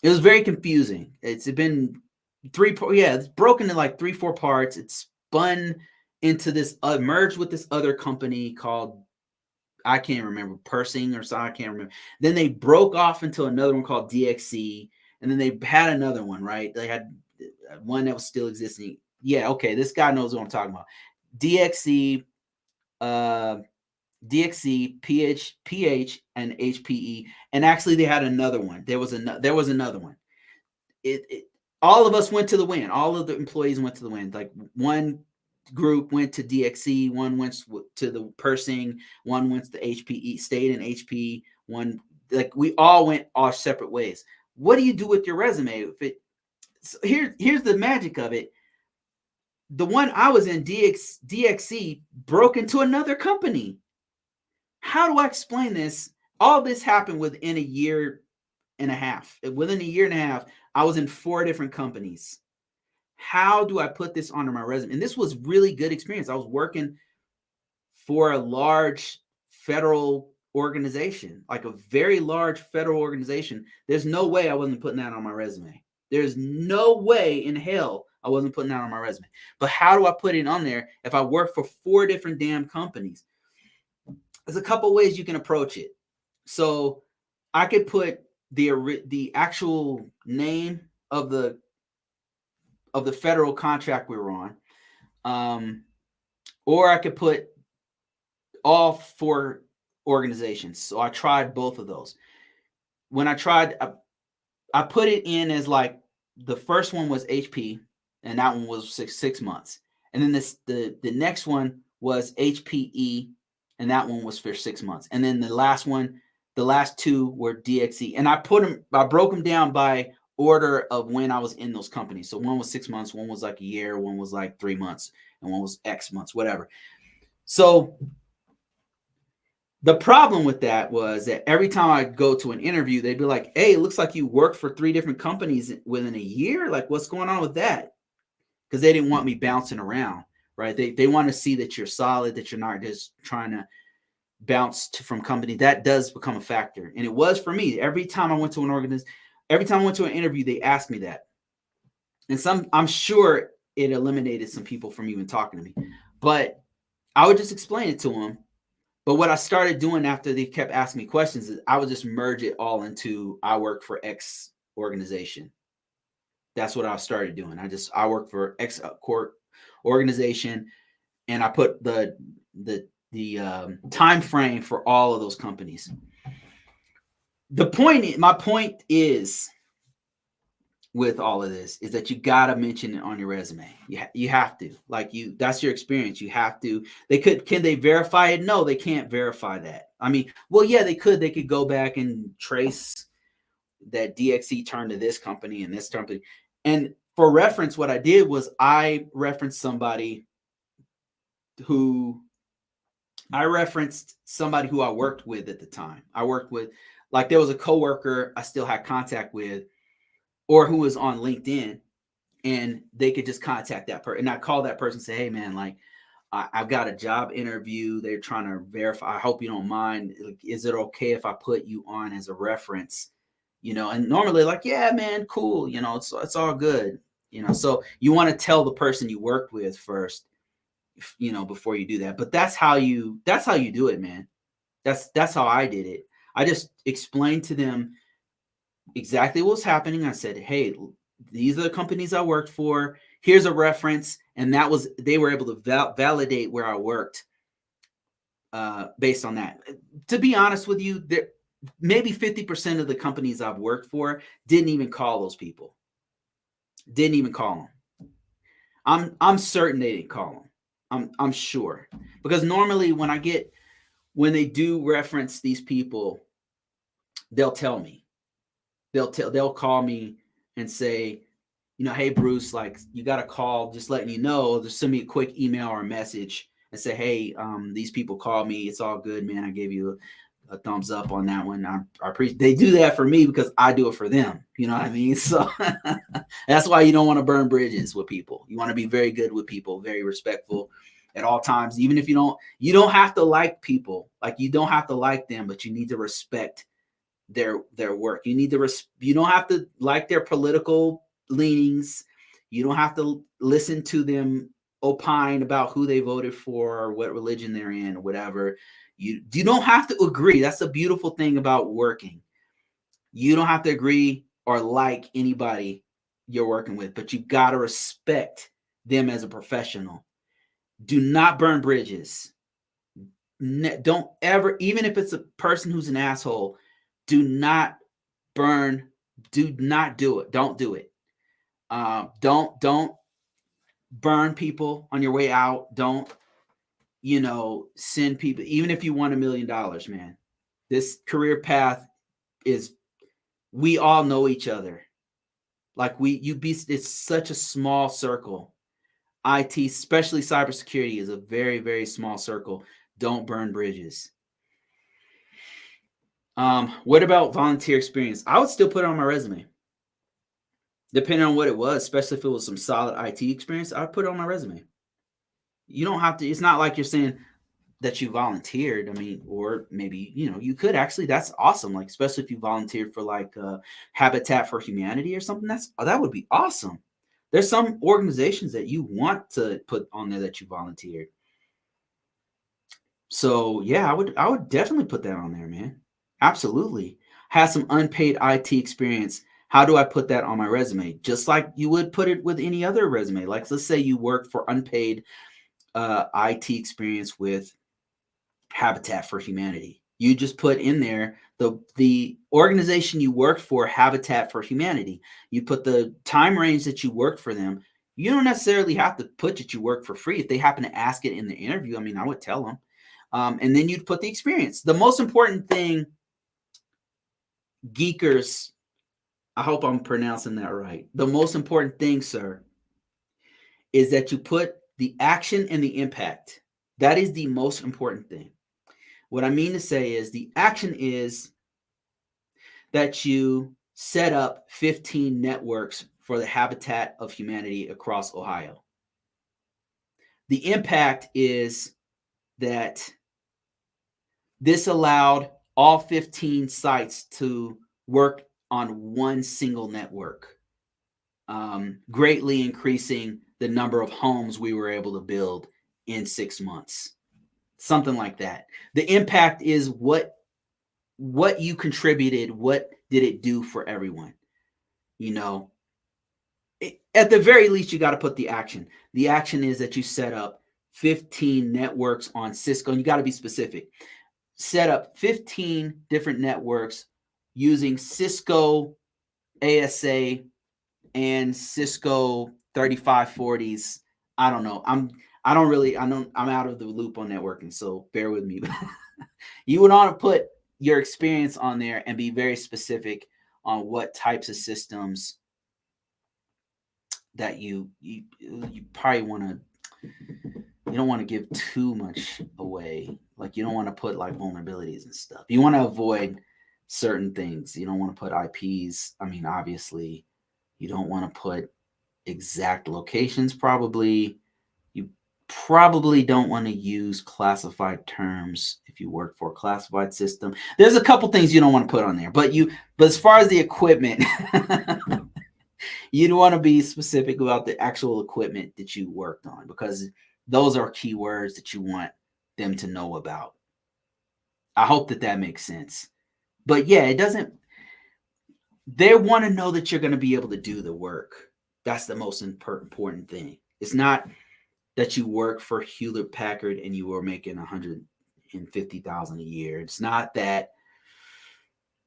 was very confusing. It's been it's broken into like 3-4 parts. It's spun into this merged with this other company called, I can't remember, Pursing or something. I can't remember. Then they broke off into another one called DXC, and then they had another one, right? They had one that was still existing. Yeah, okay, this guy knows what I'm talking about. DXC, PH, and HPE, and actually they had another one. There was another one. All of us went to the win. All of the employees went to the win. Like, one group went to DXC, one went to the Pursing, one went to HPE, stayed in HP. One, like, we all went our separate ways. What do you do with your resume? Here's the magic of it. The one I was in, DXC, broke into another company. How do I explain this? All this happened within a year and a half. Within a year and a half, I was in 4 different companies. How do I put this onto my resume? And this was really good experience. I was working for a large federal organization, like a very large federal organization. There's no way I wasn't putting that on my resume. There's no way in hell I wasn't putting that on my resume. But how do I put it on there if I work for 4 different damn companies? There's a couple ways you can approach it. So I could put the actual name of the federal contract we were on, or I could put all 4 organizations. So I tried both of those. When I tried, I put it in as like the first one was HP, and that one was 6 months, and then the next one was HPE, and that one was for 6 months, and then the last 2 were DXE, and I broke them down by order of when I was in those companies. So one was 6 months, one was like a year, one was like 3 months, and one was X months, whatever. So the problem with that was that every time I go to an interview, they'd be like, "Hey, it looks like you worked for 3 different companies within a year. Like, what's going on with that?" Because they didn't want me bouncing around, right? They want to see that you're solid, that you're not just trying to bounce from company. That does become a factor, and it was for me. Every time I went to an interview, they asked me that, and I'm sure it eliminated some people from even talking to me, but I would just explain it to them. But what I started doing after they kept asking me questions is I would just merge it all into I work for X organization. That's what I started doing. I work for X court organization, and I put the time frame for all of those companies. My point is with all of this is that you got to mention it on your resume. You have to, that's your experience. You have to. Can they verify it? No, they can't verify that. I mean, well, yeah, they could go back and trace that DXE turned to this company and this company. And for reference, what I did was I referenced somebody who I worked with at the time. I worked with, like, there was a coworker I still had contact with, or who was on LinkedIn, and they could just contact that person. And I call that person and say, "Hey, man, like, I've got a job interview. They're trying to verify. I hope you don't mind. Is it okay if I put you on as a reference?" And normally, like, "Yeah, man, cool. It's all good." So you want to tell the person you worked with first, before you do that. But that's how you do it, man. That's how I did it. I just explained to them exactly what was happening. I said, "Hey, these are the companies I worked for. Here's a reference," and they were able to validate where I worked based on that. To be honest with you, maybe 50% of the companies I've worked for didn't even call those people. Didn't even call them. I'm certain they didn't call them. I'm sure, because normally when they do reference these people, they'll tell me. They'll call me and say, "Hey, Bruce, like, you got a call, just letting you know." Just send me a quick email or a message and say, "Hey, these people called me. It's all good, man. I gave you a thumbs up on that one." I appreciate. They do that for me because I do it for them. You know what I mean? So that's why you don't want to burn bridges with people. You want to be very good with people, very respectful at all times. Even if you don't have to like people, like, you don't have to like them, but you need to respect their work. You don't have to like their political leanings. You don't have to listen to them opine about who they voted for or what religion they're in or whatever. You don't have to agree. That's the beautiful thing about working. You don't have to agree or like anybody you're working with, but you got to respect them as a professional. Do not burn bridges. Don't ever, even if it's a person who's an asshole, do not do it. Don't do it. Don't burn people on your way out. Don't, send people, even if you want $1 million, man. This career path we all know each other. Like, it's such a small circle. IT, especially cybersecurity, is a very, very small circle. Don't burn bridges. What about volunteer experience? I would still put it on my resume. Depending on what it was, especially if it was some solid IT experience, I'd put it on my resume. You don't have to, it's not like you're saying that you volunteered. I mean, or maybe, you could actually, that's awesome. Like, especially if you volunteered for like Habitat for Humanity or something, that would be awesome. There's some organizations that you want to put on there that you volunteered. So yeah, I would definitely put that on there, man. Absolutely. Has some unpaid IT experience. How do I put that on my resume? Just like you would put it with any other resume. Like, let's say you work for unpaid IT experience with Habitat for Humanity. You just put in there the organization you worked for, Habitat for Humanity. You put the time range that you worked for them. You don't necessarily have to put that you work for free. If they happen to ask it in the interview, I mean, I would tell them. And then you'd put the experience. The most important thing, geekers, I hope I'm pronouncing that right. The most important thing, sir, is that you put the action and the impact. That is the most important thing. What I mean to say is the action is that you set up 15 networks for the Habitat of Humanity across Ohio. The impact is that this allowed all 15 sites to work on one single network, greatly increasing the number of homes we were able to build in 6 months. Something like that. The impact is what you contributed, what did it do for everyone? You know, at the very least, you got to put the action. The action is that you set up 15 networks on Cisco, and you got to be specific. Set up 15 different networks using Cisco ASA and Cisco 3540s. I don't know. I'm out of the loop on networking, so bear with me. You would want to put your experience on there and be very specific on what types of systems that you probably want to. You don't want to give too much away. Like, you don't want to put like vulnerabilities and stuff. You want to avoid certain things. You don't want to put IPs. I mean, obviously, you don't want to put exact locations. Probably, you probably don't want to use classified terms if you work for a classified system. There's a couple things you don't want to put on there, but as far as the equipment, you'd want to be specific about the actual equipment that you worked on, because those are keywords that you want them to know about. I hope that makes sense. But yeah, they want to know that you're going to be able to do the work. That's the most important thing. It's not that you work for Hewlett Packard and you were making $150,000 a year. It's not that.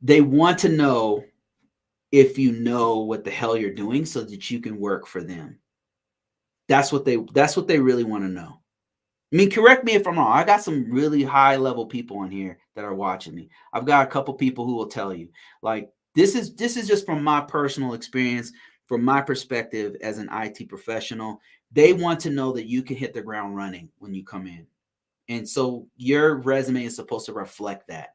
They want to know if you know what the hell you're doing so that you can work for them. That's what they really want to know. I mean, correct me if I'm wrong. I got some really high level people on here that are watching me. I've got a couple people who will tell you, like, this is just from my personal experience, from my perspective as an IT professional. They want to know that you can hit the ground running when you come in. And so your resume is supposed to reflect that.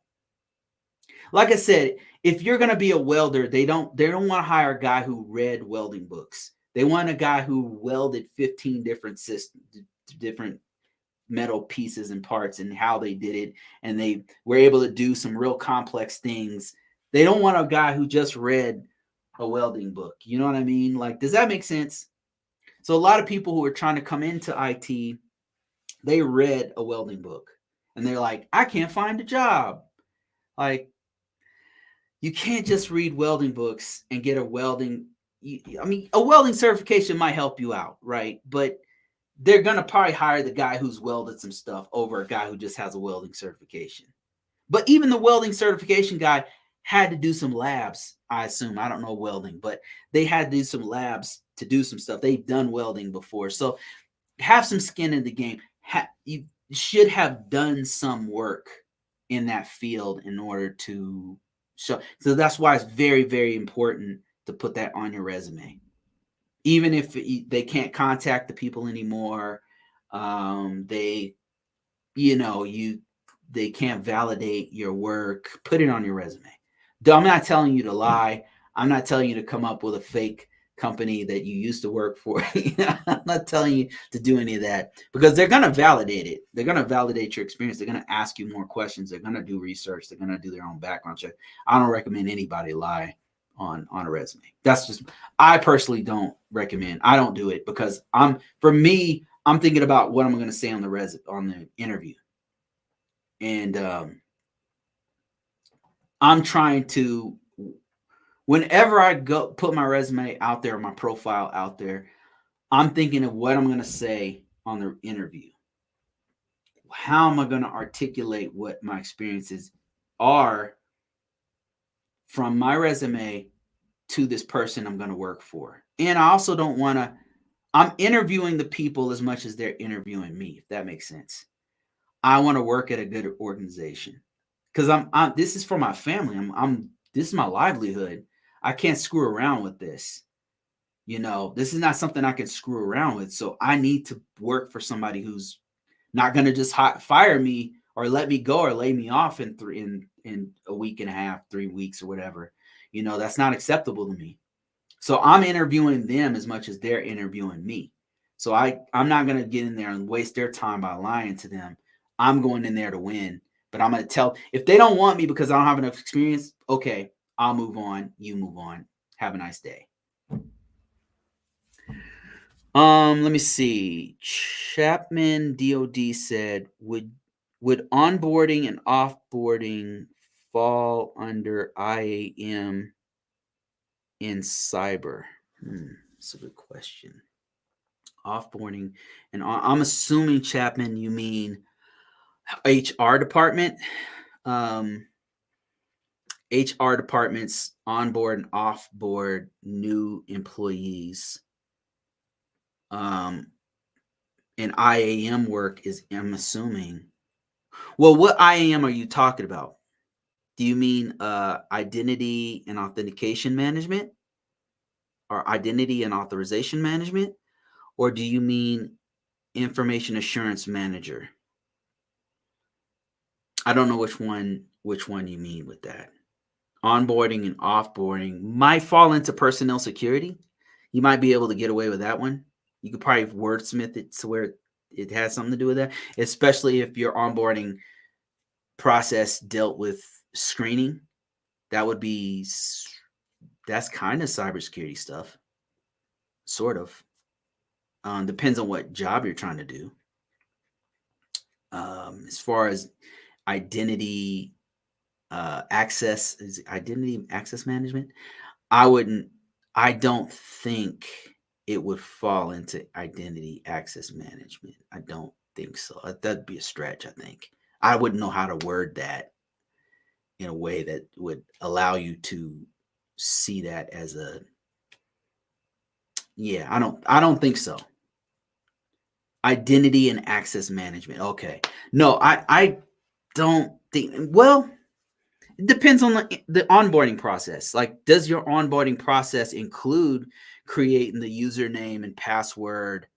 Like I said, if you're going to be a welder, they don't want to hire a guy who read welding books. They want a guy who welded 15 different systems, different metal pieces and parts, and how they did it, and they were able to do some real complex things. They don't want a guy who just read a welding book. You know what I mean? Like, does that make sense? So a lot of people who are trying to come into IT, they read a welding book and they're like, I can't find a job. Like, you can't just read welding books and get a welding. I mean, a welding certification might help you out, right? But they're going to probably hire the guy who's welded some stuff over a guy who just has a welding certification. But even the welding certification guy had to do some labs, I assume. I don't know welding, but they had to do some labs to do some stuff. They've done welding before. So have some skin in the game. You should have done some work in that field in order to show. So that's why it's very, very important to put that on your resume. Even if they can't contact the people anymore, they can't validate your work, put it on your resume. I'm not telling you to lie. I'm not telling you to come up with a fake company that you used to work for. I'm not telling you to do any of that, because they're going to validate it. They're going to validate your experience. They're going to ask you more questions. They're going to do research. They're going to do their own background check. I don't recommend anybody lie on a resume. That's just, I personally don't recommend. I don't do it, because I'm thinking about what I'm going to say on the interview. And I'm trying to, whenever I go put my resume out there, my profile out there, I'm thinking of what I'm going to say on the interview. How am I going to articulate what my experiences are from my resume to this person I'm going to work for? And I also don't want to, I'm interviewing the people as much as they're interviewing me, if that makes sense. I want to work at a good organization because I'm this is for my family. This is my livelihood. I can't screw around with this. This is not something I can screw around with. So I need to work for somebody who's not going to just fire me or let me go or lay me off in a week and a half, 3 weeks or whatever. That's not acceptable to me. So I'm interviewing them as much as they're interviewing me. So I'm not going to get in there and waste their time by lying to them. I'm going in there to win. But I'm going to tell, if they don't want me because I don't have enough experience, okay, I'll move on. You move on. Have a nice day. Let me see. Chapman DOD said, would onboarding and offboarding fall under IAM in cyber? That's a good question. Offboarding, and I'm assuming, Chapman, you mean HR department. HR departments onboard and offboard new employees. And IAM work is, I'm assuming. Well, what IAM are you talking about? Do you mean identity and authentication management, or identity and authorization management, or do you mean information assurance manager? I don't know which one you mean with that. Onboarding and offboarding might fall into personnel security. You might be able to get away with that one. You could probably wordsmith it to where it has something to do with that, especially if your onboarding process dealt with screening. That's kind of cybersecurity stuff, sort of. Depends on what job you're trying to do. As far as identity access management, I don't think it would fall into identity access management. I don't think so. That'd be a stretch. I think I wouldn't know how to word that in a way that would allow you to see that as a, yeah, I don't think so. Identity and access management. Okay. No, I don't think, well, it depends on the onboarding process. Like, does your onboarding process include creating the username and password?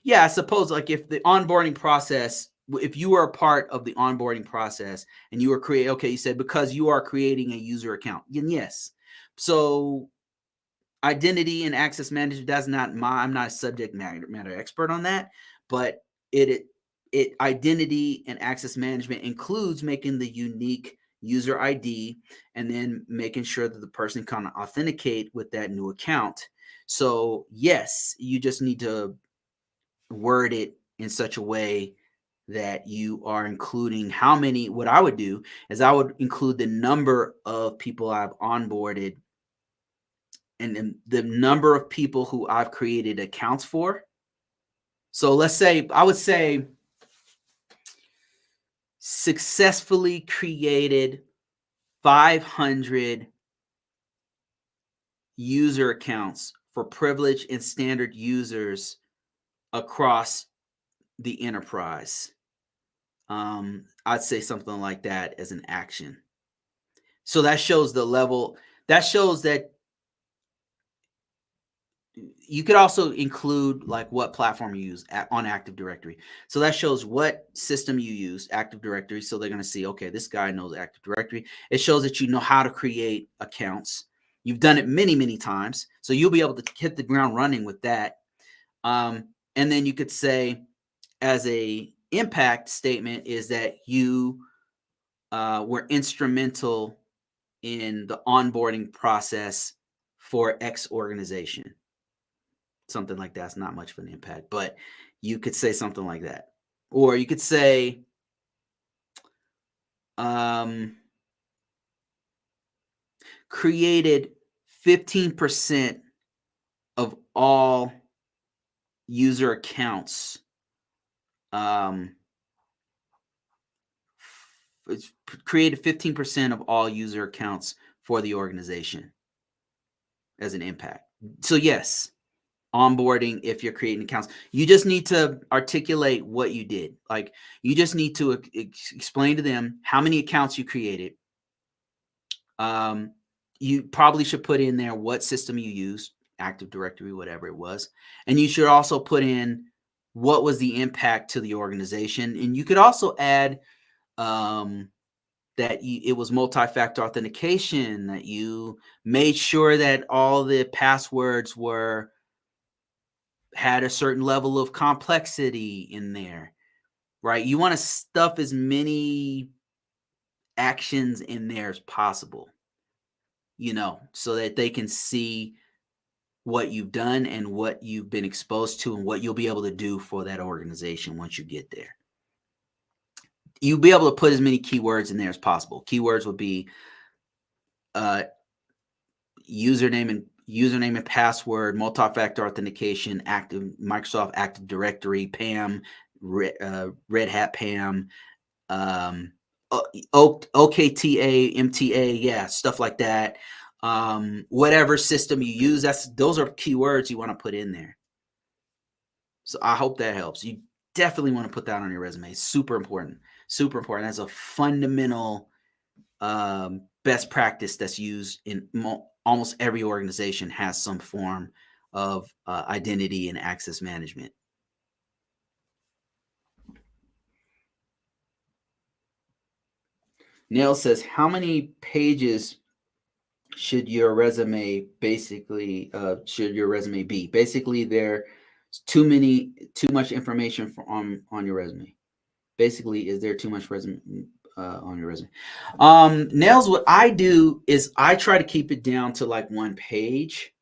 Yeah, I suppose, like, if the onboarding process, if you were a part of the onboarding process and you were okay, you said because you are creating a user account, then yes. So identity and access management, that's not I'm not a subject matter expert on that, but it identity and access management includes making the unique user ID and then making sure that the person can authenticate with that new account. So yes, you just need to word it in such a way that you are including what I would do is I would include the number of people I've onboarded and the number of people who I've created accounts for. So let's say, I would say, successfully created 500 user accounts for privileged and standard users across the enterprise. I'd say something like that as an action. So that shows the level, that shows that you could also include like what platform you use on Active Directory. So that shows what system you use, Active Directory. So they're going to see, okay, this guy knows Active Directory. It shows that you know how to create accounts. You've done it many, many times. So you'll be able to hit the ground running with that. And then you could say, as a impact statement, is that you were instrumental in the onboarding process for X organization. Something like that's not much of an impact, but you could say something like that. Or you could say, created 15% of all user accounts. It's created 15% of all user accounts for the organization as an impact. So yes, onboarding, if you're creating accounts, you just need to articulate what you did. Like, you just need to explain to them how many accounts you created. You probably should put in there what system you used, Active Directory, whatever it was. And you should also put in what was the impact to the organization. And you could also add that it was multi-factor authentication, that you made sure that all the passwords had a certain level of complexity in there, right? You want to stuff as many actions in there as possible, so that they can see what you've done and what you've been exposed to and what you'll be able to do for that organization once you get there. You'll be able to put as many keywords in there as possible. Keywords would be username and password, multi-factor authentication, Microsoft Active Directory, PAM, Red Hat PAM, OKTA, MTA, yeah, stuff like that. Whatever system you use, those are keywords you want to put in there. So I hope that helps. You definitely want to put that on your resume. Super important. Super important. That's a fundamental best practice that's used in almost every organization. Has some form of identity and access management. Neil says, how many pages should your resume be? Basically, there's too much information on your resume. Basically, is there too much resume on your resume? Nails, what I do is I try to keep it down to like one page.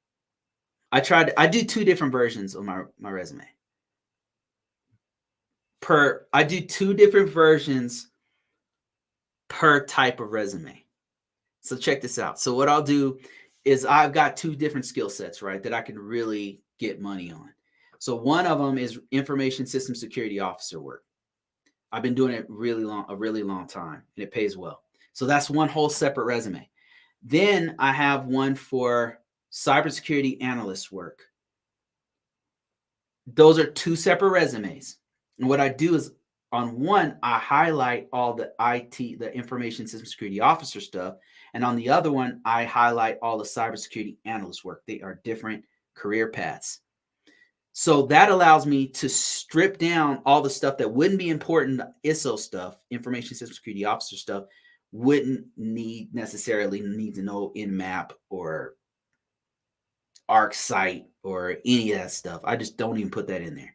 I do two different versions of my resume. I do two different versions per type of resume. So check this out. So what I'll do is I've got two different skill sets, right, that I can really get money on. So one of them is information system security officer work. I've been doing it a really long time, and it pays well. So that's one whole separate resume. Then I have one for cybersecurity analyst work. Those are two separate resumes. And what I do is on one, I highlight all the IT, the information system security officer stuff. And on the other one, I highlight all the cybersecurity analyst work. They are different career paths. So that allows me to strip down all the stuff that wouldn't be important. ISO stuff, information system security officer stuff, wouldn't necessarily need to know Nmap or ArcSight or any of that stuff. I just don't even put that in there.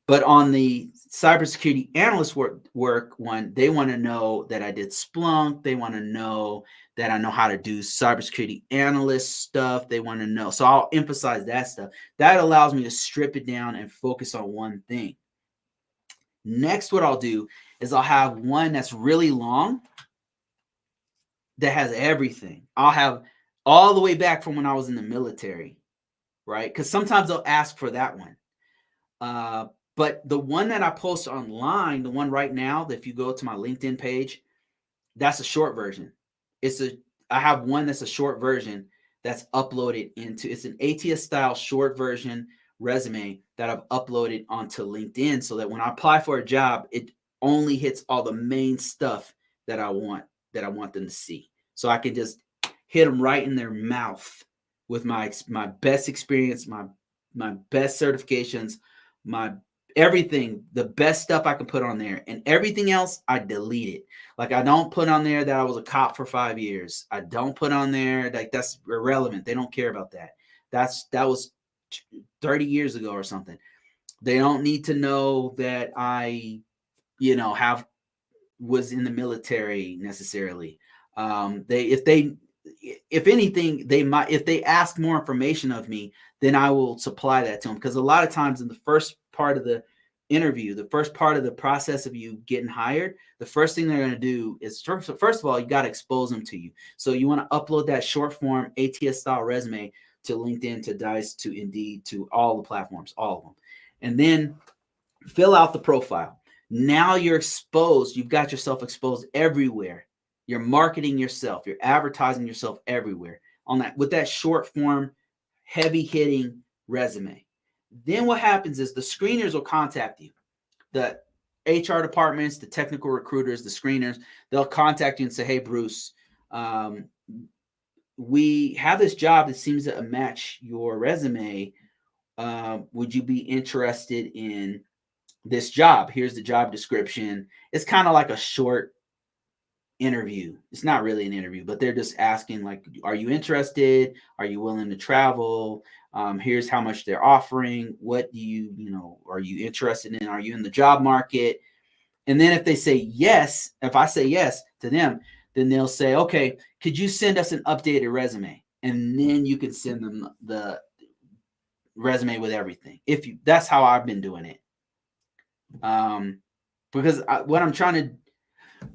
But on the cybersecurity analyst work one, they want to know that I did Splunk. They want to know that I know how to do cybersecurity analyst stuff. They want to know. So I'll emphasize that stuff. That allows me to strip it down and focus on one thing. Next, what I'll do is I'll have one that's really long that has everything. I'll have all the way back from when I was in the military, right? Because sometimes they'll ask for that one. But the one that I post online, the one right now, if you go to my LinkedIn page, that's a short version. I have one that's a short version that's uploaded it's an ATS style short version resume that I've uploaded onto LinkedIn so that when I apply for a job, it only hits all the main stuff that I want them to see. So I can just hit them right in their mouth with my best experience, my best certifications, my everything, the best stuff I can put on there, and everything else I delete it. Like, I don't put on there that I was a cop for 5 years. I don't put on there like that's irrelevant. They don't care about that. That was 30 years ago or something. They don't need to know that I, was in the military necessarily. If anything, if they ask more information of me, then I will supply that to them. Because a lot of times in the first part of the interview, the first part of the process of you getting hired, the first thing they're going to do is first of all, you got to expose them to you. So you want to upload that short form ATS style resume to LinkedIn, to Dice, to Indeed, to all the platforms, all of them. And then fill out the profile. Now you're exposed. You've got yourself exposed everywhere. You're marketing yourself. You're advertising yourself everywhere on that with that short form, heavy hitting resume. Then what happens is the screeners will contact you. The HR departments, the technical recruiters, the screeners, they'll contact you and say, hey, Bruce, we have this job that seems to match your resume. Would you be interested in this job? Here's the job description. It's kind of like a short interview. It's not really an interview, but they're just asking, like, are you interested? Are you willing to travel? Here's how much they're offering. What do are you interested in? Are you in the job market? And then if they say yes, if I say yes to them, then they'll say, okay, could you send us an updated resume? And then you can send them the resume with everything. That's how I've been doing it. Because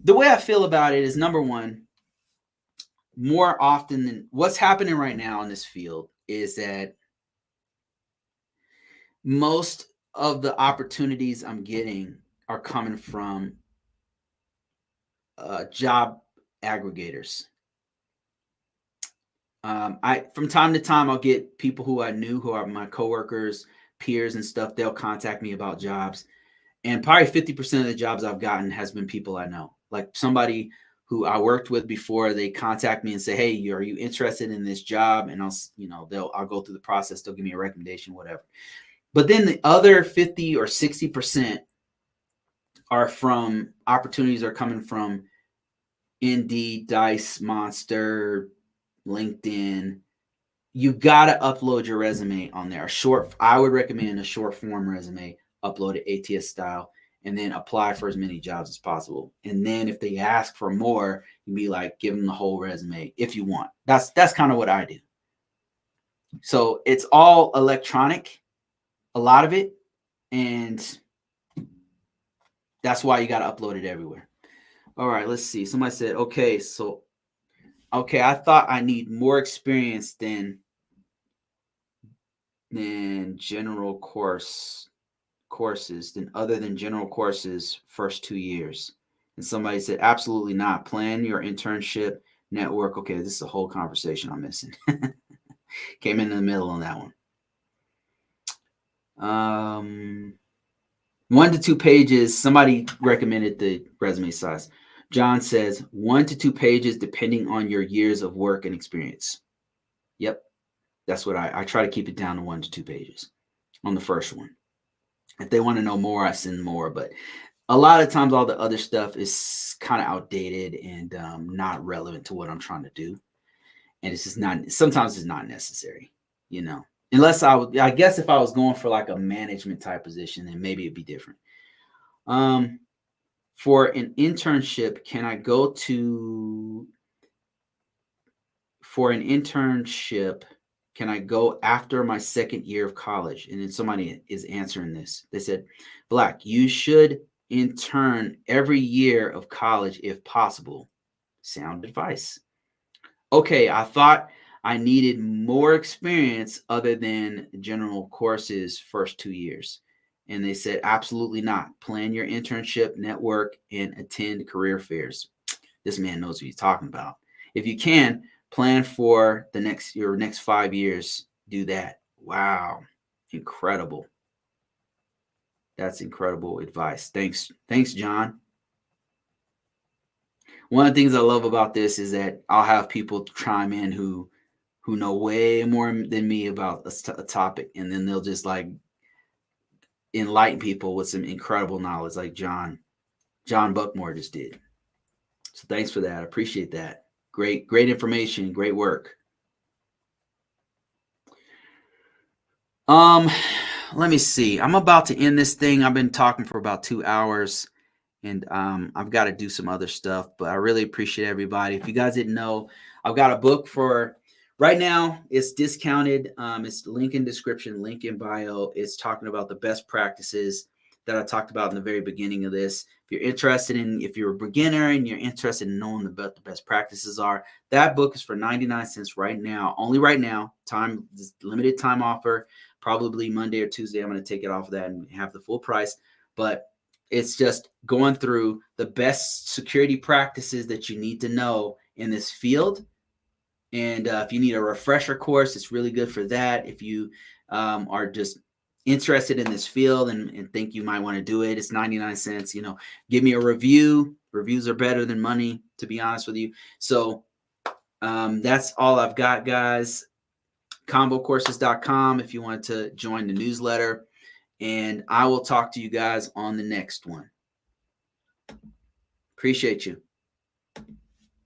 the way I feel about it is, number one, more often than what's happening right now in this field is that most of the opportunities I'm getting are coming from job aggregators. From time to time, I'll get people who I knew, who are my coworkers, peers and stuff. They'll contact me about jobs. And probably 50% of the jobs I've gotten has been people I know. Like somebody who I worked with before, they contact me and say, hey, are you interested in this job? And I'll go through the process. They'll give me a recommendation, whatever. But then the other 50 or 60% are from opportunities are coming from Indeed, Dice, Monster, LinkedIn. You got to upload your resume on there. I would recommend a short form resume, upload it ATS style, and then apply for as many jobs as possible. And then if they ask for more, you be like, give them the whole resume if you want. That's kind of what I do. So it's all electronic, a lot of it, and that's why you got to upload it everywhere. All right, let's see. Somebody said, okay, I thought I need more experience than general courses, than other than general courses first 2 years. And somebody said, absolutely not. Plan your internship, network. Okay, this is a whole conversation I'm missing. Came in the middle on that one. 1 to 2 pages. Somebody recommended the resume size. John says 1 to 2 pages, depending on your years of work and experience. Yep. That's what I try to keep it down to 1 to 2 pages on the first one. If they want to know more, I send more. But a lot of times all the other stuff is kind of outdated and not relevant to what I'm trying to do. And it's just sometimes it's not necessary, unless I guess if I was going for like a management type position, then maybe it'd be different. For an internship, can I go after my second year of college? And then somebody is answering this. They said, Black, you should intern every year of college if possible. Sound advice. Okay, I thought I needed more experience other than general courses first 2 years. And they said, absolutely not. Plan your internship, network, and attend career fairs. This man knows what he's talking about. If you can, plan for your next 5 years. Do that. Wow. Incredible. That's incredible advice. Thanks, John. One of the things I love about this is that I'll have people chime in who know way more than me about a topic, and then they'll just like enlighten people with some incredible knowledge, like John Buckmore just did. So thanks for that. I appreciate that. Great information. Great work. Let me see. I'm about to end this thing. I've been talking for about 2 hours. And I've got to do some other stuff, but I really appreciate everybody. If you guys didn't know, I've got a book for right now. It's discounted. It's link in description, link in bio. It's talking about the best practices that I talked about in the very beginning of this. If you're a beginner and you're interested in knowing what the best practices are, that book is for 99 cents right now. Only right now. Limited time offer. Probably Monday or Tuesday, I'm going to take it off of that and have the full price. But it's just going through the best security practices that you need to know in this field. And if you need a refresher course, it's really good for that. If you are just interested in this field and think you might want to do it, it's 99 cents. Give me a review. Reviews are better than money, to be honest with you. So that's all I've got, guys. ConvoCourses.com if you want to join the newsletter. And I will talk to you guys on the next one. Appreciate you.